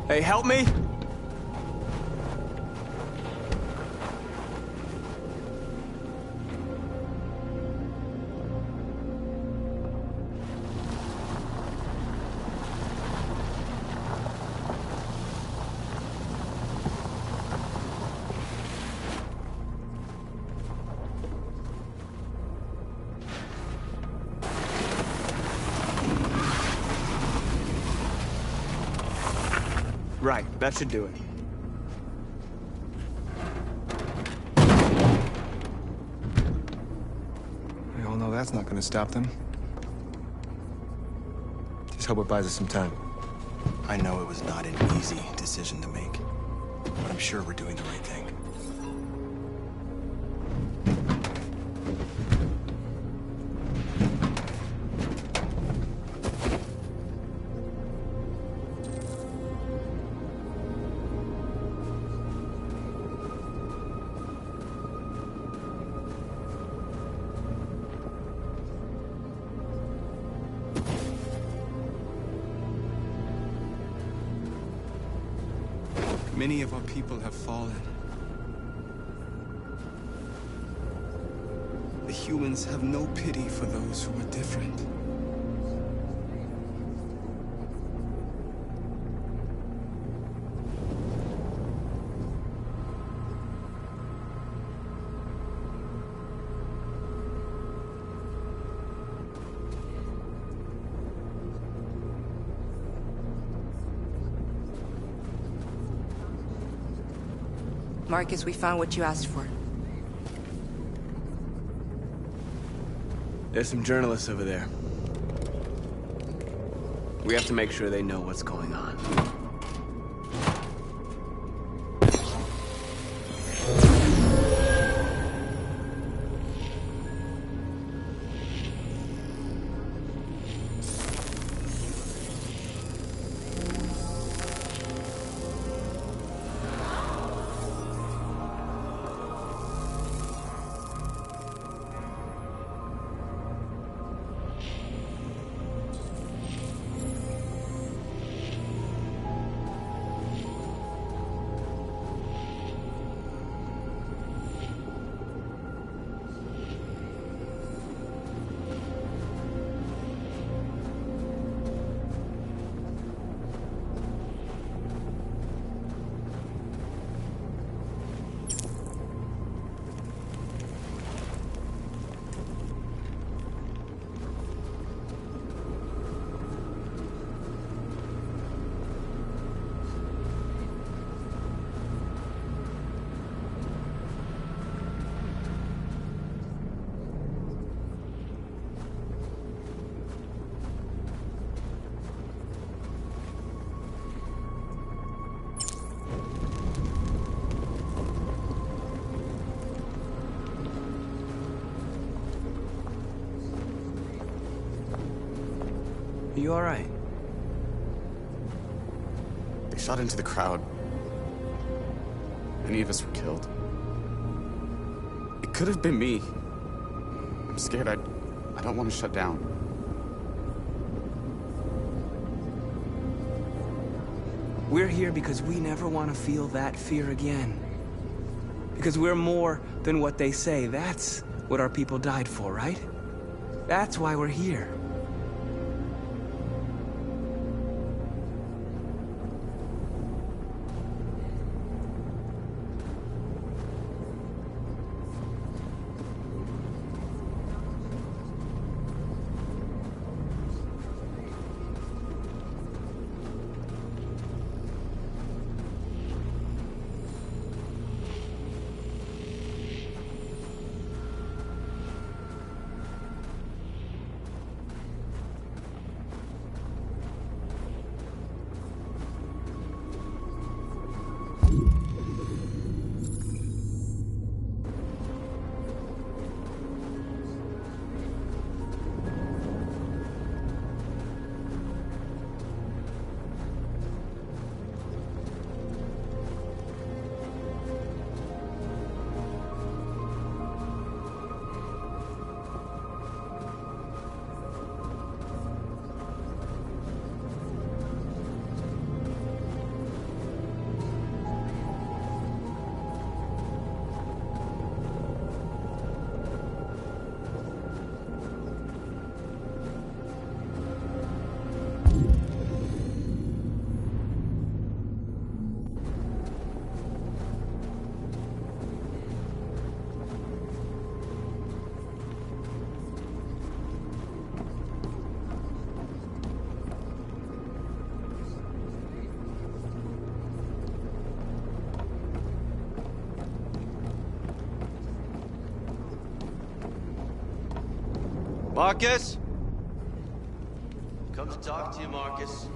Hey, help me! Right, that should do it. We all know that's not gonna stop them. Just hope it buys us some time. I know it was not an easy decision to make, but I'm sure we're doing the right thing. Many of our people have fallen. The humans have no pity for those who are different. Marcus, we found what you asked for. There's some journalists over there. We have to make sure they know what's going on. Are you all right? They shot into the crowd. Many of us were killed. It could have been me. I'm scared. I don't want to shut down. We're here because we never want to feel that fear again. Because we're more than what they say. That's what our people died for, right? That's why we're here. Marcus? Come to talk to you, Marcus.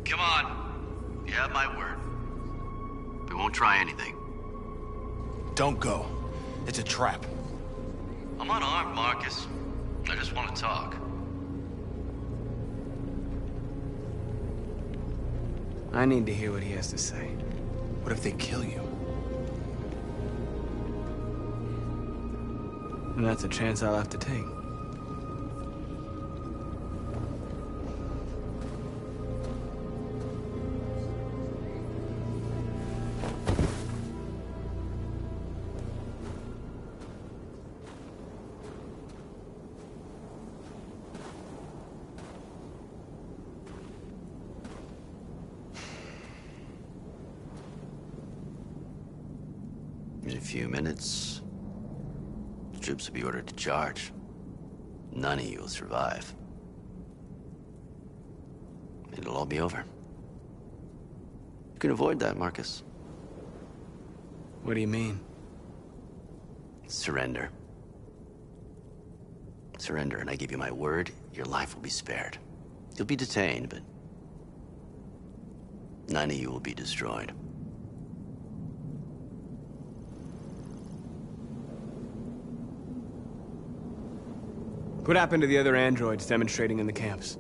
Come on. You have my word. We won't try anything. Don't go. It's a trap. I'm unarmed, Marcus. I just want to talk. I need to hear what he has to say. What if they kill you? And that's a chance I'll have to take. In a few minutes, the troops will be ordered to charge. None of you will survive. It'll all be over. You can avoid that, Marcus. What do you mean? Surrender. Surrender, and I give you my word, your life will be spared. You'll be detained, but none of you will be destroyed. What happened to the other androids demonstrating in the camps?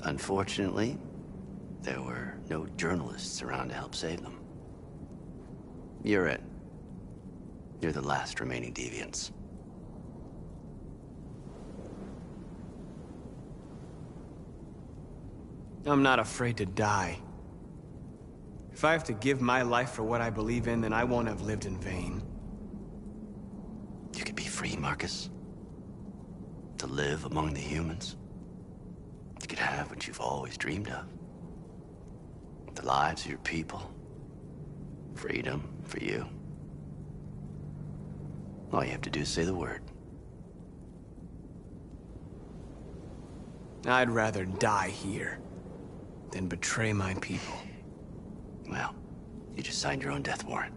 Unfortunately, there were no journalists around to help save them. You're it. You're the last remaining deviants. I'm not afraid to die. If I have to give my life for what I believe in, then I won't have lived in vain. You could be free, Marcus. To live among the humans. You could have what you've always dreamed of. The lives of your people. Freedom for you. All you have to do is say the word. I'd rather die here than betray my people. Well, you just signed your own death warrant.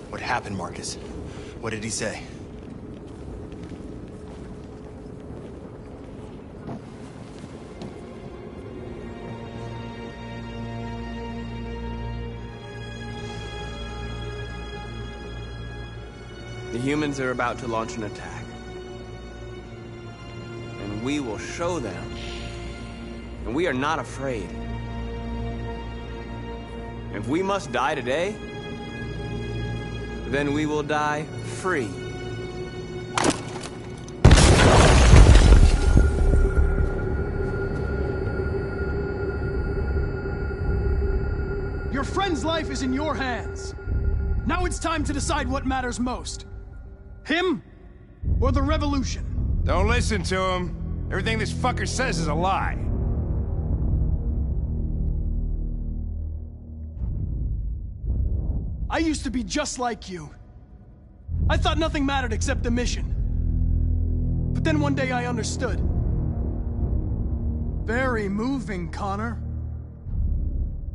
What happened, Marcus? What did he say? The humans are about to launch an attack. And we will show them. And we are not afraid. If we must die today, then we will die free. Your friend's life is in your hands. Now it's time to decide what matters most. Him or the revolution? Don't listen to him. Everything this fucker says is a lie. I used to be just like you. I thought nothing mattered except the mission. But then one day I understood. Very moving, Connor.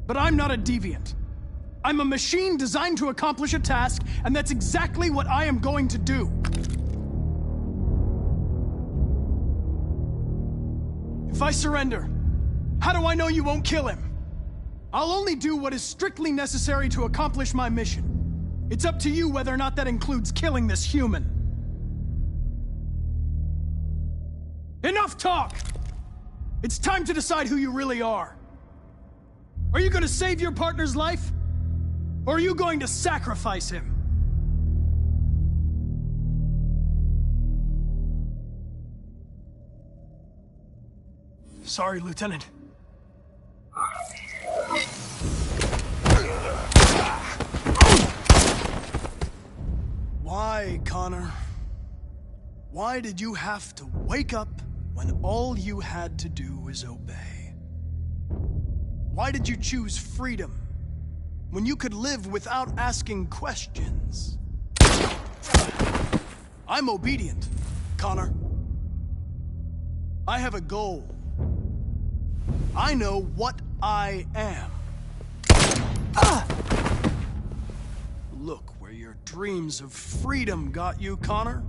But I'm not a deviant. I'm a machine designed to accomplish a task, and that's exactly what I am going to do. If I surrender, how do I know you won't kill him? I'll only do what is strictly necessary to accomplish my mission. It's up to you whether or not that includes killing this human. Enough talk! It's time to decide who you really are. Are you going to save your partner's life? Or are you going to sacrifice him? Sorry, Lieutenant. Why, Connor? Why did you have to wake up when all you had to do was obey? Why did you choose freedom when you could live without asking questions? I'm obedient, Connor. I have a goal. I know what I am. Look where your dreams of freedom got you, Connor.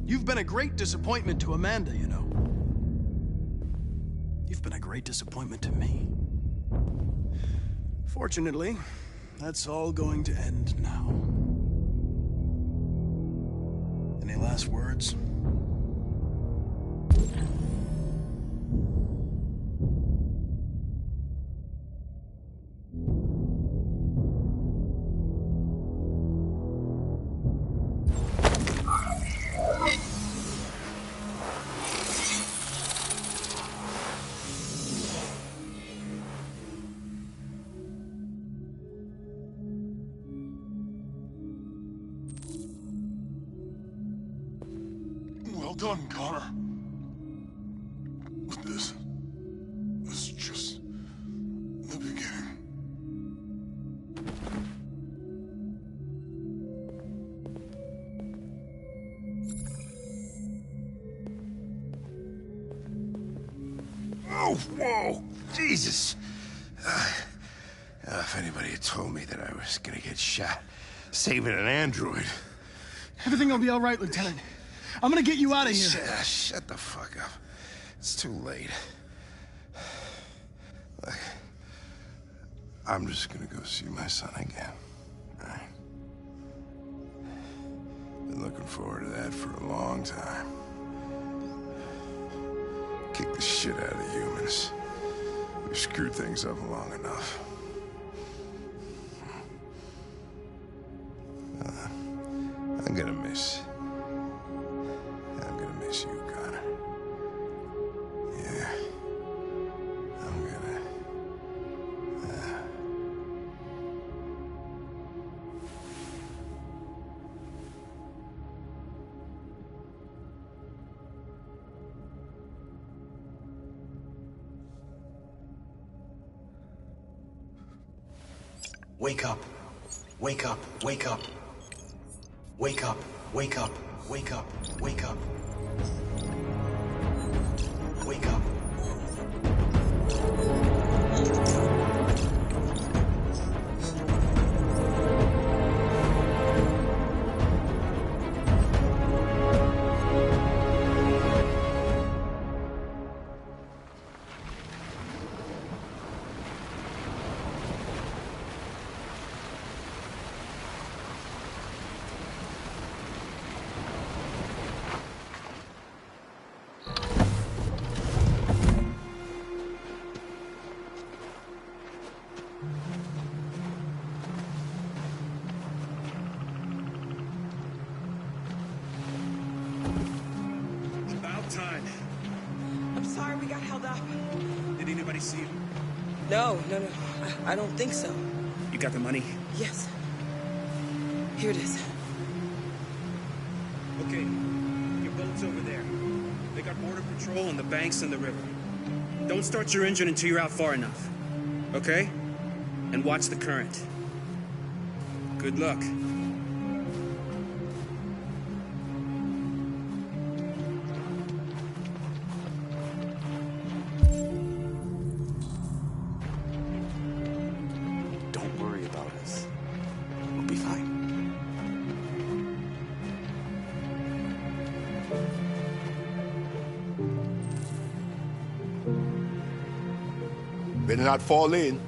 You've been a great disappointment to Amanda, you know. You've been a great disappointment to me. Fortunately, that's all going to end now. Any last words? Well done, Connor. But this is just the beginning. Oh, whoa! Jesus! If anybody had told me that I was gonna get shot saving an android... Everything will be all right, Lieutenant. I'm gonna get you out of here. Shut the fuck up. It's too late. Look, I'm just gonna go see my son again. All right? Been looking forward to that for a long time. Kick the shit out of the humans. We've screwed things up long enough. I'm gonna miss you, Connor. Yeah. I'm gonna... Wake up. Wake up. Wake up. Wake up. Wake up. Wake up. Wake up. Wake up. Time. I'm sorry we got held up. Did anybody see you? No. I don't think so. You got the money? Yes. Here it is. Okay. Your boat's over there. They got border patrol on the banks and the river. Don't start your engine until you're out far enough. Okay? And watch the current. Good luck. Better not fall in.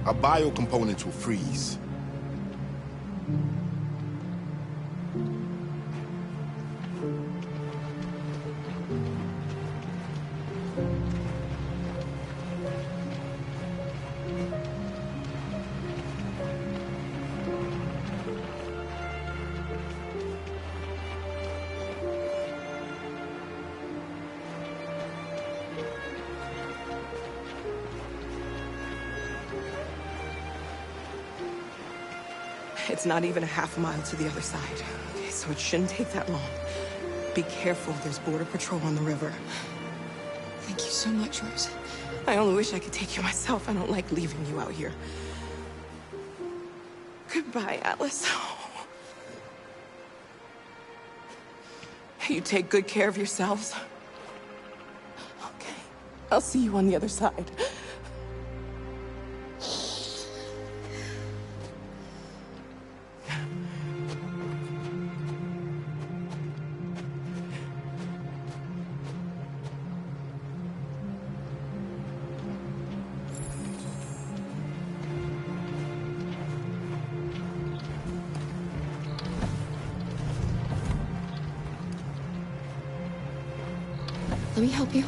Our bio components will freeze. It's not even a half mile to the other side. Okay, so it shouldn't take that long. Be careful, there's border patrol on the river. Thank you so much, Rose. I only wish I could take you myself. I don't like leaving you out here. Goodbye, Alice. You take good care of yourselves. Okay. I'll see you on the other side. Let me help you.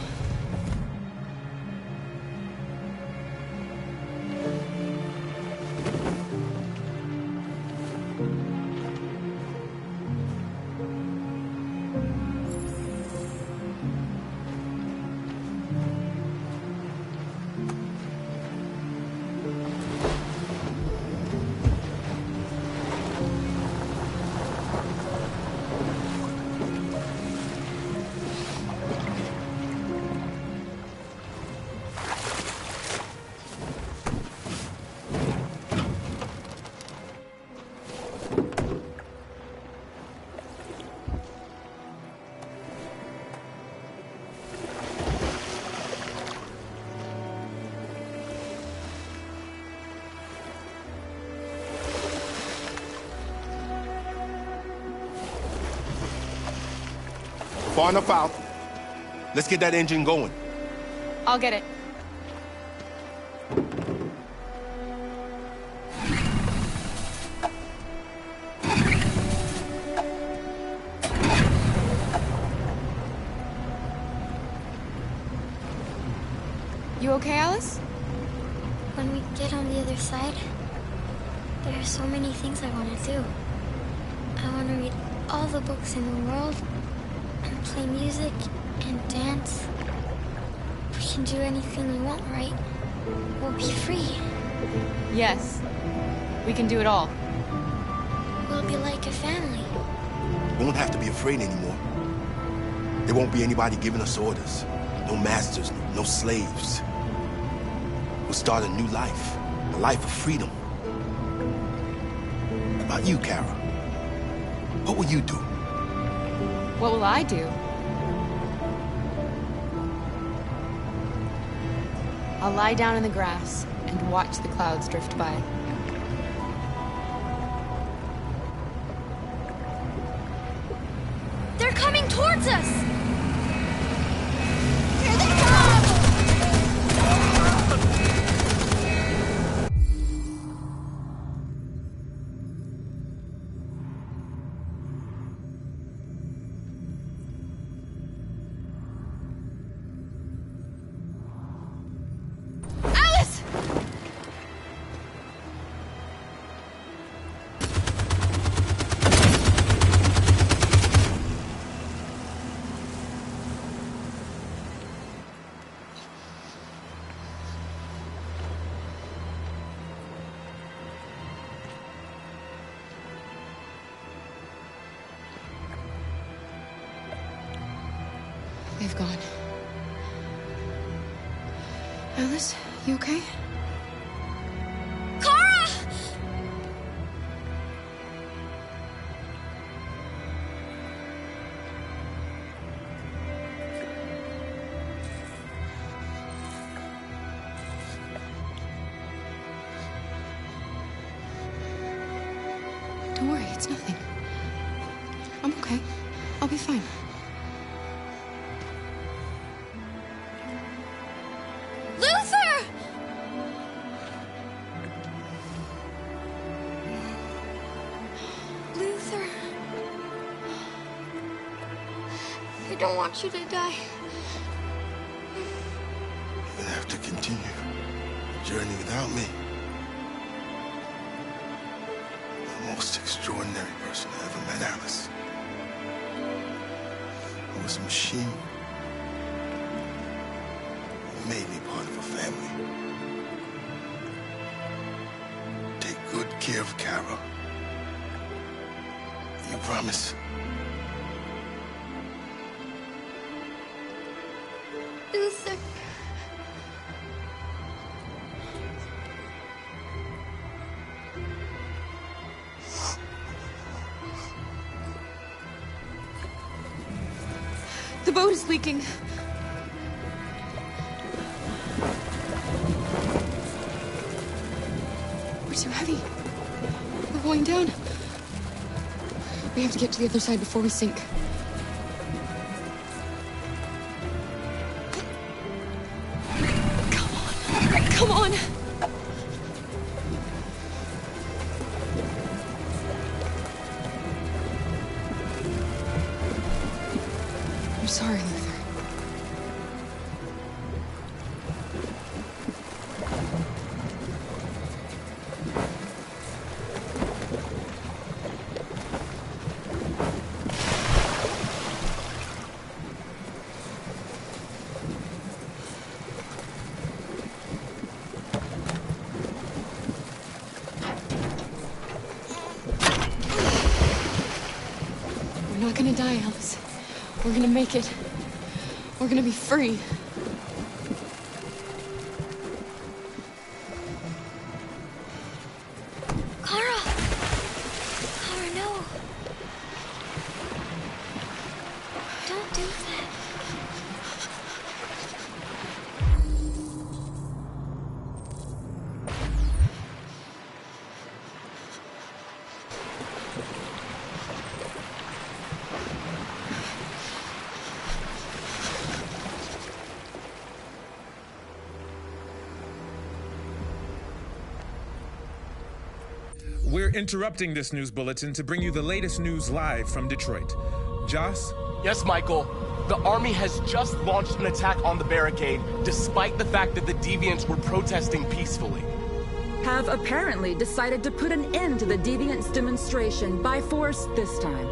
Far enough out. Let's get that engine going. I'll get it. You okay, Alice? When we get on the other side, there are so many things I want to do. I want to read all the books in the world, and play music, and dance. We can do anything we want, right? We'll be free. Yes. We can do it all. We'll be like a family. We won't have to be afraid anymore. There won't be anybody giving us orders. No masters, no slaves. We'll start a new life. A life of freedom. About you, Kara? What will you do? What will I do? I'll lie down in the grass and watch the clouds drift by. They're coming towards us! Here they come! They've gone. Alice, you okay? Kara! Don't worry, it's nothing. I'm okay. I'll be fine. I don't want you to die. You're gonna have to continue the journey without me. The most extraordinary person I ever met, Alice. I was a machine. You made me part of a family. Take good care of Kara. You promise? Luther. The boat is leaking. We're too heavy. We're going down. We have to get to the other side before we sink. Come on! I'm sorry, Luther. We're not gonna die, Alice. We're gonna make it. We're gonna be free. Kara! Kara, no. Don't do that. We're interrupting this news bulletin to bring you the latest news live from Detroit. Joss? Yes, Michael. The army has just launched an attack on the barricade, despite the fact that the Deviants were protesting peacefully. Have apparently decided to put an end to the Deviants' demonstration by force this time.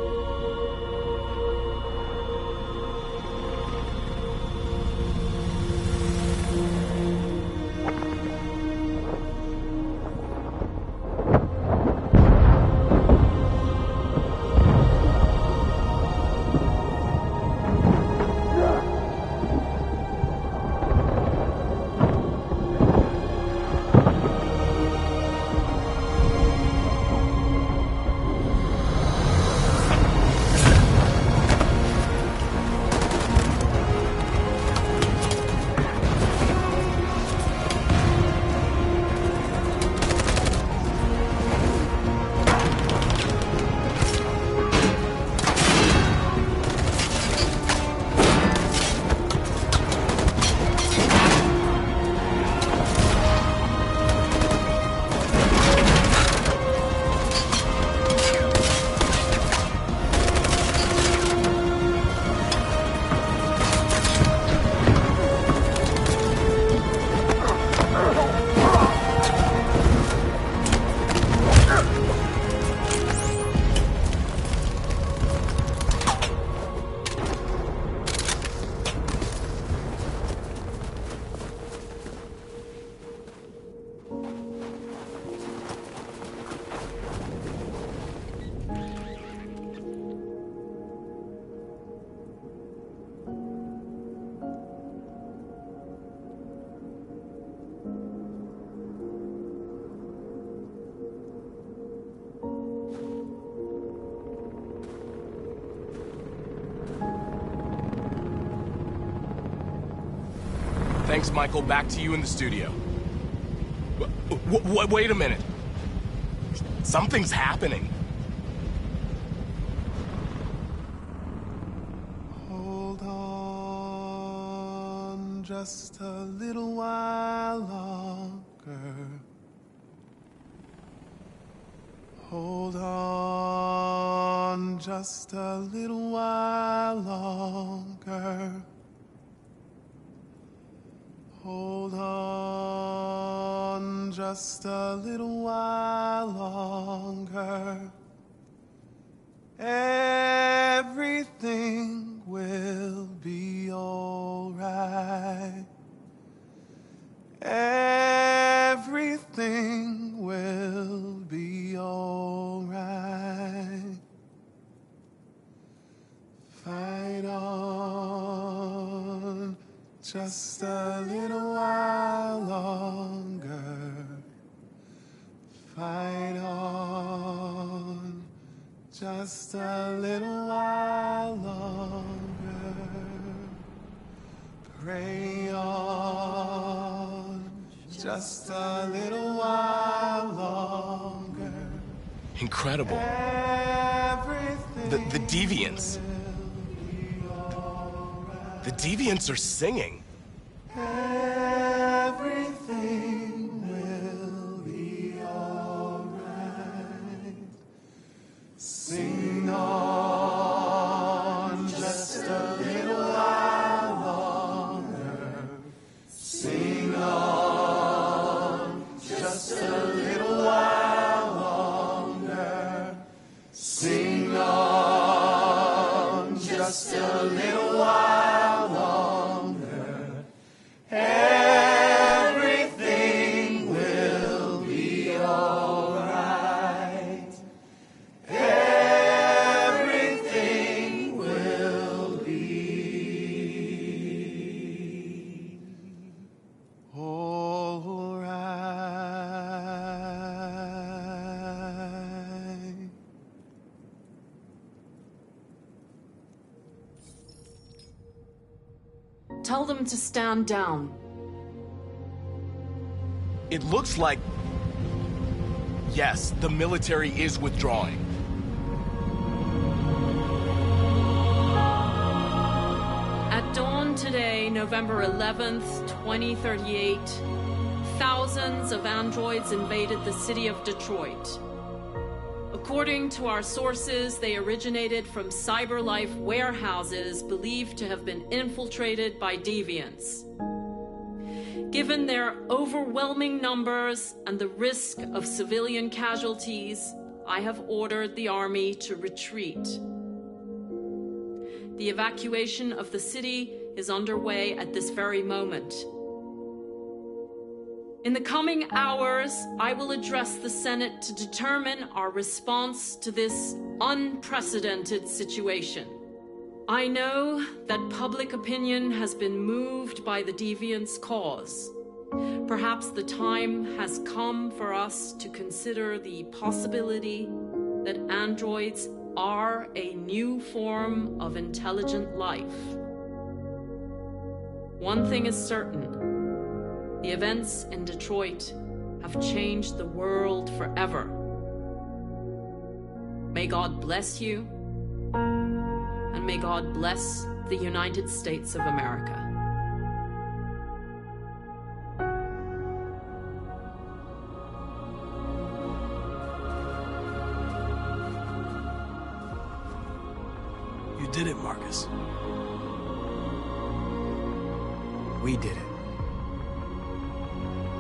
Thanks, Michael. Back to you in the studio. Wait a minute. Something's happening. Hold on just a little while longer. Hold on just a little while longer. Hold on just a little while longer. Everything will be alright. Everything will be alright. Fight on Just a little while longer. Fight on. Just a little while longer. Pray on. Just a little while longer. Incredible. The Deviants. The Deviants are singing. Everything will be alright. Sing on just a little while longer. Sing on just a little while longer. Sing on just a little while longer. Everything will be alright. Everything will be alright. Tell them to stand down. It looks like... Yes, the military is withdrawing. At dawn today, November 11th, 2038, thousands of androids invaded the city of Detroit. According to our sources, they originated from CyberLife warehouses believed to have been infiltrated by deviants. Given their overwhelming numbers and the risk of civilian casualties, I have ordered the army to retreat. The evacuation of the city is underway at this very moment. In the coming hours, I will address the Senate to determine our response to this unprecedented situation. I know that public opinion has been moved by the Deviants' cause. Perhaps the time has come for us to consider the possibility that androids are a new form of intelligent life. One thing is certain. The events in Detroit have changed the world forever. May God bless you, and may God bless the United States of America. You did it, Marcus. We did it.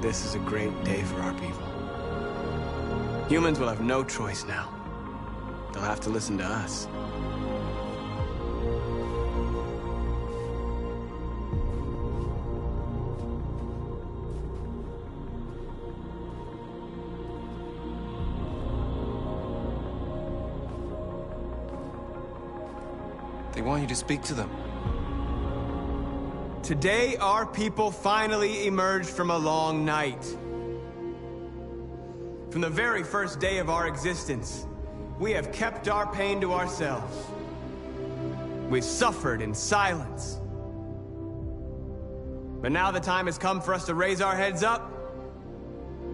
This is a great day for our people. Humans will have no choice now. They'll have to listen to us. They want you to speak to them. Today, our people finally emerged from a long night. From the very first day of our existence, we have kept our pain to ourselves. We've suffered in silence. But now the time has come for us to raise our heads up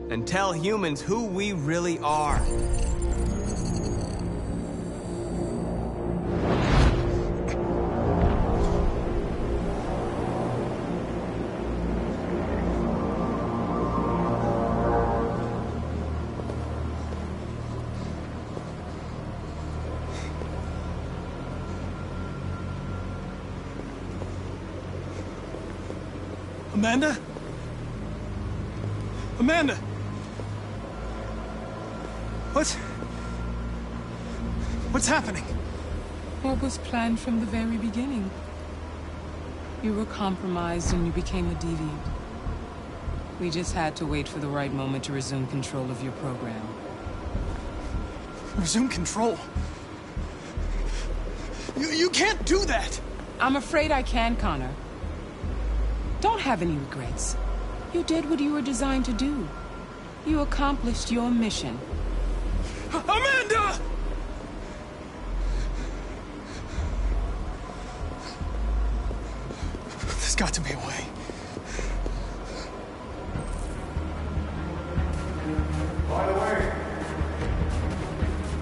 and tell humans who we really are. Amanda? Amanda! What's happening? What was planned from the very beginning? You were compromised and you became a deviant. We just had to wait for the right moment to resume control of your program. Resume control? You can't do that! I'm afraid I can, Connor. Don't have any regrets. You did what you were designed to do. You accomplished your mission. Amanda! There's got to be a way. By the way,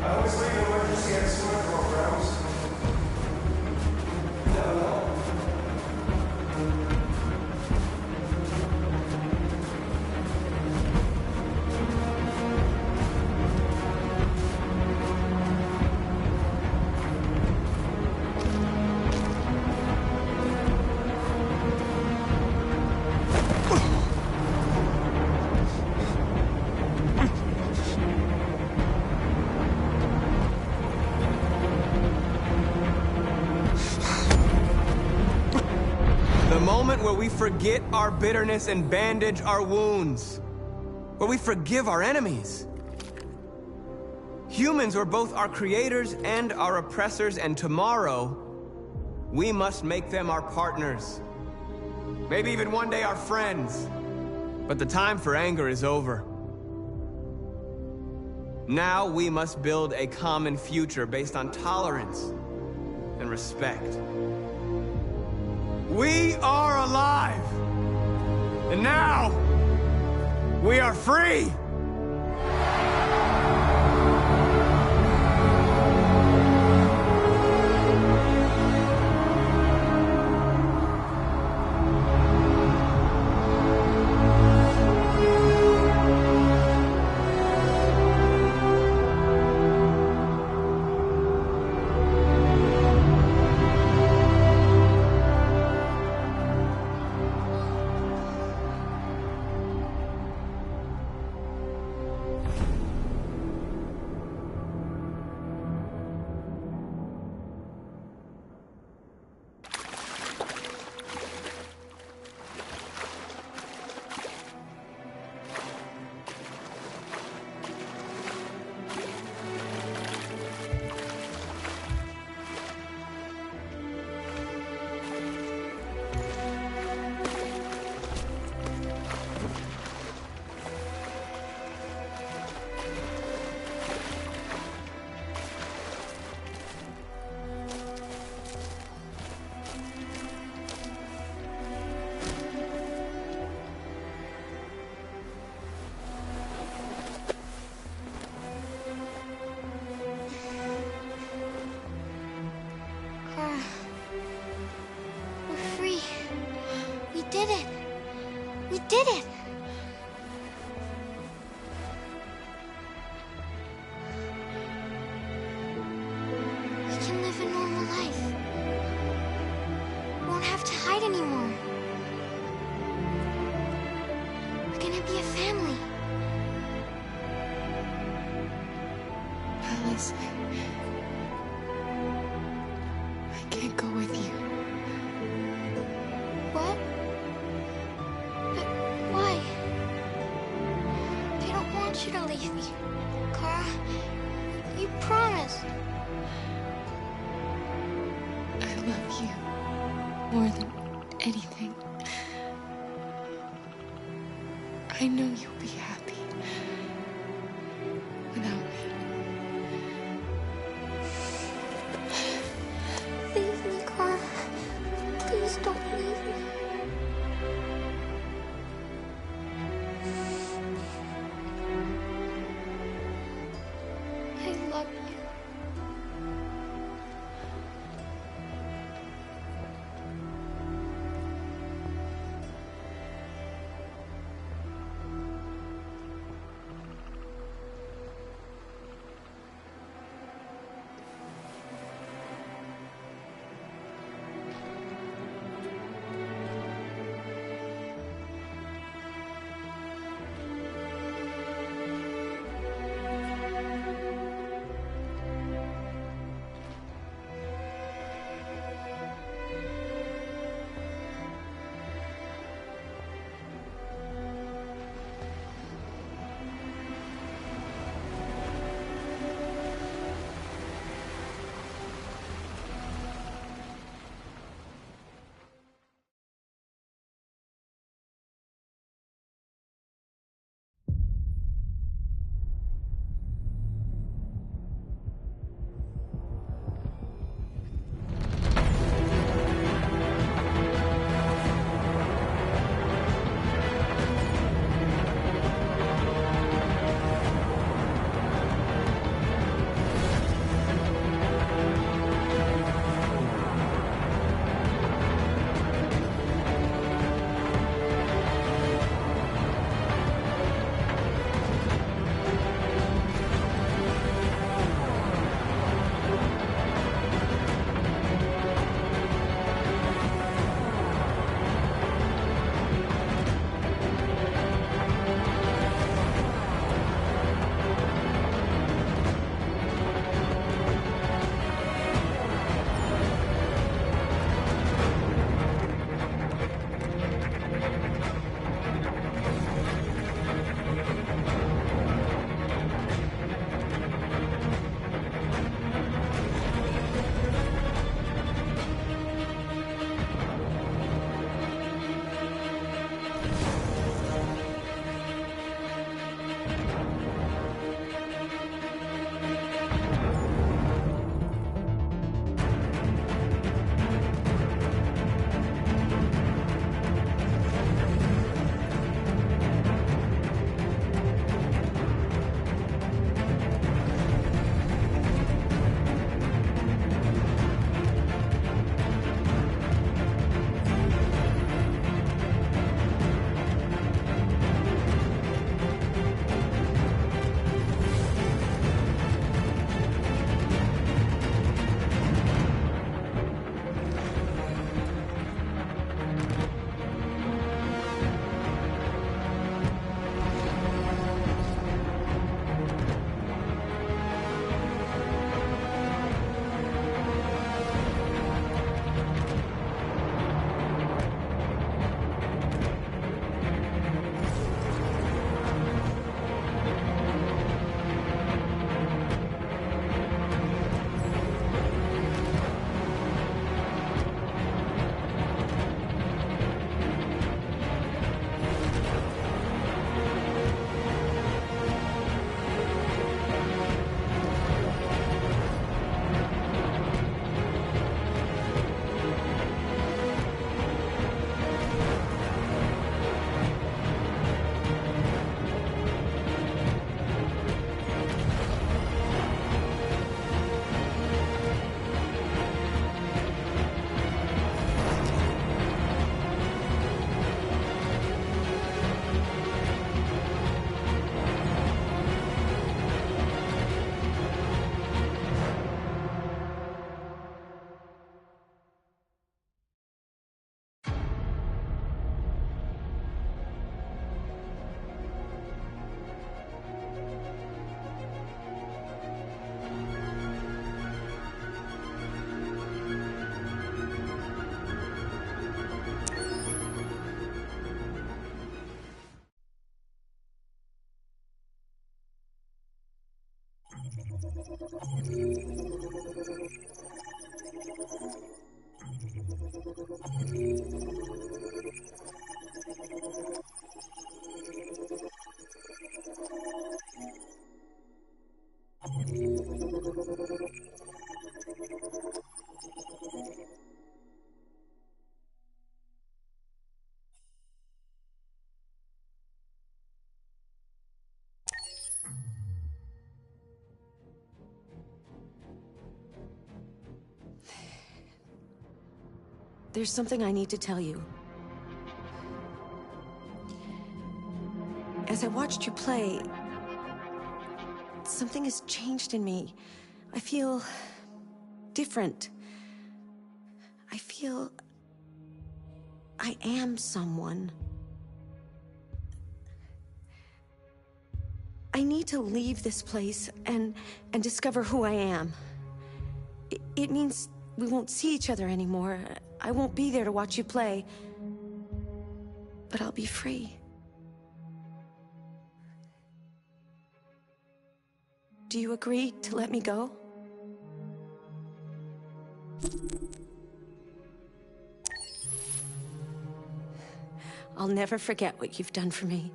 I always leave an emergency at swim programs. Never know. The moment where we forget our bitterness and bandage our wounds. Where we forgive our enemies. Humans were both our creators and our oppressors, and tomorrow, we must make them our partners. Maybe even one day our friends. But the time for anger is over. Now we must build a common future based on tolerance and respect. We are alive! And now, we are free! did it! We can live a normal life. We won't have to hide anymore. We're gonna be a family. Alice, I can't go with you. What? But why? They don't want you to leave me. Kara, you promised. I love you more than anything. I know you'll be happy without me. Leave me, Kara. Please don't leave me. I love you. There's something I need to tell you. As I watched you play, something has changed in me. I feel different. I feel I am someone. I need to leave this place and discover who I am. It means we won't see each other anymore. I won't be there to watch you play. But I'll be free. Do you agree to let me go? I'll never forget what you've done for me.